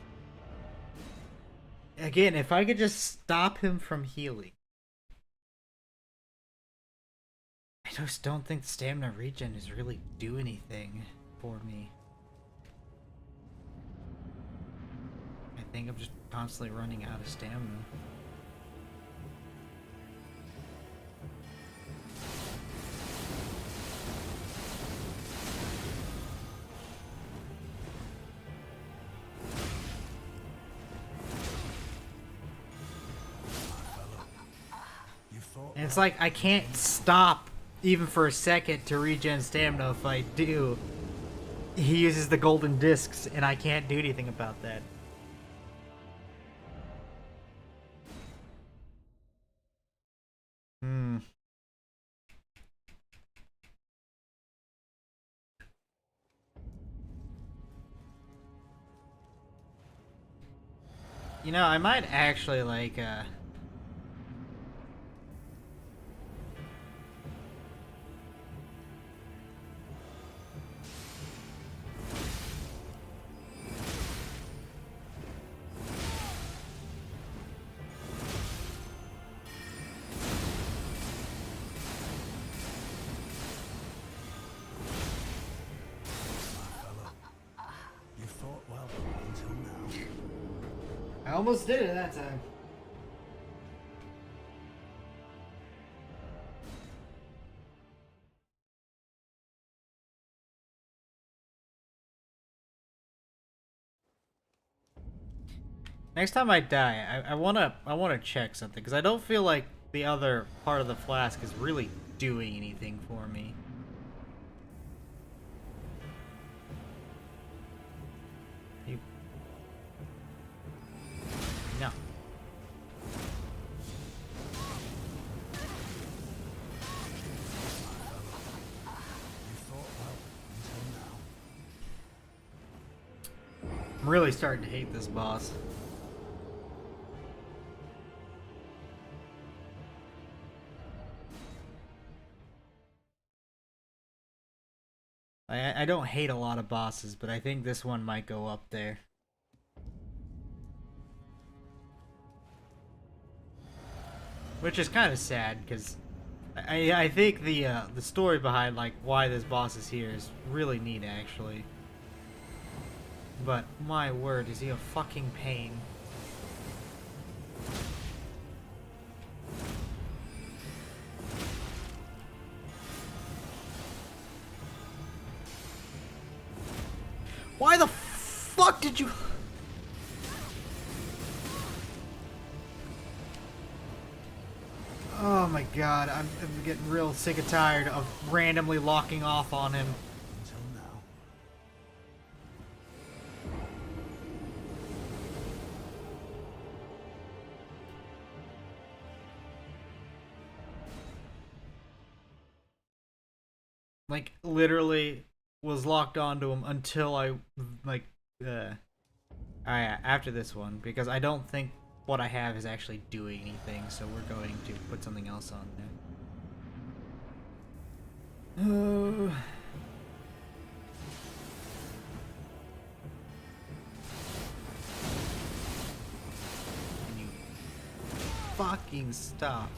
Again, if I could just stop him from healing. I just don't think stamina regen is really do anything for me. I think I'm just constantly running out of stamina. You fought And it's like I can't stop even for a second to regen stamina. If I do, he uses the golden discs and I can't do anything about that. You know, I might actually like You fought well until now. I almost did it that time. Next time I die, I wanna check something because I don't feel like the other part of the flask is really doing anything for me. You... No. You fought well until now. I'm really starting to hate this boss. I don't hate a lot of bosses, but I think this one might go up there. Which is kind of sad, because I think the story behind like why this boss is here is really neat, actually. But my word, is he a fucking pain. Why the fuck did you... Oh my god, I'm getting real sick and tired of randomly locking off on him. Until now. Like, literally was locked onto him until I, like, after this one, because I don't think what I have is actually doing anything, so we're going to put something else on there. Can you fucking stop?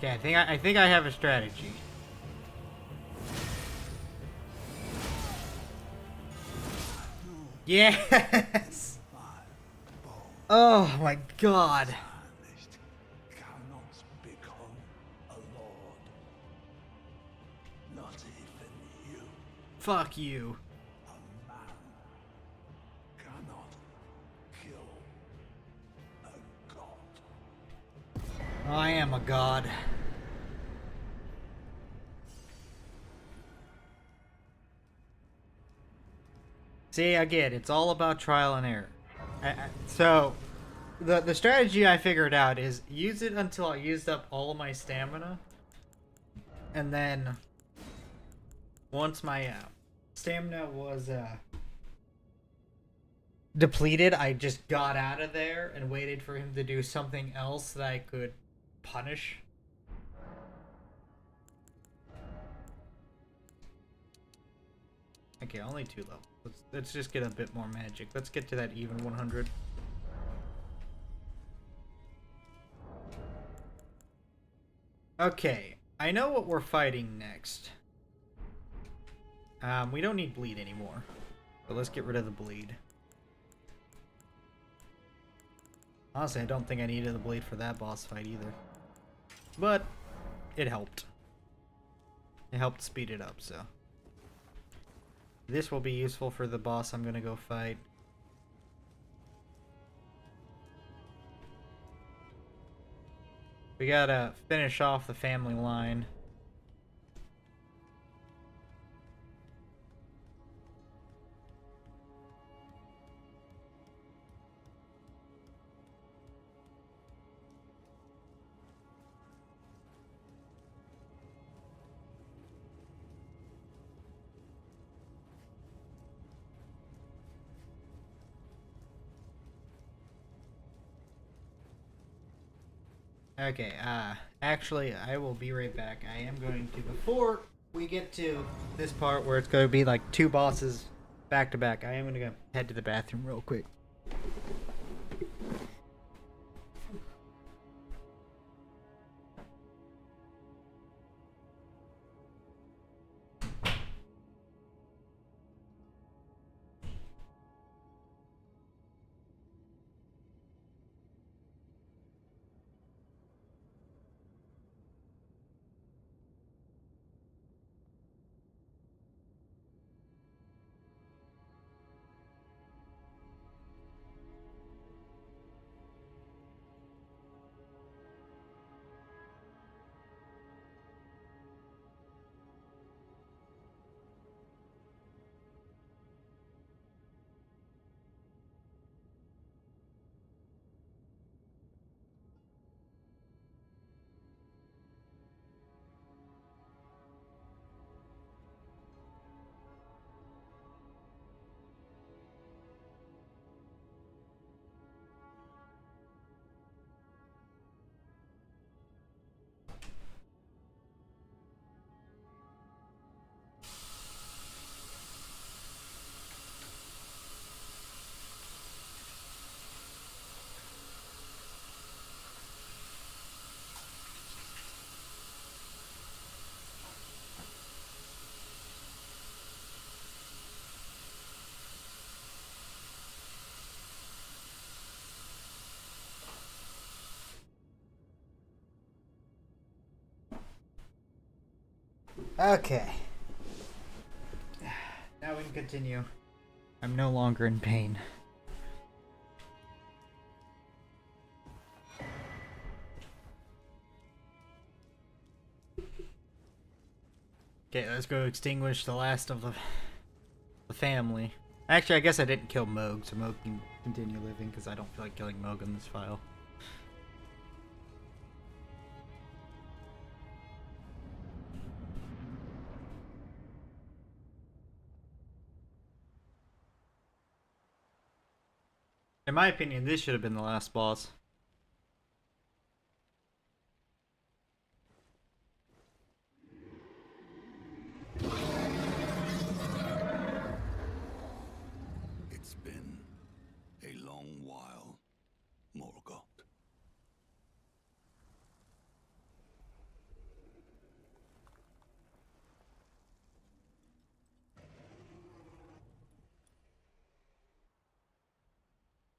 Okay, I think I have a strategy. Yes. Oh my god. Banished cannot become a lord. Not even you. Fuck you. A man cannot kill a god. I am a god. See, again, it's all about trial and error. So, the strategy I figured out is use it until I used up all of my stamina, and then once my stamina was depleted, I just got out of there and waited for him to do something else that I could punish. Okay, only 2 levels. Let's just get a bit more magic. Let's get to that even 100. Okay, I know what we're fighting next. We don't need bleed anymore, but let's get rid of the bleed. Honestly, I don't think I needed the bleed for that boss fight either, but it helped. It helped speed it up, so. This will be useful for the boss I'm gonna go fight. We gotta finish off the family line. Okay, actually, I will be right back. I am going to, before we get to this part where it's going to be like two bosses back to back, I am going to go head to the bathroom real quick. Okay. Now we can continue. I'm no longer in pain. Okay, let's go extinguish the last of the family. Actually, I guess I didn't kill Moog, so Moog can continue living because I don't feel like killing Moog in this file. In my opinion, this should have been the last boss. It's been a long while, Morgoth.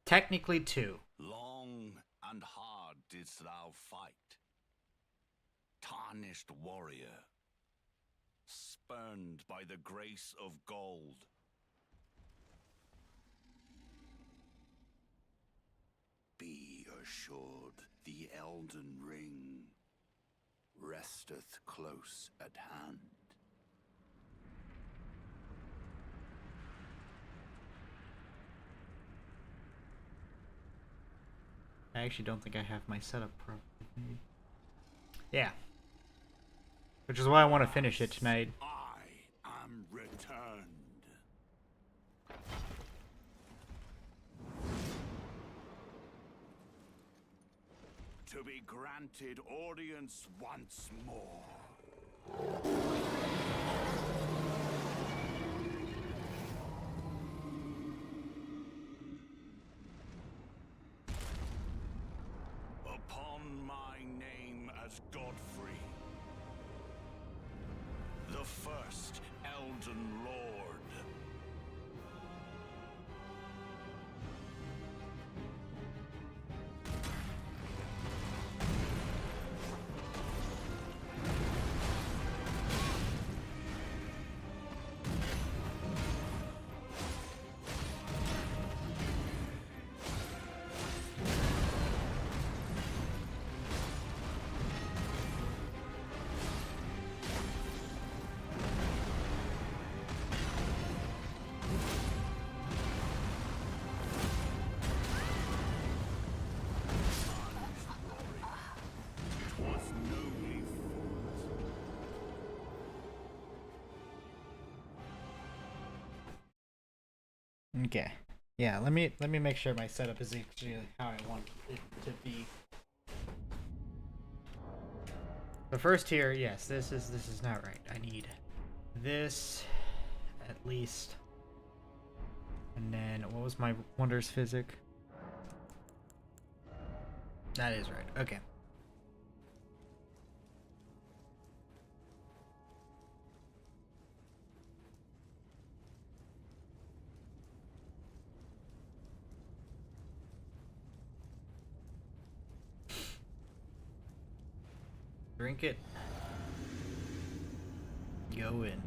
Technically two. Long and hard didst thou fight. Tarnished warrior, spurned by the grace of gold. Be assured the Elden Ring resteth close at hand. I actually don't think I have my setup properly. Yeah. Which is why I want to finish it tonight. I am returned. To be granted audience once more. Upon my name as Godfrey, the first Elden Lord. Okay. Yeah, let me make sure my setup is actually how I want it to be. The first here, yes, this is not right. I need this at least. And then what was my wonders physic? That is right. Okay. Drink it. Go in.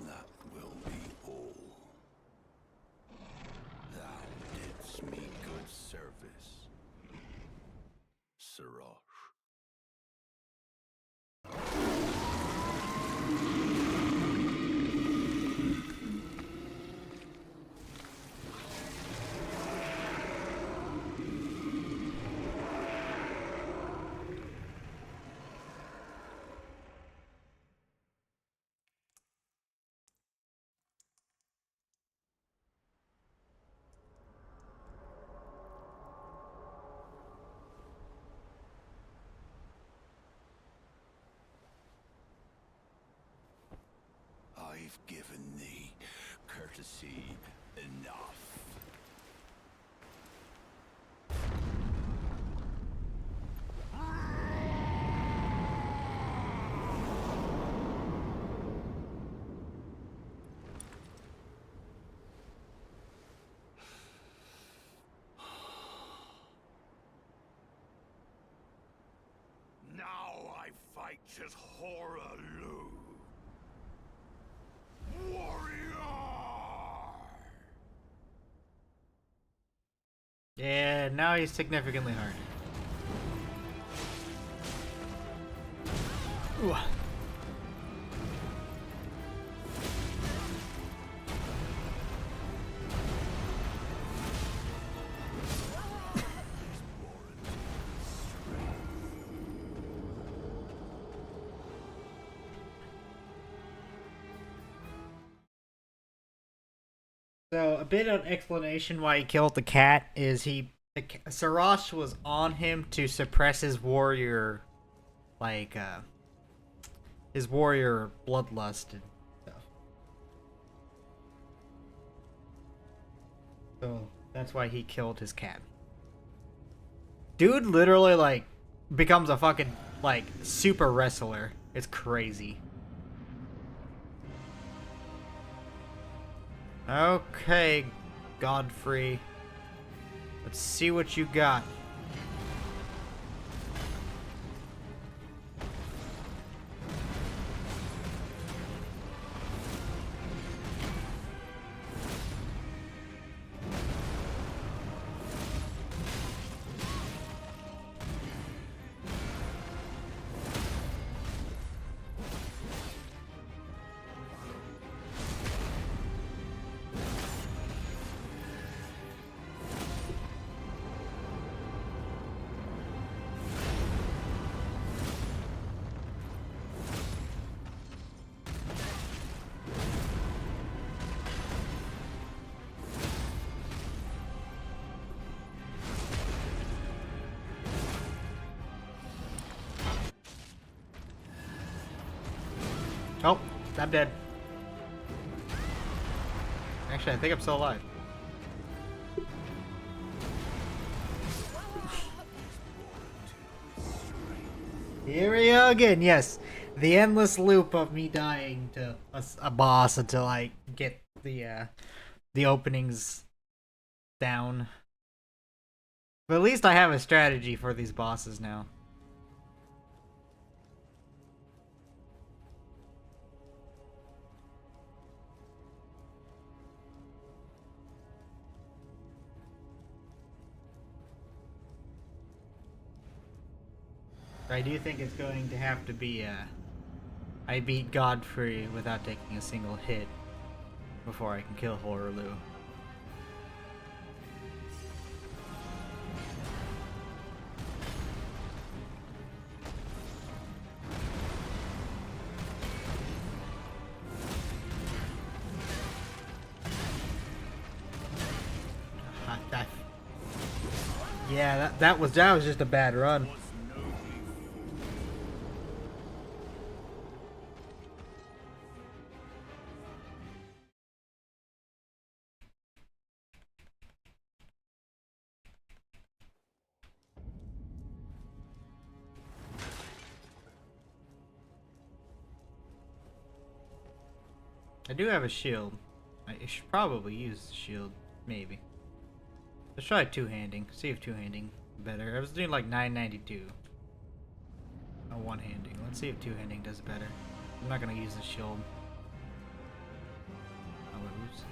That will be all. Thou didst me good service, Sirach. I've given thee courtesy enough. Now I fight as Horaloo. Warrior! Yeah, now he's significantly harder. Ooh. So a bit of explanation why he killed the cat is Sarash was on him to suppress his warrior, like his warrior bloodlust and stuff. So that's why he killed his cat. Dude literally like becomes a fucking like super wrestler. It's crazy. Okay, Godfrey. Let's see what you got. Oh, I'm dead. Actually, I think I'm still alive. Here we go again, yes. The endless loop of me dying to a boss until I get the openings down. But at least I have a strategy for these bosses now. I do think it's going to have to be I beat Godfrey without taking a single hit before I can kill Horaloo. Yeah, that was just a bad run. I do have a shield. I should probably use the shield, maybe. Let's try two-handing. See if two-handing better. I was doing like 992. Oh, one-handing. Let's see if two-handing does better. I'm not gonna use the shield. I lose.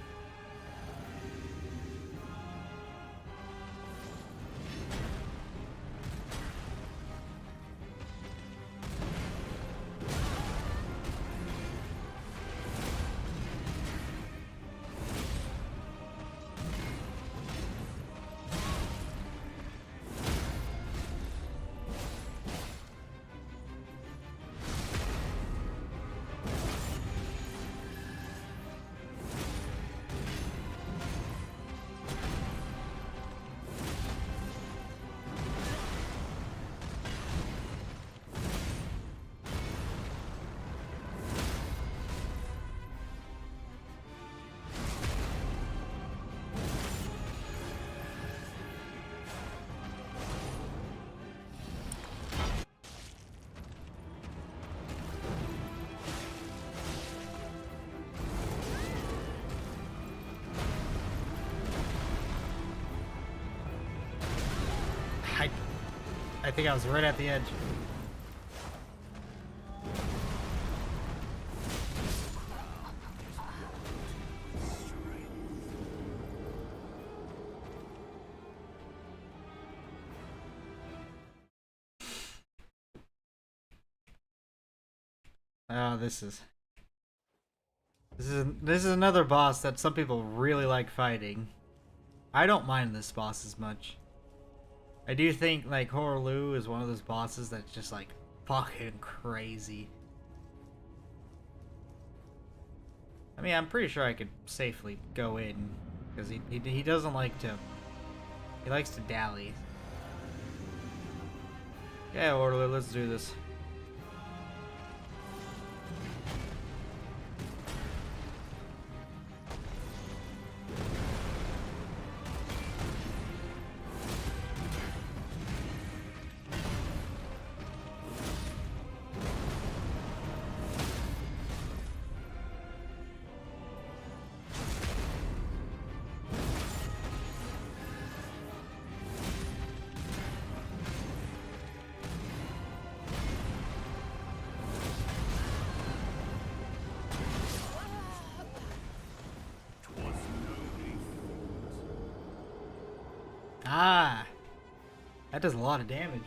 I think I was right at the edge. Oh, this is another boss that some people really like fighting. I don't mind this boss as much. I do think like Horaloo is one of those bosses that's just like fucking crazy. I mean, I'm pretty sure I could safely go in because he doesn't like to. He likes to dally. Yeah, Horaloo, let's do this. Ah, that does a lot of damage.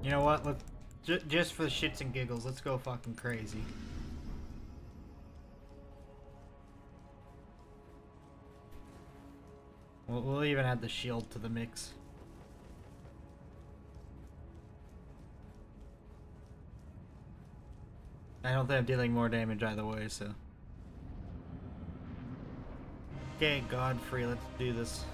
You know what? Let's just for the shits and giggles, let's go fucking crazy. We'll even add the shield to the mix. I don't think I'm dealing more damage either way, so. Okay, Godfrey, let's do this.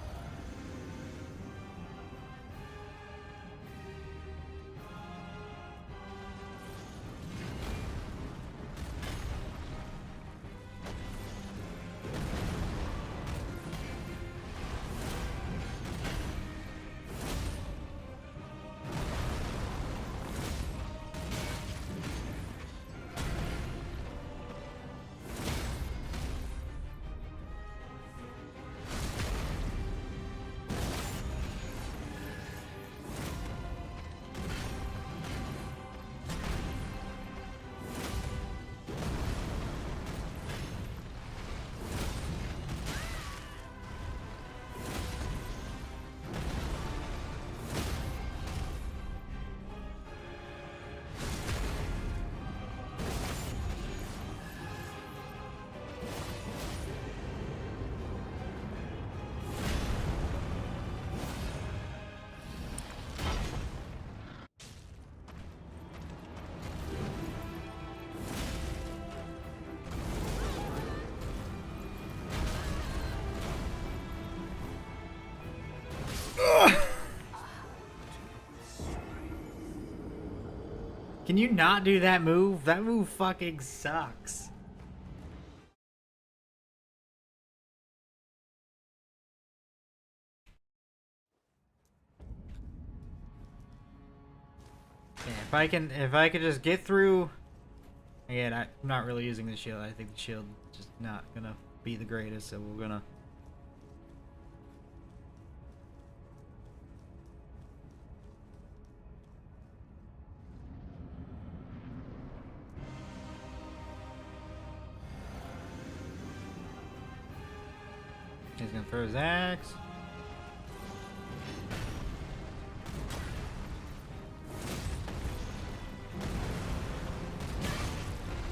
Can you not do that move? That move fucking sucks. Yeah, if I could just get through. Again, I'm not really using the shield. I think the shield is just not gonna be the greatest, so we're gonna. He's gonna throw his axe.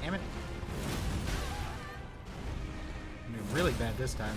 Damn it. I'm doing really bad this time.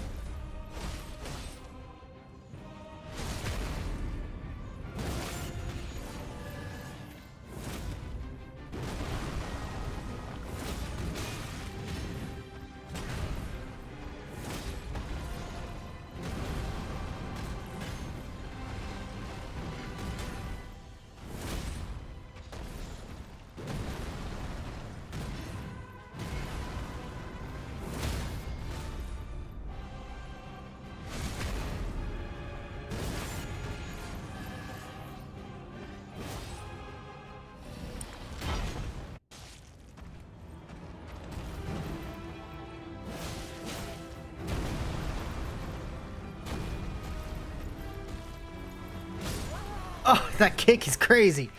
Oh, that kick is crazy.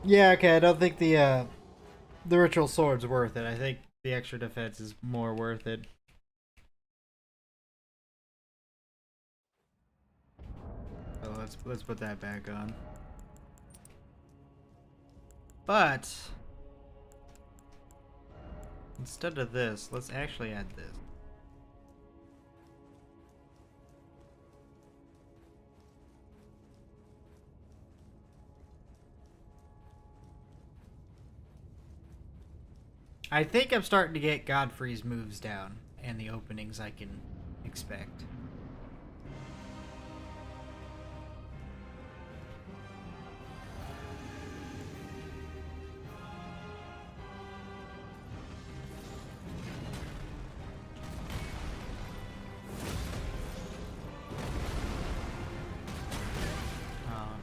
Yeah, okay, I don't think the ritual sword's worth it. I think the extra defense is more worth it. So let's put that back on. But instead of this, let's actually add this. I think I'm starting to get Godfrey's moves down and the openings I can expect. Um,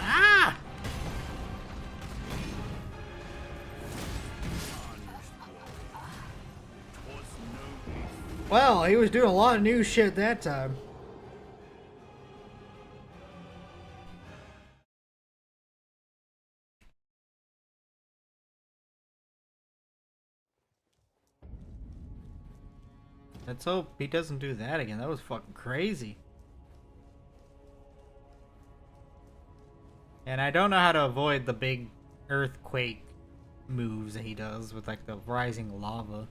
ah! Well, he was doing a lot of new shit that time. Let's hope he doesn't do that again. That was fucking crazy. And I don't know how to avoid the big earthquake moves that he does with like the rising lava.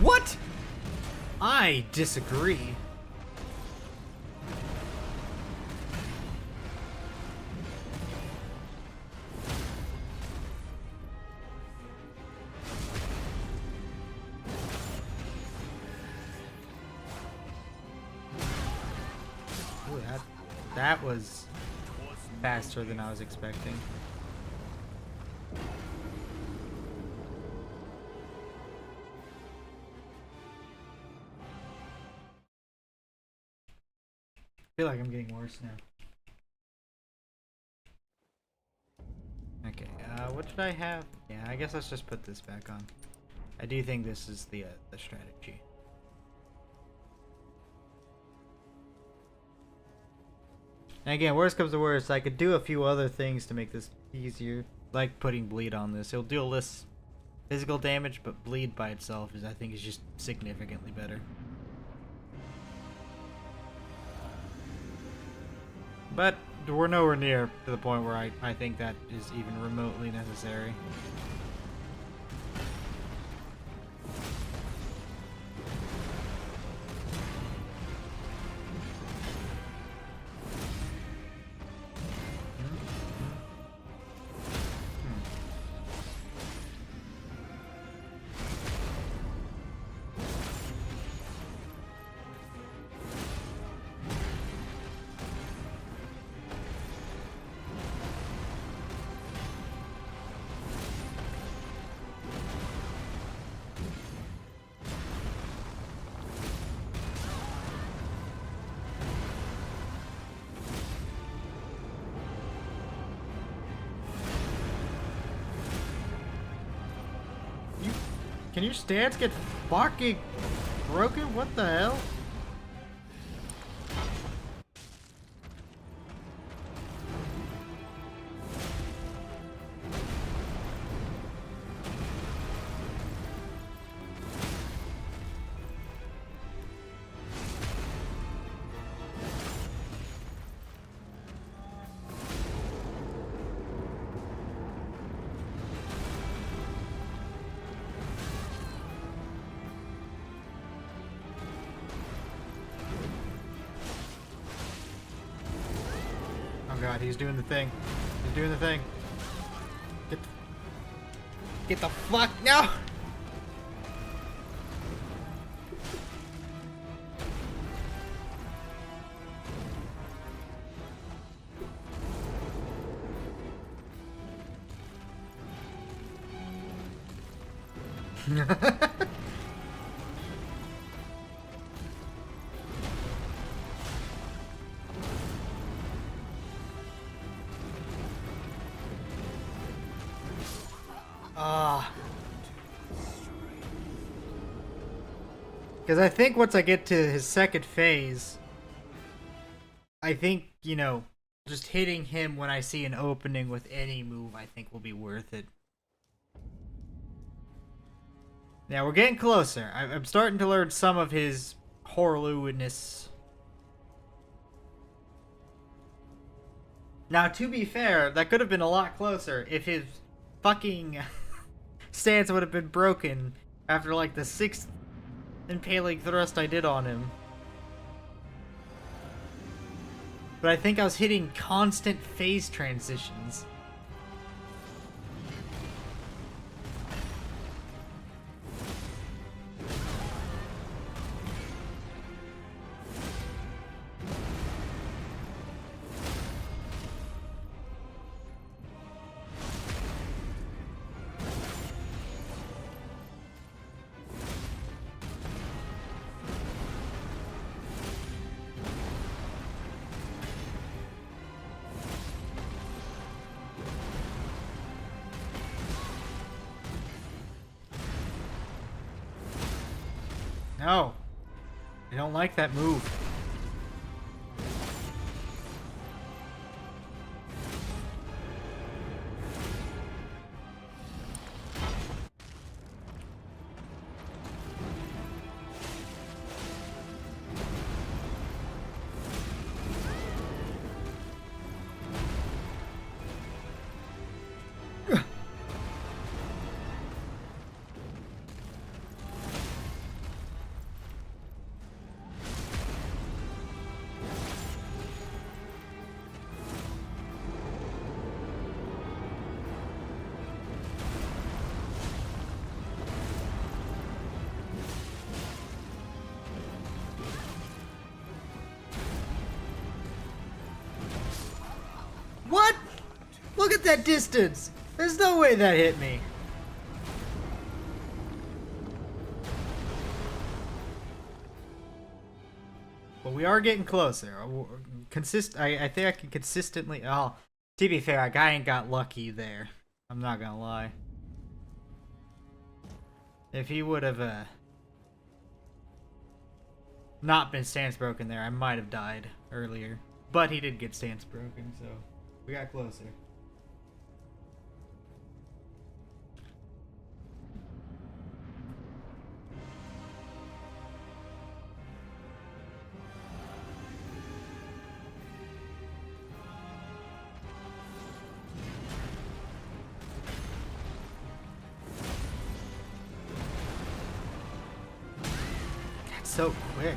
What? I disagree. Ooh, that was faster than I was expecting. I feel like I'm getting worse now. Okay, what should I have? Yeah, I guess let's just put this back on. I do think this is the strategy. And again, worst comes to worst, I could do a few other things to make this easier, like putting bleed on this. It'll deal less physical damage, but bleed by itself is, I think, is just significantly better. But we're nowhere near to the point where I think that is even remotely necessary. Can your stance get fucking broken? What the hell? Oh god, he's doing the thing. He's doing the thing. Get the fuck no! Ah. Because I think once I get to his second phase, I think, you know, just hitting him when I see an opening with any move, I think will be worth it. Now we're getting closer. I'm starting to learn some of his Horluidness. Now, to be fair, that could have been a lot closer if his fucking stance would have been broken after like the 6th impaling thrust I did on him. But I think I was hitting constant phase transitions. No. I don't like that move. What? Look at that distance! There's no way that hit me. But we are getting closer. I think I can consistently. Oh, to be fair, a guy ain't got lucky there. I'm not gonna lie. If he would have not been stance broken there, I might have died earlier. But he did get stance broken, so we got closer. That's so quick.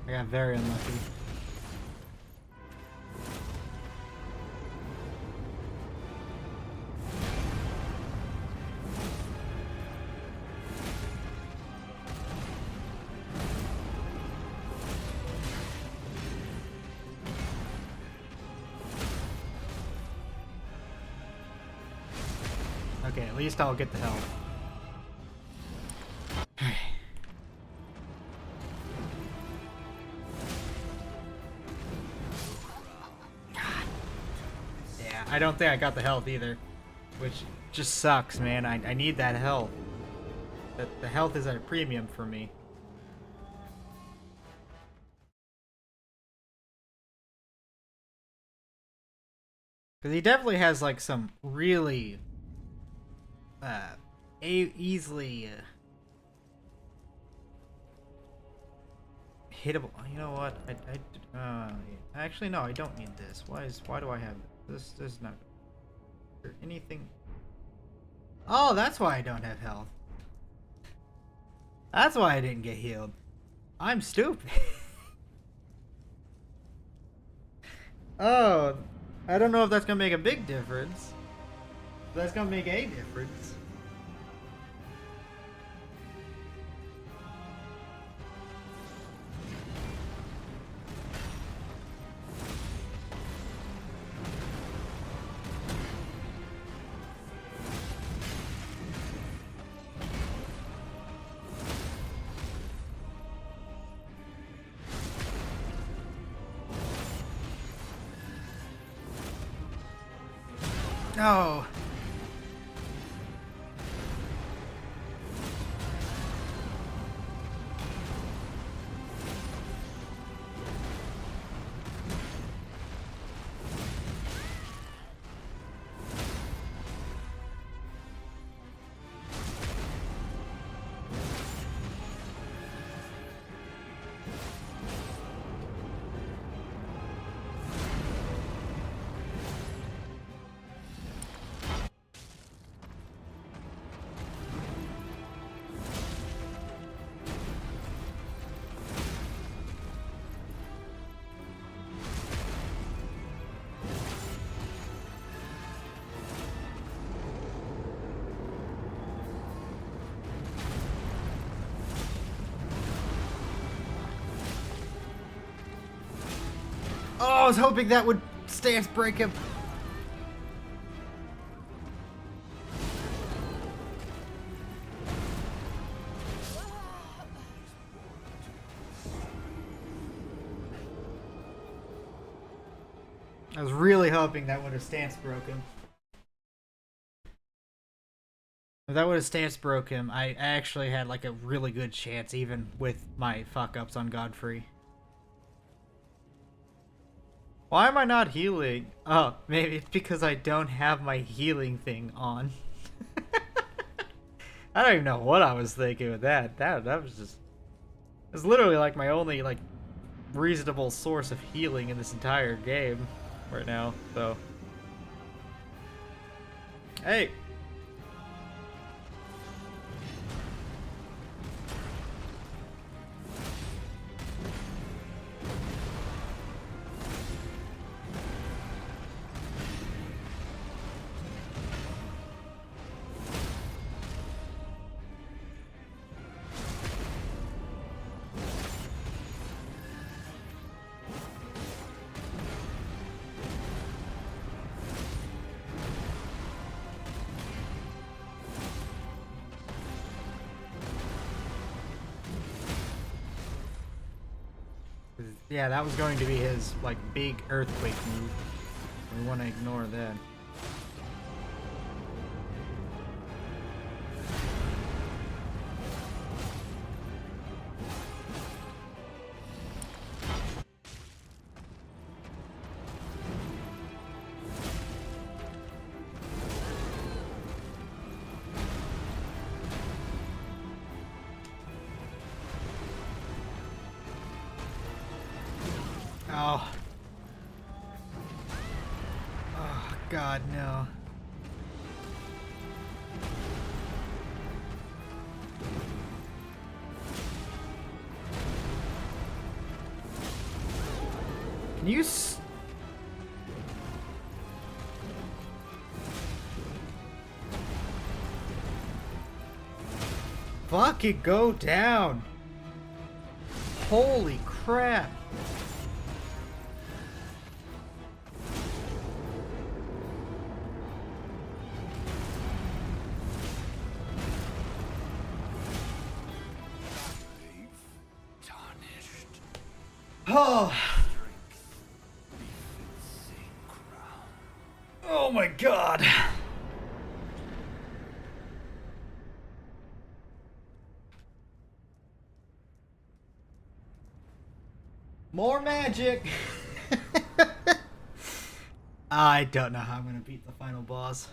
I got very unlucky. Okay, at least I'll get the health. Yeah, I don't think I got the health either, which just sucks, man. I need that health. The health is at a premium for me. Because he definitely has like some really easily hittable. You know what? Actually no, I don't need this. Why do I have this? This is not anything. Oh, that's why I don't have health. That's why I didn't get healed. I'm stupid. Oh, I don't know if that's gonna make a big difference. That's gonna make a difference. No. Oh, I was hoping that would stance break him. I was really hoping that would have stance broke him. If that would have stance broke him, I actually had like a really good chance even with my fuck ups on Godfrey. Why am I not healing? Oh, maybe it's because I don't have my healing thing on. I don't even know what I was thinking with that. That was just... It's literally like my only like reasonable source of healing in this entire game right now, so... Hey! Yeah, that was going to be his, like, big earthquake move. We want to ignore that. Oh. Oh, God, no. Can you fuck it, go down. Holy crap. Oh. Oh my god. More magic. I don't know how I'm gonna beat the final boss.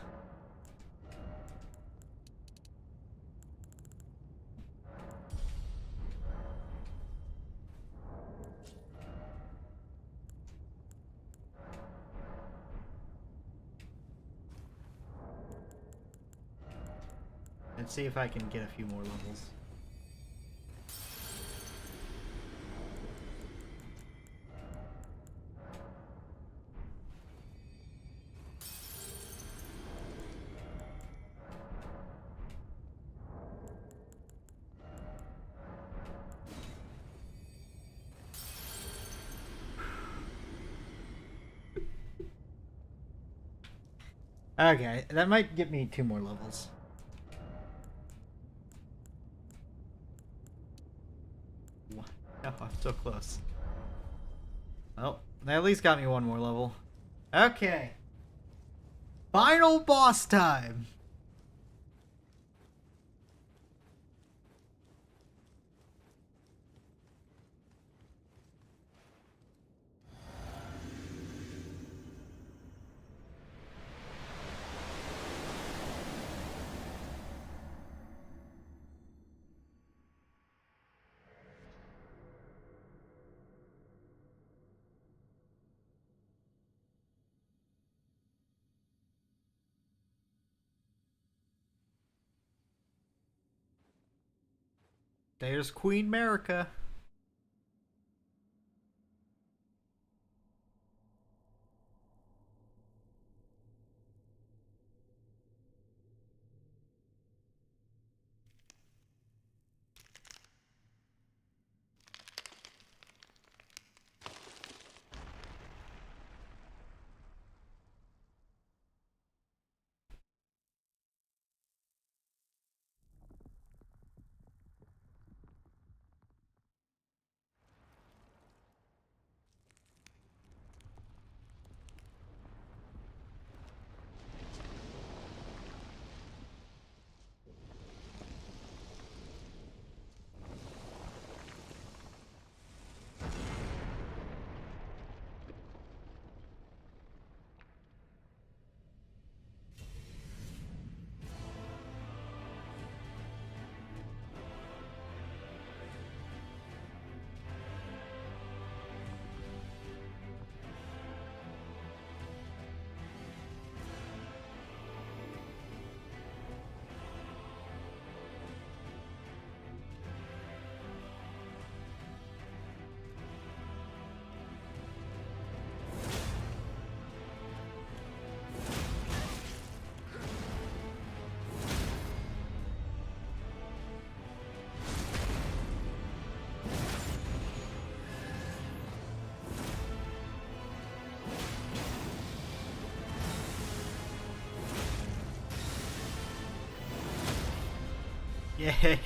Let's see if I can get a few more levels. Okay, that might get me 2 more levels. Oh, I'm so close. Well, they at least got me 1 more level. Okay. Final boss time. There's Queen America. Yay.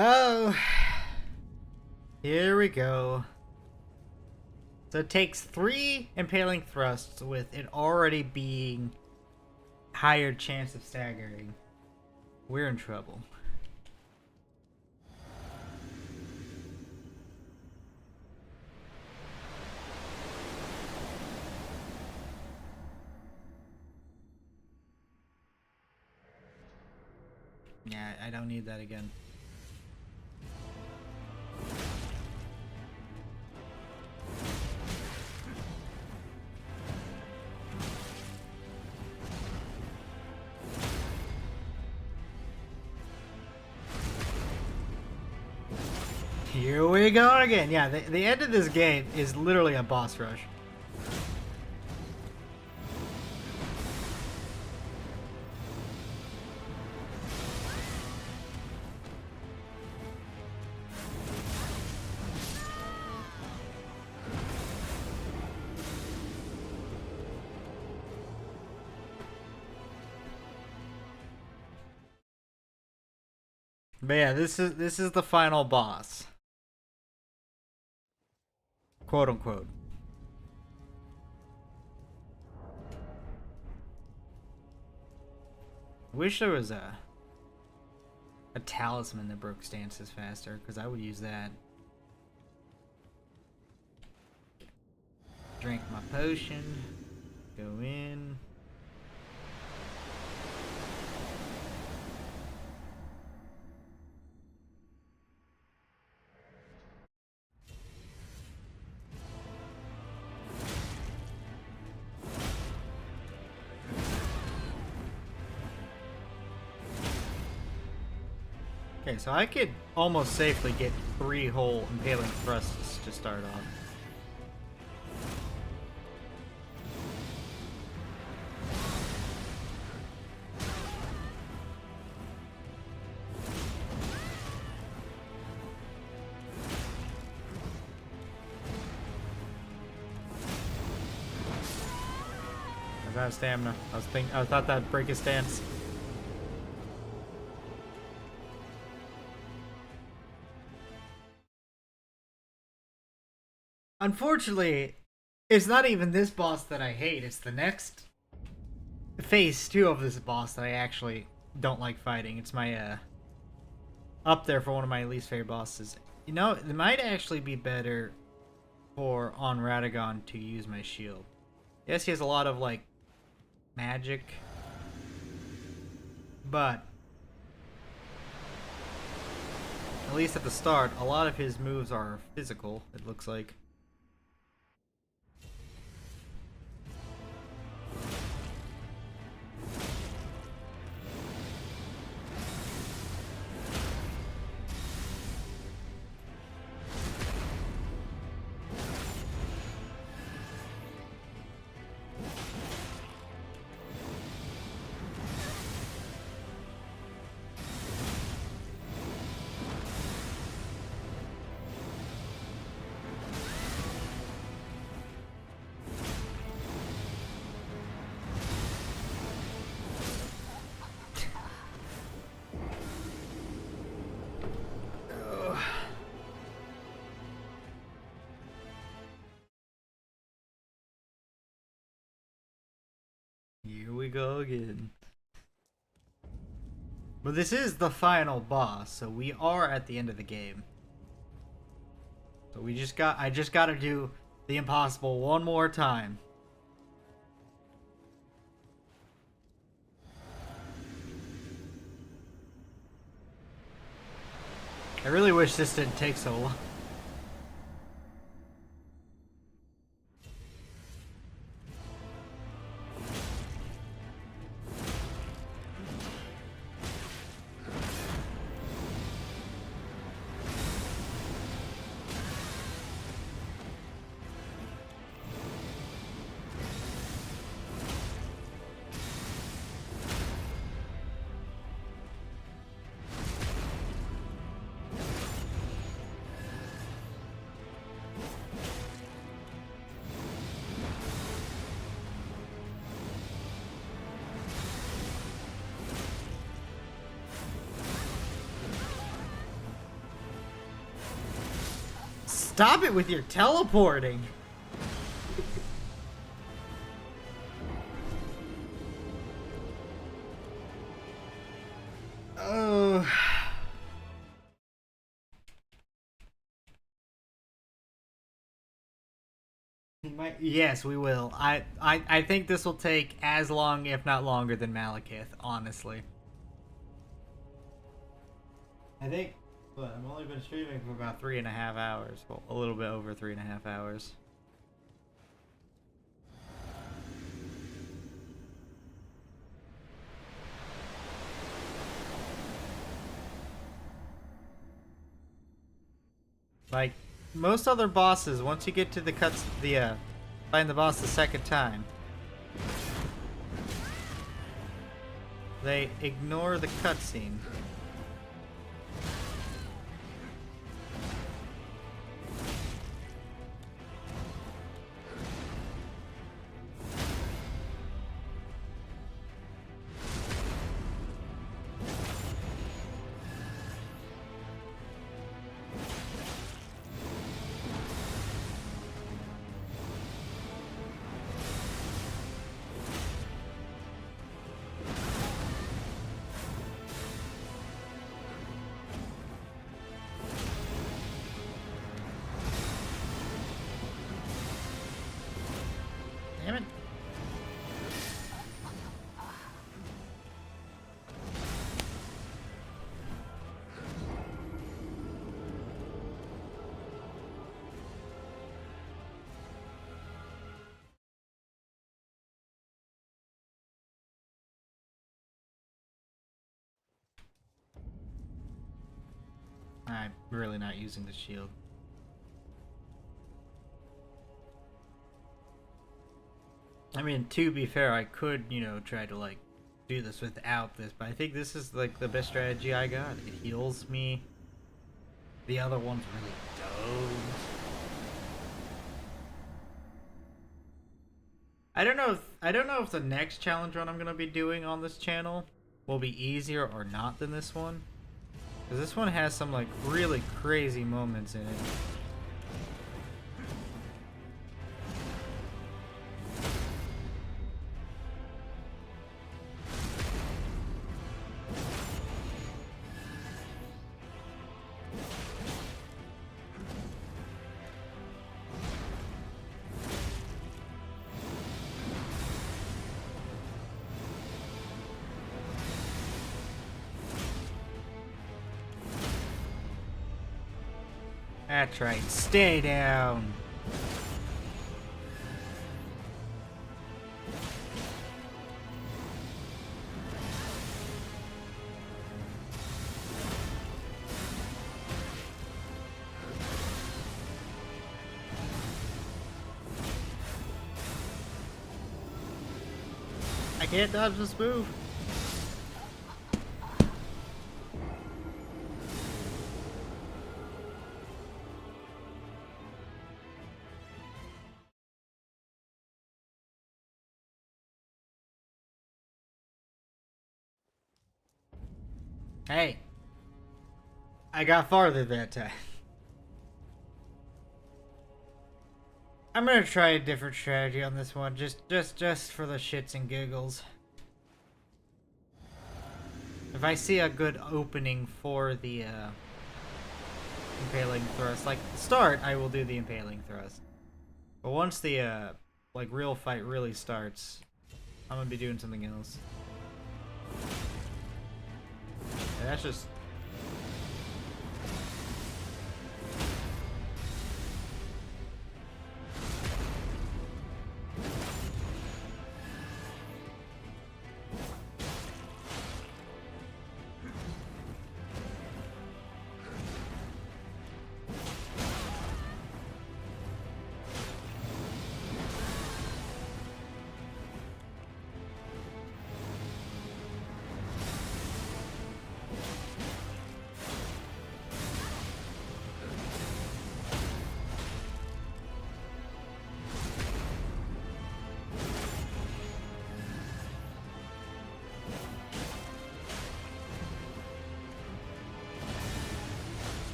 Oh, here we go. So it takes 3 impaling thrusts with it already being higher chance of staggering. We're in trouble. Yeah, I don't need that again. Here we go again. Yeah, the end of this game is literally a boss rush. But yeah, this is the final boss. Quote unquote. Wish there was a talisman that broke stances faster, because I would use that. Drink my potion. Go in. Okay, so I could almost safely get 3 whole impaling thrusts to start off. I was out of stamina. I thought that'd break his stance. Unfortunately, it's not even this boss that I hate. It's the next phase 2 of this boss that I actually don't like fighting. It's my up there for one of my least favorite bosses. You know, it might actually be better for on Radagon to use my shield. Yes, he has a lot of like magic, but at least at the start, a lot of his moves are physical, it looks like. Here we go again. But this is the final boss, so we are at the end of the game. So I just gotta do the impossible one more time. I really wish this didn't take so long. Stop it with your teleporting. Oh. Yes, we will. I think this will take as long, if not longer, than Malekith, honestly. I think, well, I've only been streaming for about 3.5 hours. Well, a little bit over 3.5 hours. Like, most other bosses, once you get to the find the boss the second time, they ignore the cutscene. Damn it. I'm really not using the shield. I mean, to be fair, I could, try to, like, do this without this, but I think this is, like, the best strategy I got. It heals me. The other ones really don't. I don't know if the next challenge run I'm gonna be doing on this channel will be easier or not than this one. Because this one has some, like, really crazy moments in it. That's right, stay down. I can't dodge this move. Hey, I got farther that time. I'm gonna try a different strategy on this one, just for the shits and giggles. If I see a good opening for the impaling thrust, like the start, I will do the impaling thrust. But once the like real fight really starts, I'm gonna be doing something else. Yeah, that's just.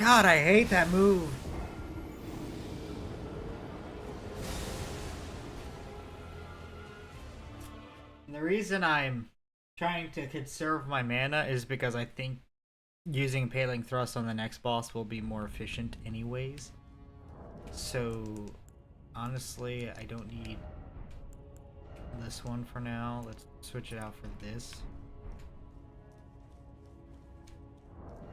God, I hate that move. And the reason I'm trying to conserve my mana is because I think using Paling Thrust on the next boss will be more efficient anyways. So, honestly, I don't need this one for now. Let's switch it out for this.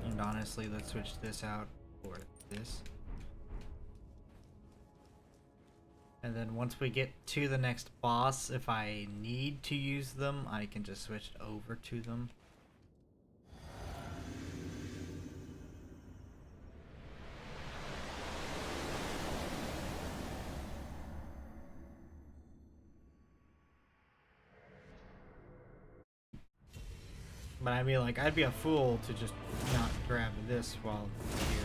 And honestly, let's switch this out for this. And then once we get to the next boss, if I need to use them, I can just switch over to them. But I mean, like, I'd be a fool to just not grab this while here.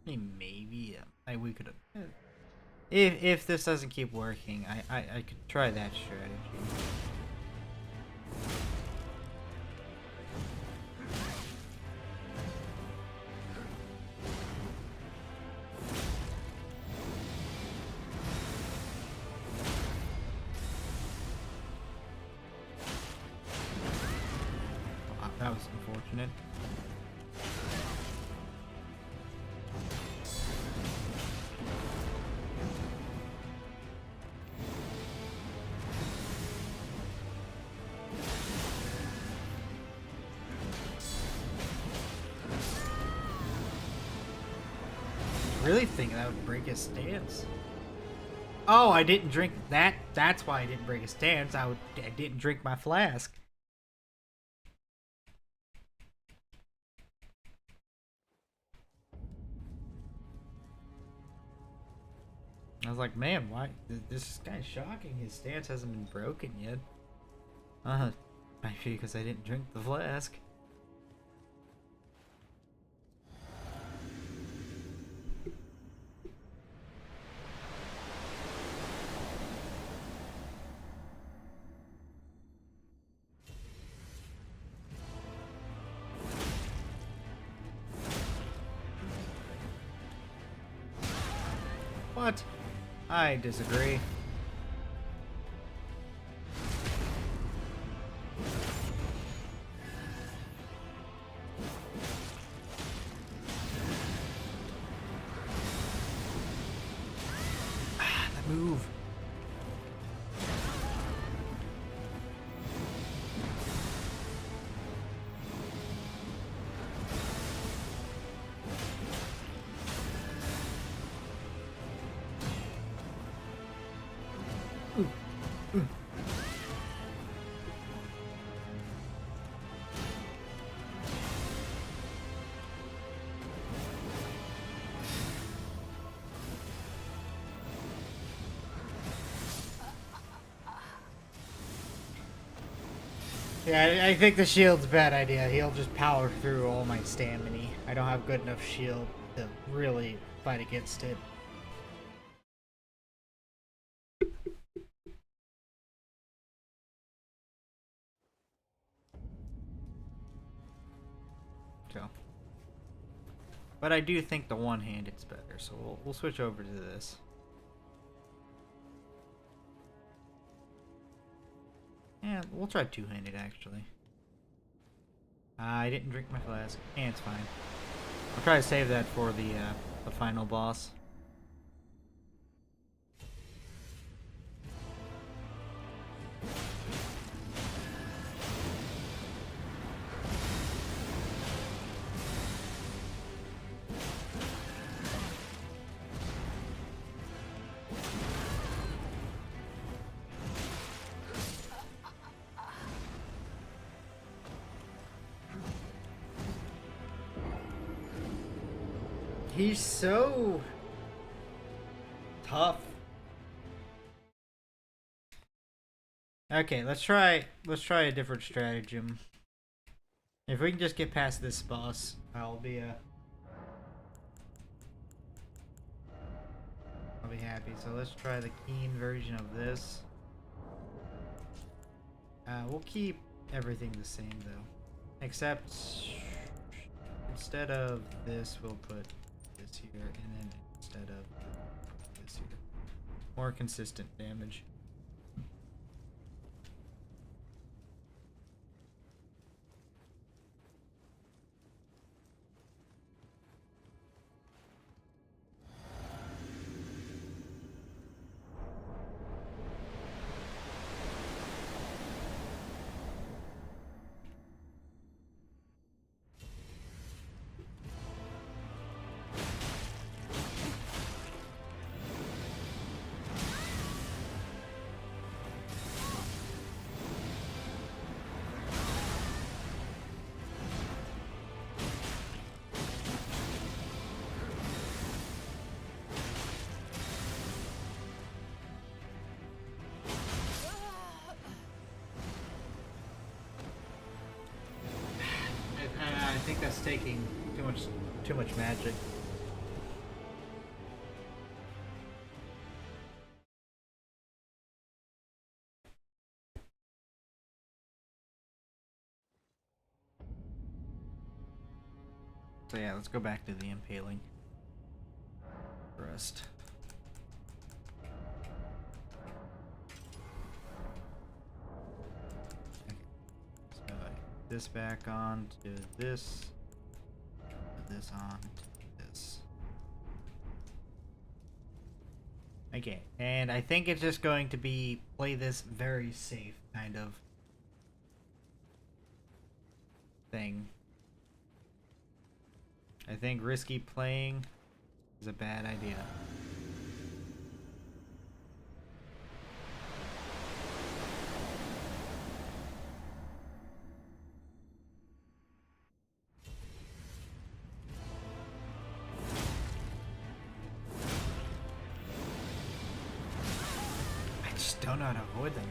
I mean, maybe we could have. If this doesn't keep working, I could try that strategy. Wow, that was unfortunate. Really think that would break his stance. Oh, I didn't drink that. That's why I didn't break his stance. I didn't drink my flask. I was like, man, why? This is kind of shocking. His stance hasn't been broken yet. Maybe because I didn't drink the flask. What? I disagree. That move. Yeah, I think the shield's a bad idea. He'll just power through all my stamina. I don't have good enough shield to really fight against it. So, but I do think the one-handed's better, so we'll switch over to this. Yeah, we'll try two-handed actually. I didn't drink my flask. And it's fine. I'll try to save that for the final boss. He's so tough. Okay, let's try a different stratagem. If we can just get past this boss, I'll be happy. So let's try the keen version of this. We'll keep everything the same though, except instead of this, we'll put this here, and then instead of this here, more consistent damage. I think that's taking too much magic. So yeah, let's go back to the impaling thrust. Okay. So this back on to this, put this on to this. Okay, and I think it's just going to be play this very safe kind of thing. I think risky playing is a bad idea. I just don't know how to avoid them.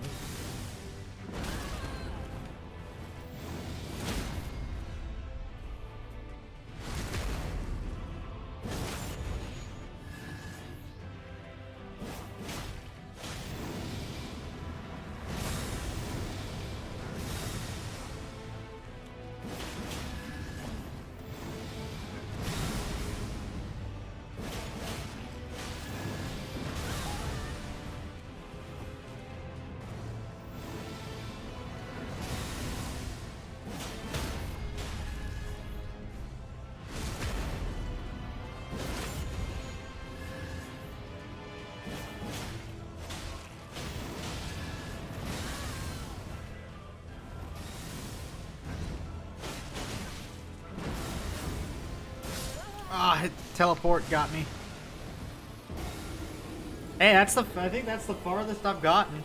Ah, teleport got me. Hey, I think that's the farthest I've gotten.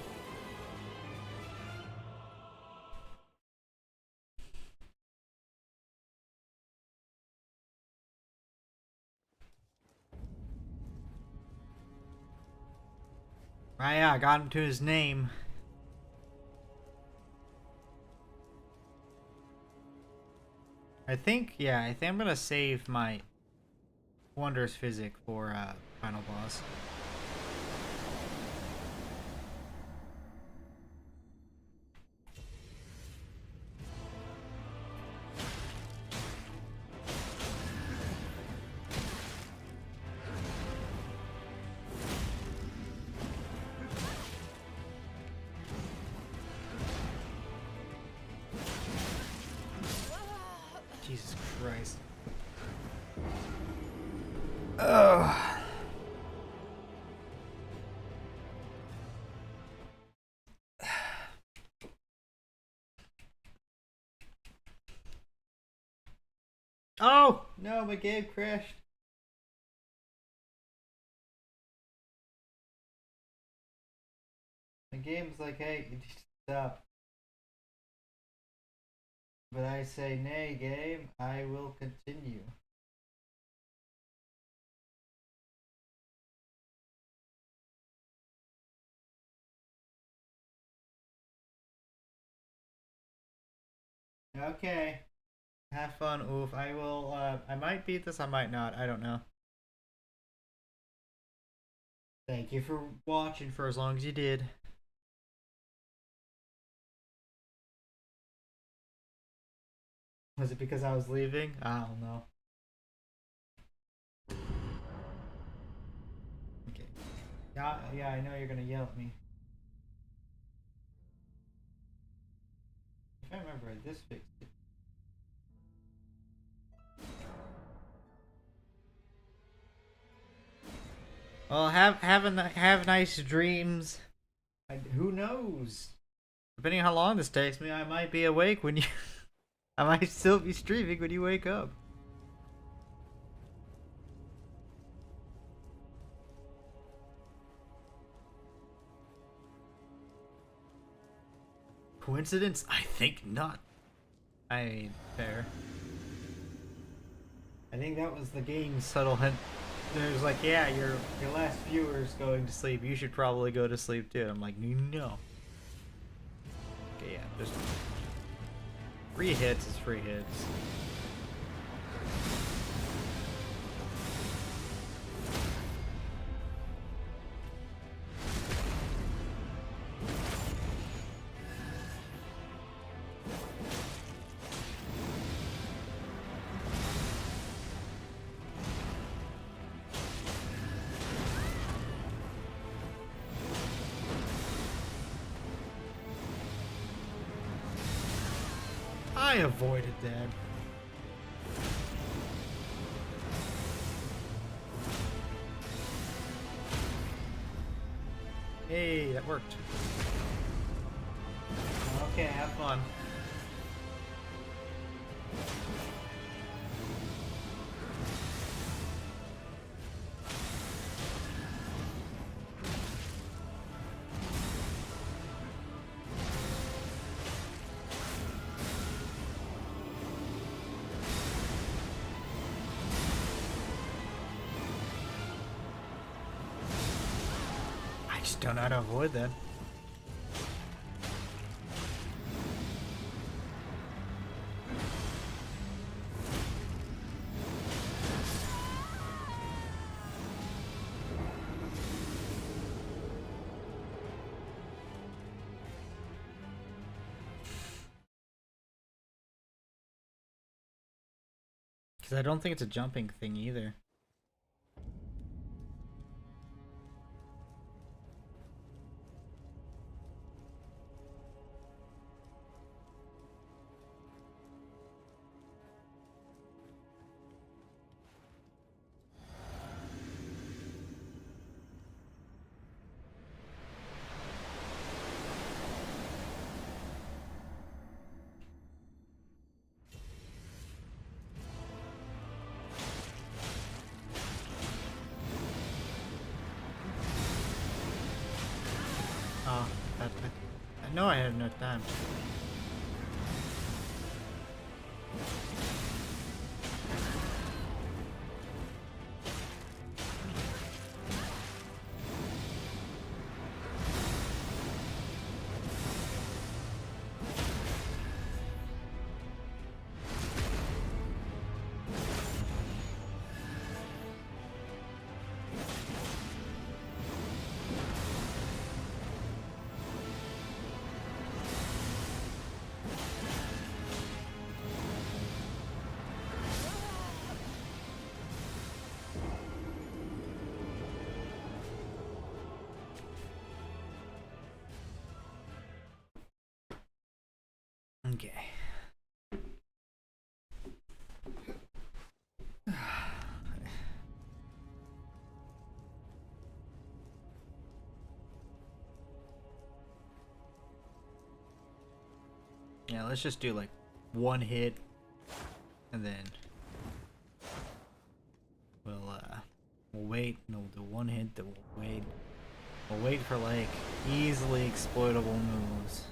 Ah, yeah, I got him to his name. I think I'm gonna save my Wondrous Physic for final boss. Ugh. Oh no, my game crashed. The game's like, hey, you just stop. But I say, nay, game, I will continue. Okay. Have fun, oof. I will, I might beat this, I might not. I don't know. Thank you for watching for as long as you did. Was it because I was leaving? I don't know. Okay. Yeah, I know you're gonna yell at me. If I remember right, this fixed it. Well, have nice dreams. Who knows? Depending on how long this takes me, I might be awake when you. I might still be streaming when you wake up. Coincidence? I think not. I mean, fair. I think that was the game's subtle hint. There's like, yeah, your last viewer's going to sleep. You should probably go to sleep too. I'm like, no. Okay, yeah, just free hits is free hits. I avoided that. Hey, that worked. Okay, have fun. I just don't know how to avoid that. Because I don't think it's a jumping thing either. Oh, I know I had enough time. Yeah, let's just do like one hit, and then we'll wait, and we'll do one hit, then we'll wait. We'll wait for like easily exploitable moves.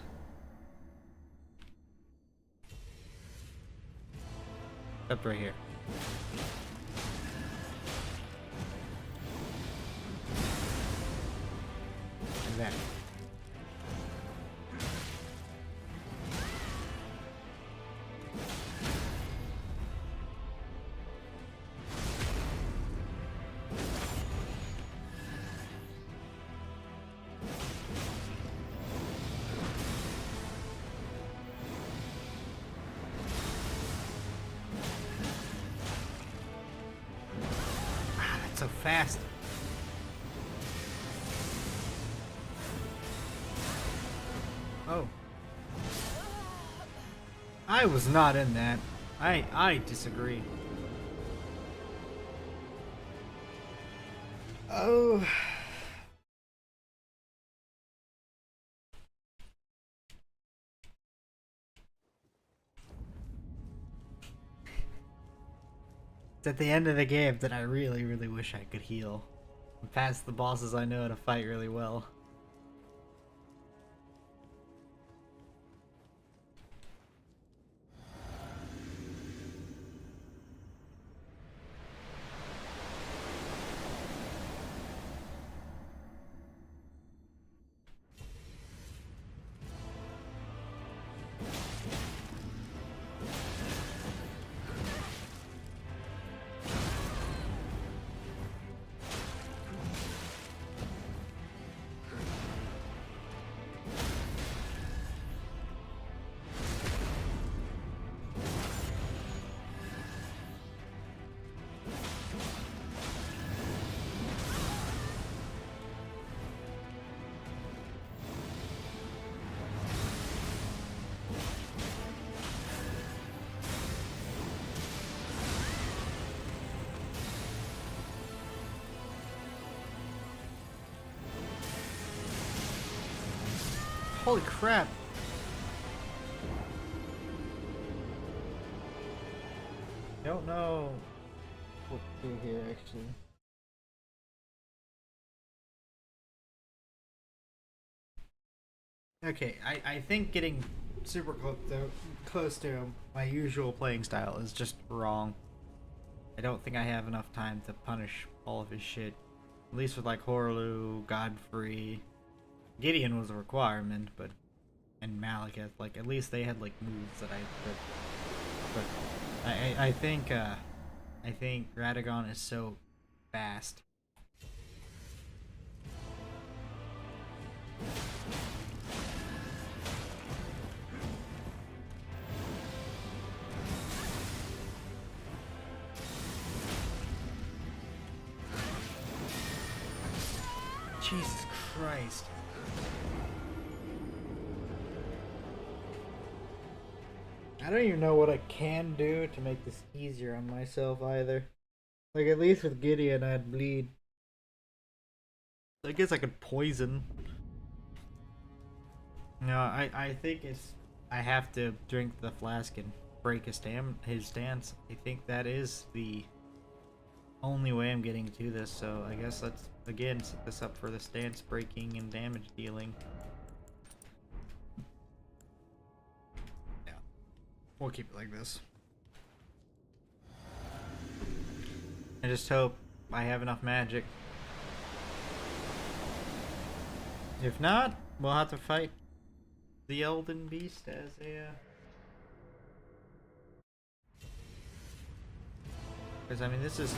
Up right here. Like that. So fast. Oh. I was not in that. I disagree. Oh. It's at the end of the game that I really, really wish I could heal. And past the bosses I know how to fight really well. Holy crap. I don't know what to do here actually. Okay, I think getting super close to my usual playing style is just wrong. I don't think I have enough time to punish all of his shit. At least with like Horlu, Godfrey. Gideon was a requirement, but and Malekith, like at least they had like moves that I could. But I think Radagon is so fast. Jesus Christ. I don't even know what I can do to make this easier on myself either. Like at least with Gideon I'd bleed. I guess I could poison. No, I think it's I have to drink the flask and break his stance. I think that is the only way I'm getting to this, so I guess let's again set this up for the stance breaking and damage dealing. Yeah. We'll keep it like this. I just hope I have enough magic. If not, we'll have to fight the Elden Beast as a because I mean this is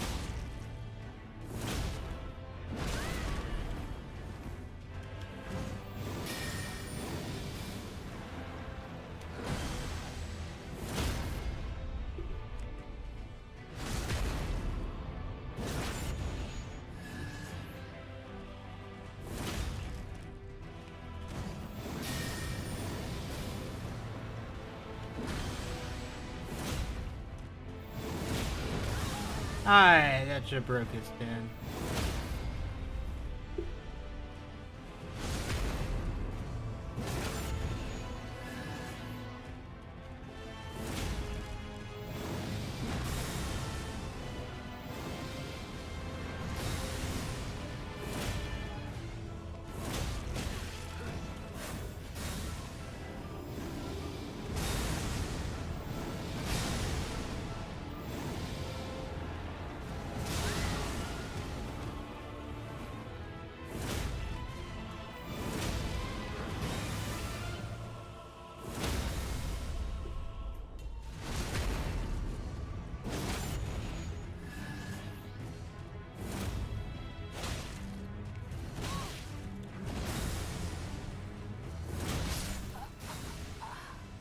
that should have broke his stand.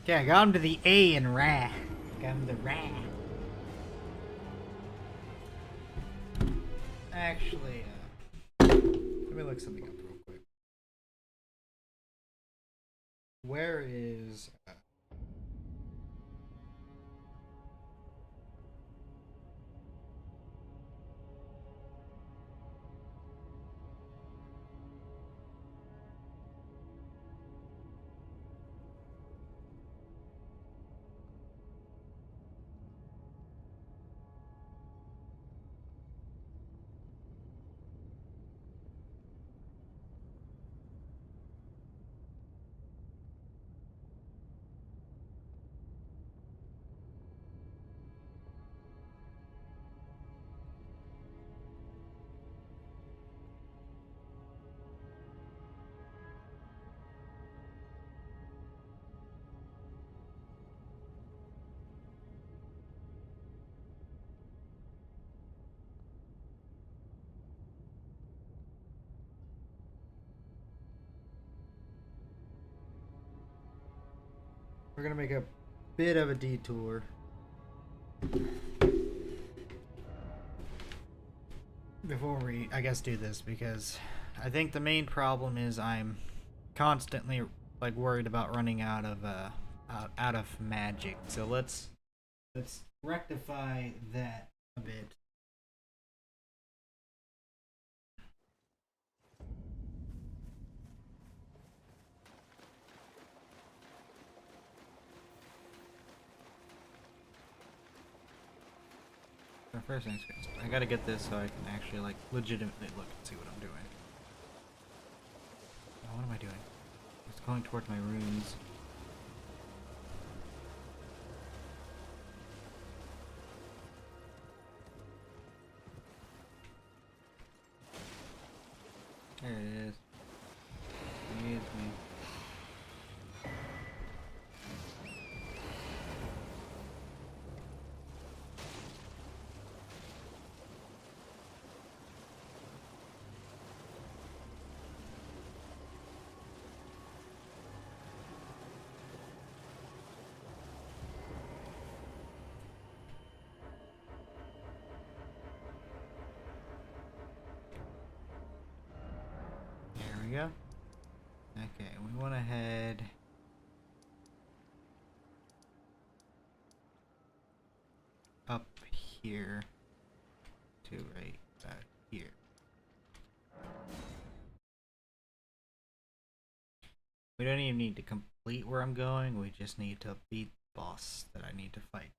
Okay, I got him to the A in Ra. Got him to Ra. Actually, let me look something up real quick. Where is... We're gonna make a bit of a detour. Before we, I guess, do this, because I think the main problem is I'm constantly like worried about running out of magic. So let's rectify that a bit. First things first, I gotta get this so I can actually like legitimately look and see what I'm doing. Oh, what am I doing? It's going towards my runes. There it is. Excuse me. There we go. Okay, we want to head up here to right back here. We don't even need to complete where I'm going, we just need to beat the boss that I need to fight.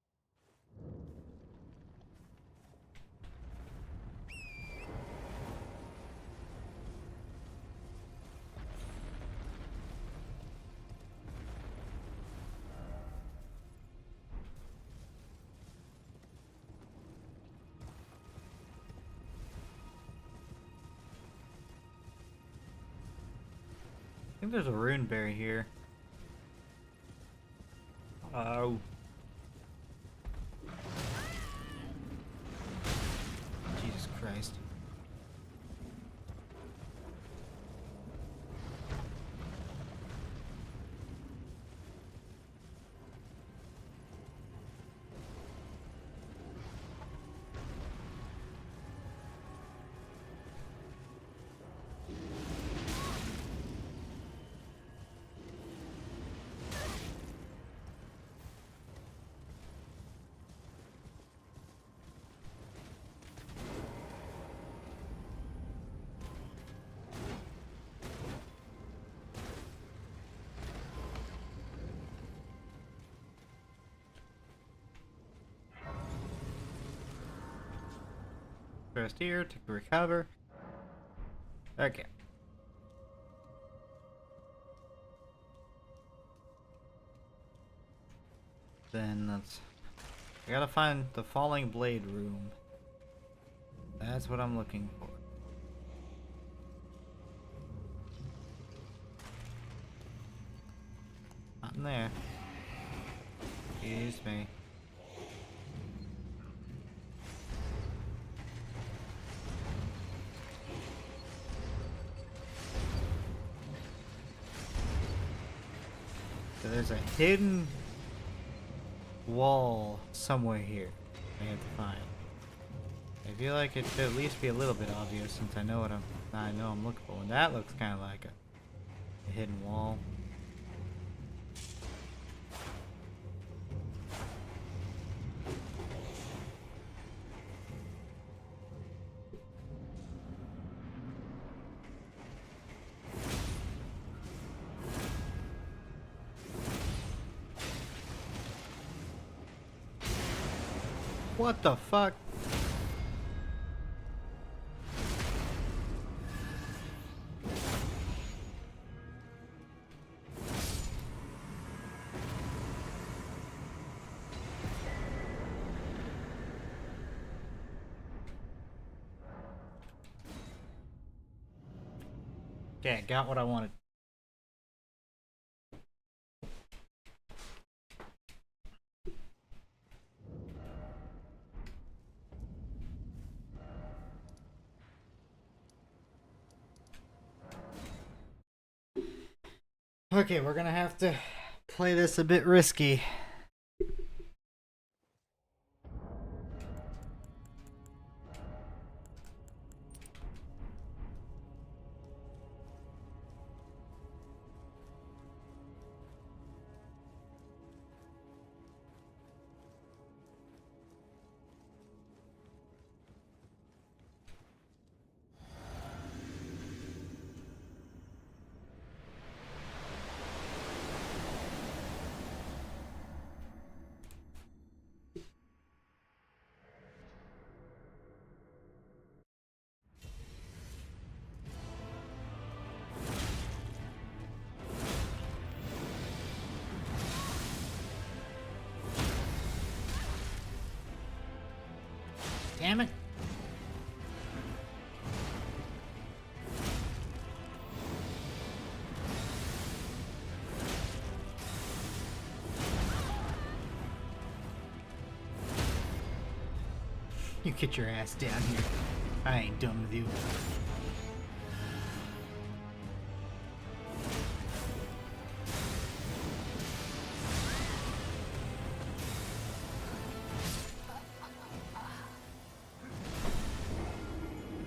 I think there's a rune berry here. Oh. Jesus Christ. First here to recover. Okay. Then let's... I gotta find the Falling Blade room. That's what I'm looking for. Not in there. Excuse me. So there's a hidden wall somewhere here I have to find. I feel like it should at least be a little bit obvious since I know what I'm looking for. And that looks kind of like a hidden wall. What the fuck? Okay, got what I wanted. Okay, we're gonna have to play this a bit risky. Damn it. You get your ass down here. I ain't done with you.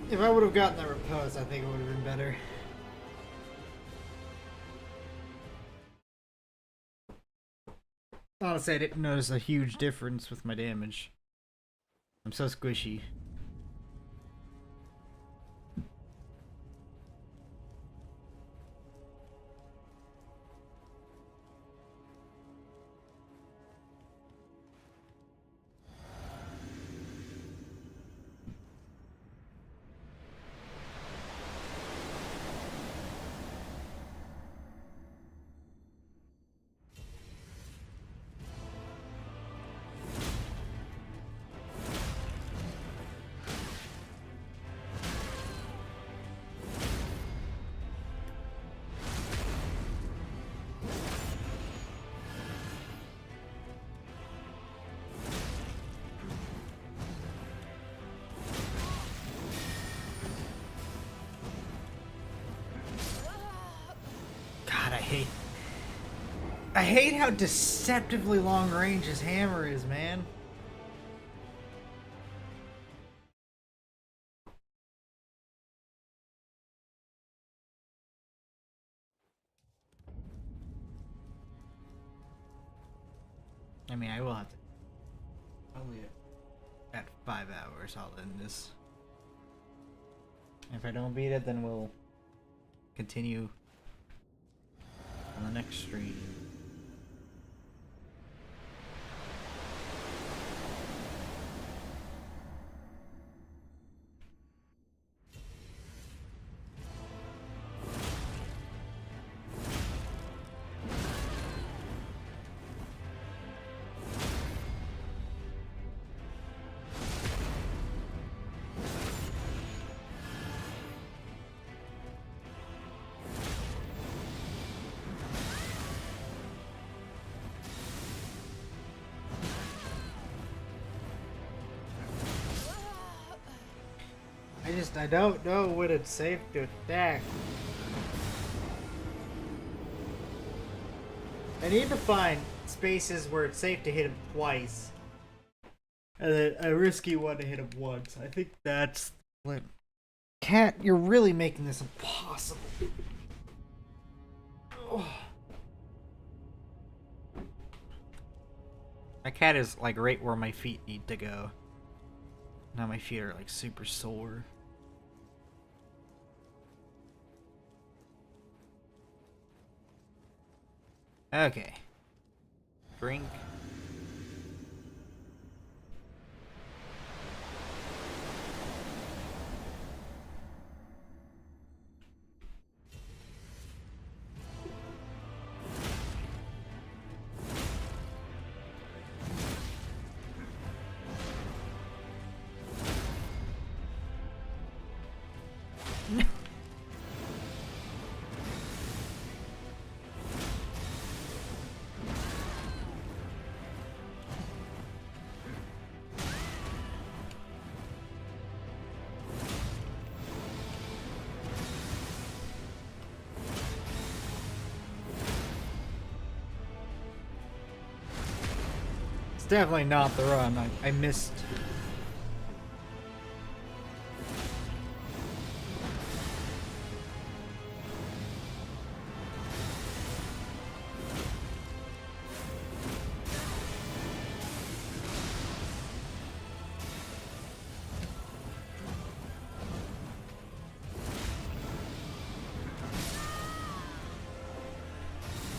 If I would have gotten that repose, I think it would have been better. Honestly, I didn't notice a huge difference with my damage. I'm so squishy. I hate how deceptively long range his hammer is, man. I mean, I will have to. Only at 5 hours, I'll end this. If I don't beat it, then we'll continue on the next stream. I don't know when it's safe to attack. I need to find spaces where it's safe to hit him twice. And then a risky one to hit him once. I think that's what. Cat, you're really making this impossible. Oh. My cat is like right where my feet need to go. Now my feet are like super sore. Okay. Drink. It's definitely not the run. I missed.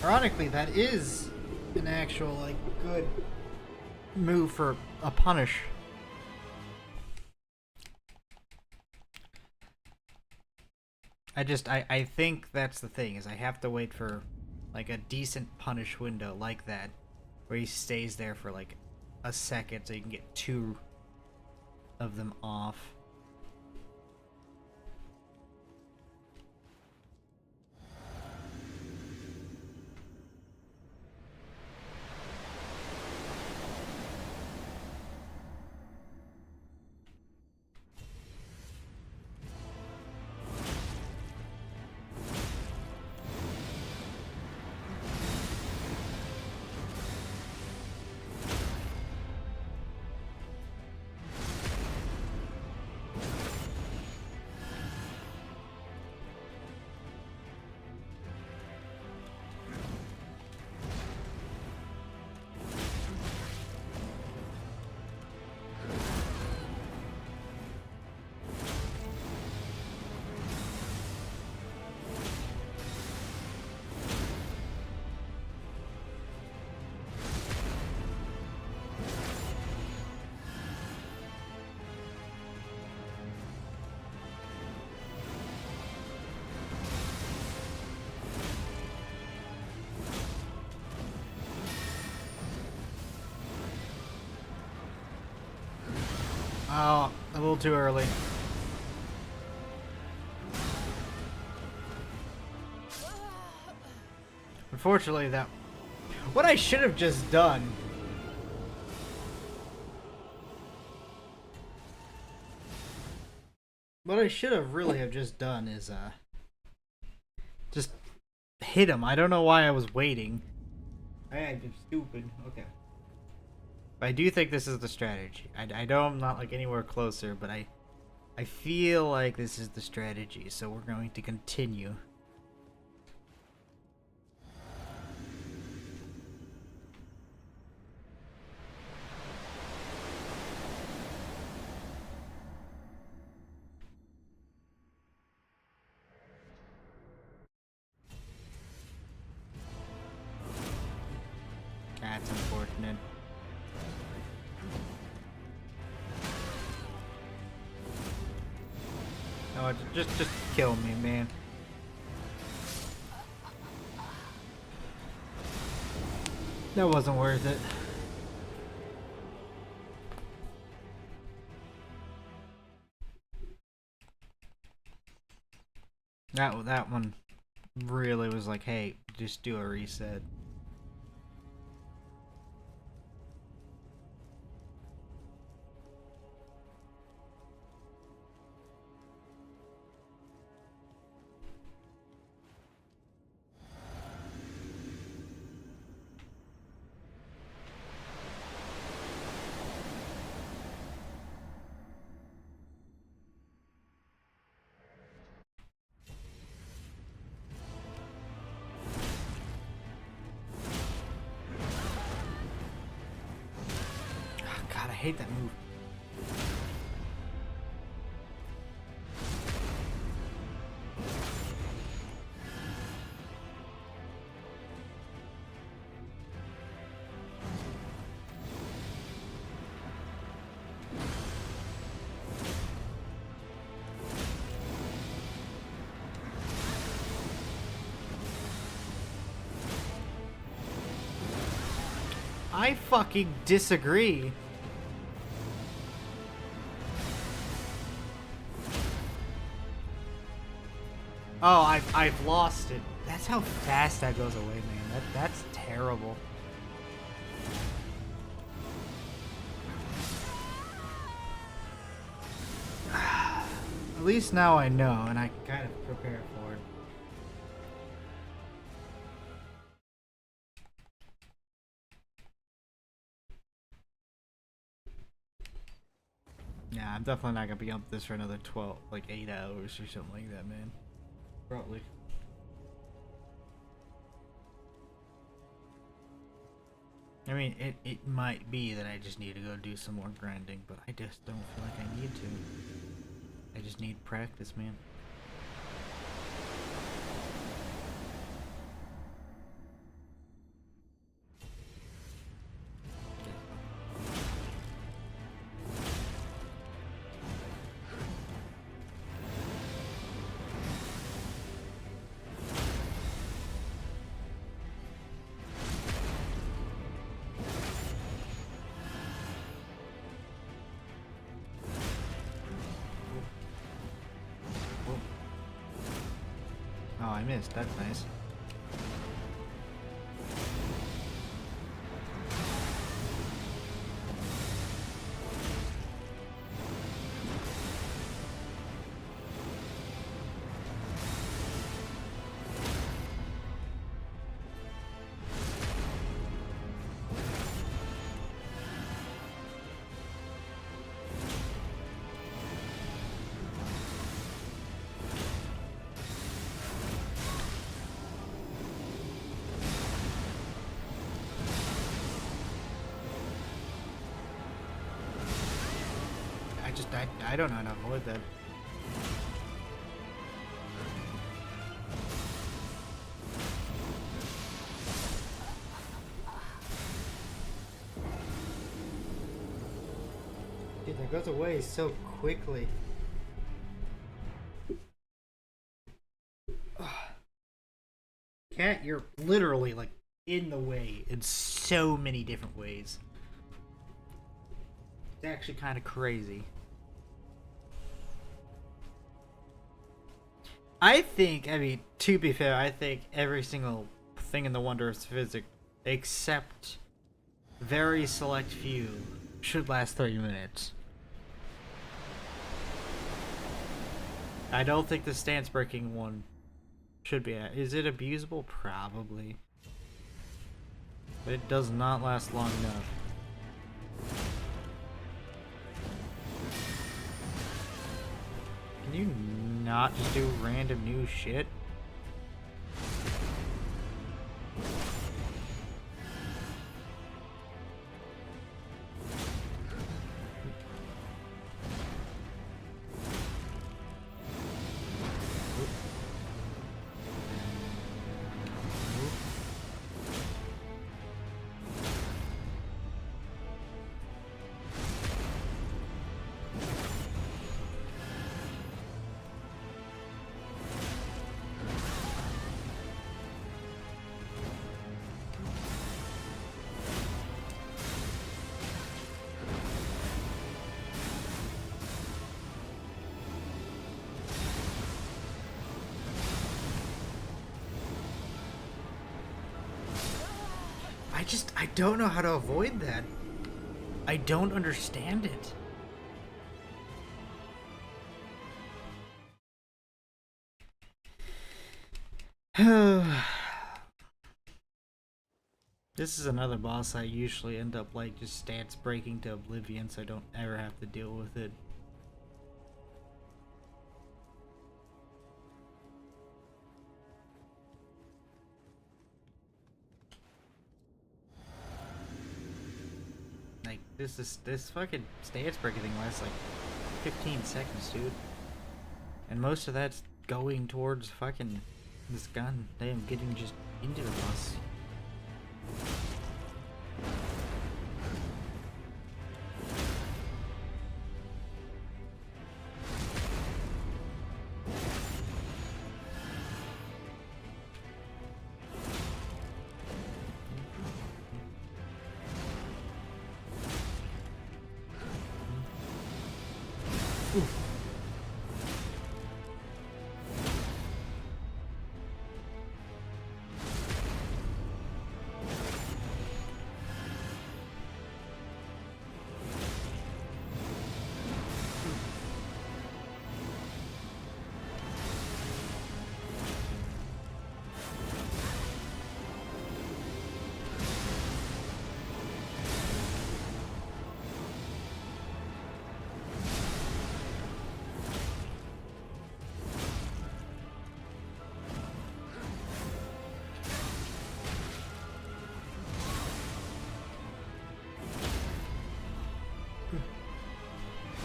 Ironically, that is an actual, like, good move for a punish. I think that's the thing, is I have to wait for, like, a decent punish window like that, where he stays there for, like, a second so you can get two of them off. Oh, a little too early. Unfortunately, that... What I should have just done... What I should have really have just done is, just hit him. I don't know why I was waiting. I'm stupid. Okay. But I do think this is the strategy. I know I'm not, like, anywhere closer, but I feel like this is the strategy, so we're going to continue. That's unfortunate. No, just kill me, man. That wasn't worth it. That one really was like, hey, just do a reset. hate that move. I fucking disagree. Oh, I've lost it. That's how fast that goes away, man. That's terrible. At least now I know, and I can kind of prepare for it. Yeah, I'm definitely not gonna be up this for another 12, like 8 hours or something like that, man. Probably. I mean, it might be that I just need to go do some more grinding, but I just don't feel like I need to. I just need practice, man. Oh, I missed. That's nice. I don't know how to avoid that. Dude, that goes away so quickly. Cat, you're literally like in the way in so many different ways. It's actually kind of crazy. I mean, to be fair, I think every single thing in the Wondrous Physics, except very select few, should last 30 minutes. I don't think the stance breaking one should be. Is it abusable? Probably. But it does not last long enough. Can you not just do random new shit? I don't know how to avoid that. I don't understand it. This is another boss I usually end up like just stance breaking to oblivion so I don't ever have to deal with it. this fucking stance breaker thing lasts like 15 seconds, dude. And most of that's going towards fucking this gun. Damn, getting just into the boss.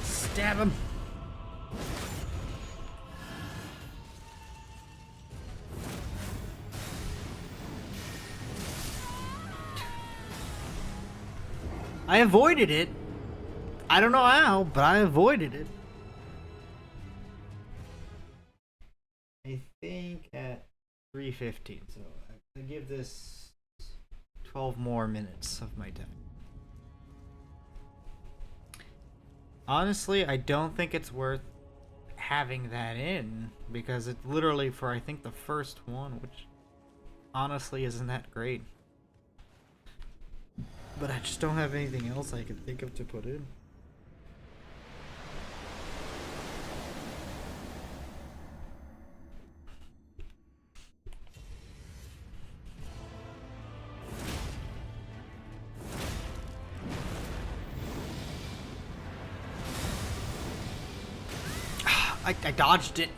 Stab him. I avoided it. I don't know how, but I avoided it. I think at 3:15, so I give this 12 more minutes of my time. Honestly, I don't think it's worth having that in, because it's literally for, I think, the first one, which honestly isn't that great. But I just don't have anything else I can think of to put in. I dodged it.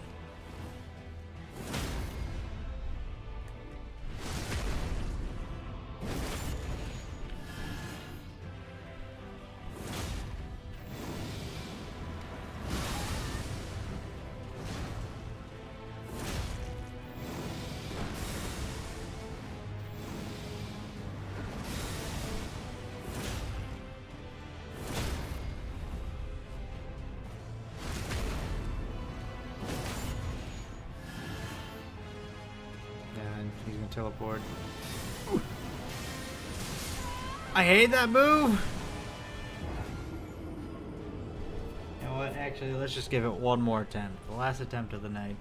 He's gonna teleport. Ooh. I hate that move! You know what, actually, let's just give it one more attempt. The last attempt of the night.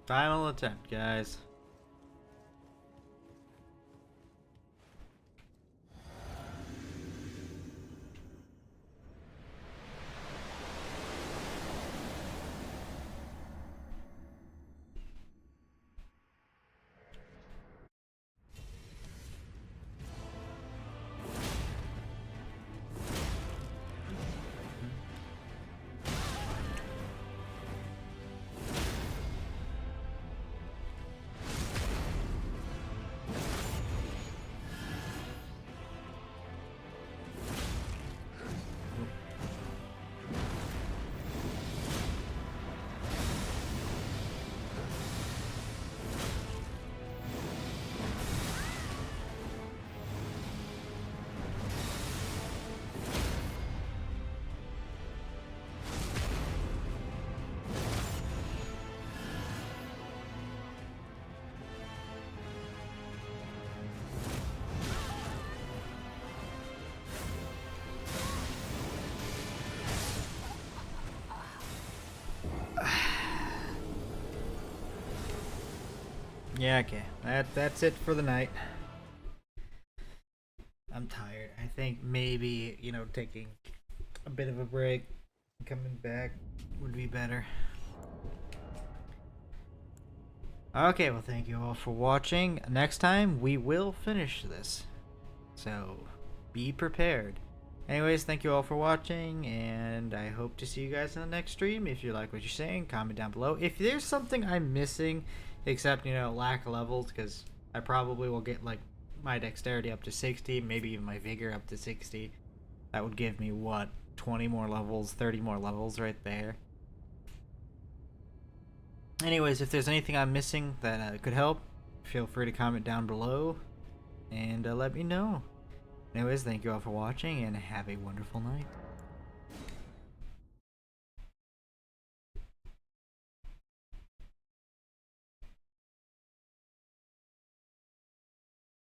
Final attempt, guys. Yeah, okay. That's it for the night. I'm tired. I think maybe, you know, taking a bit of a break, coming back would be better. Okay, well, thank you all for watching. Next time, we will finish this. So, be prepared. Anyways, thank you all for watching, and I hope to see you guys in the next stream. If you like what you're saying, comment down below. If there's something I'm missing, except, lack of levels, because I probably will get, like, my dexterity up to 60, maybe even my vigor up to 60. That would give me, what, 20 more levels, 30 more levels right there. Anyways, if there's anything I'm missing that could help, feel free to comment down below, and let me know. Anyways, thank you all for watching, and have a wonderful night.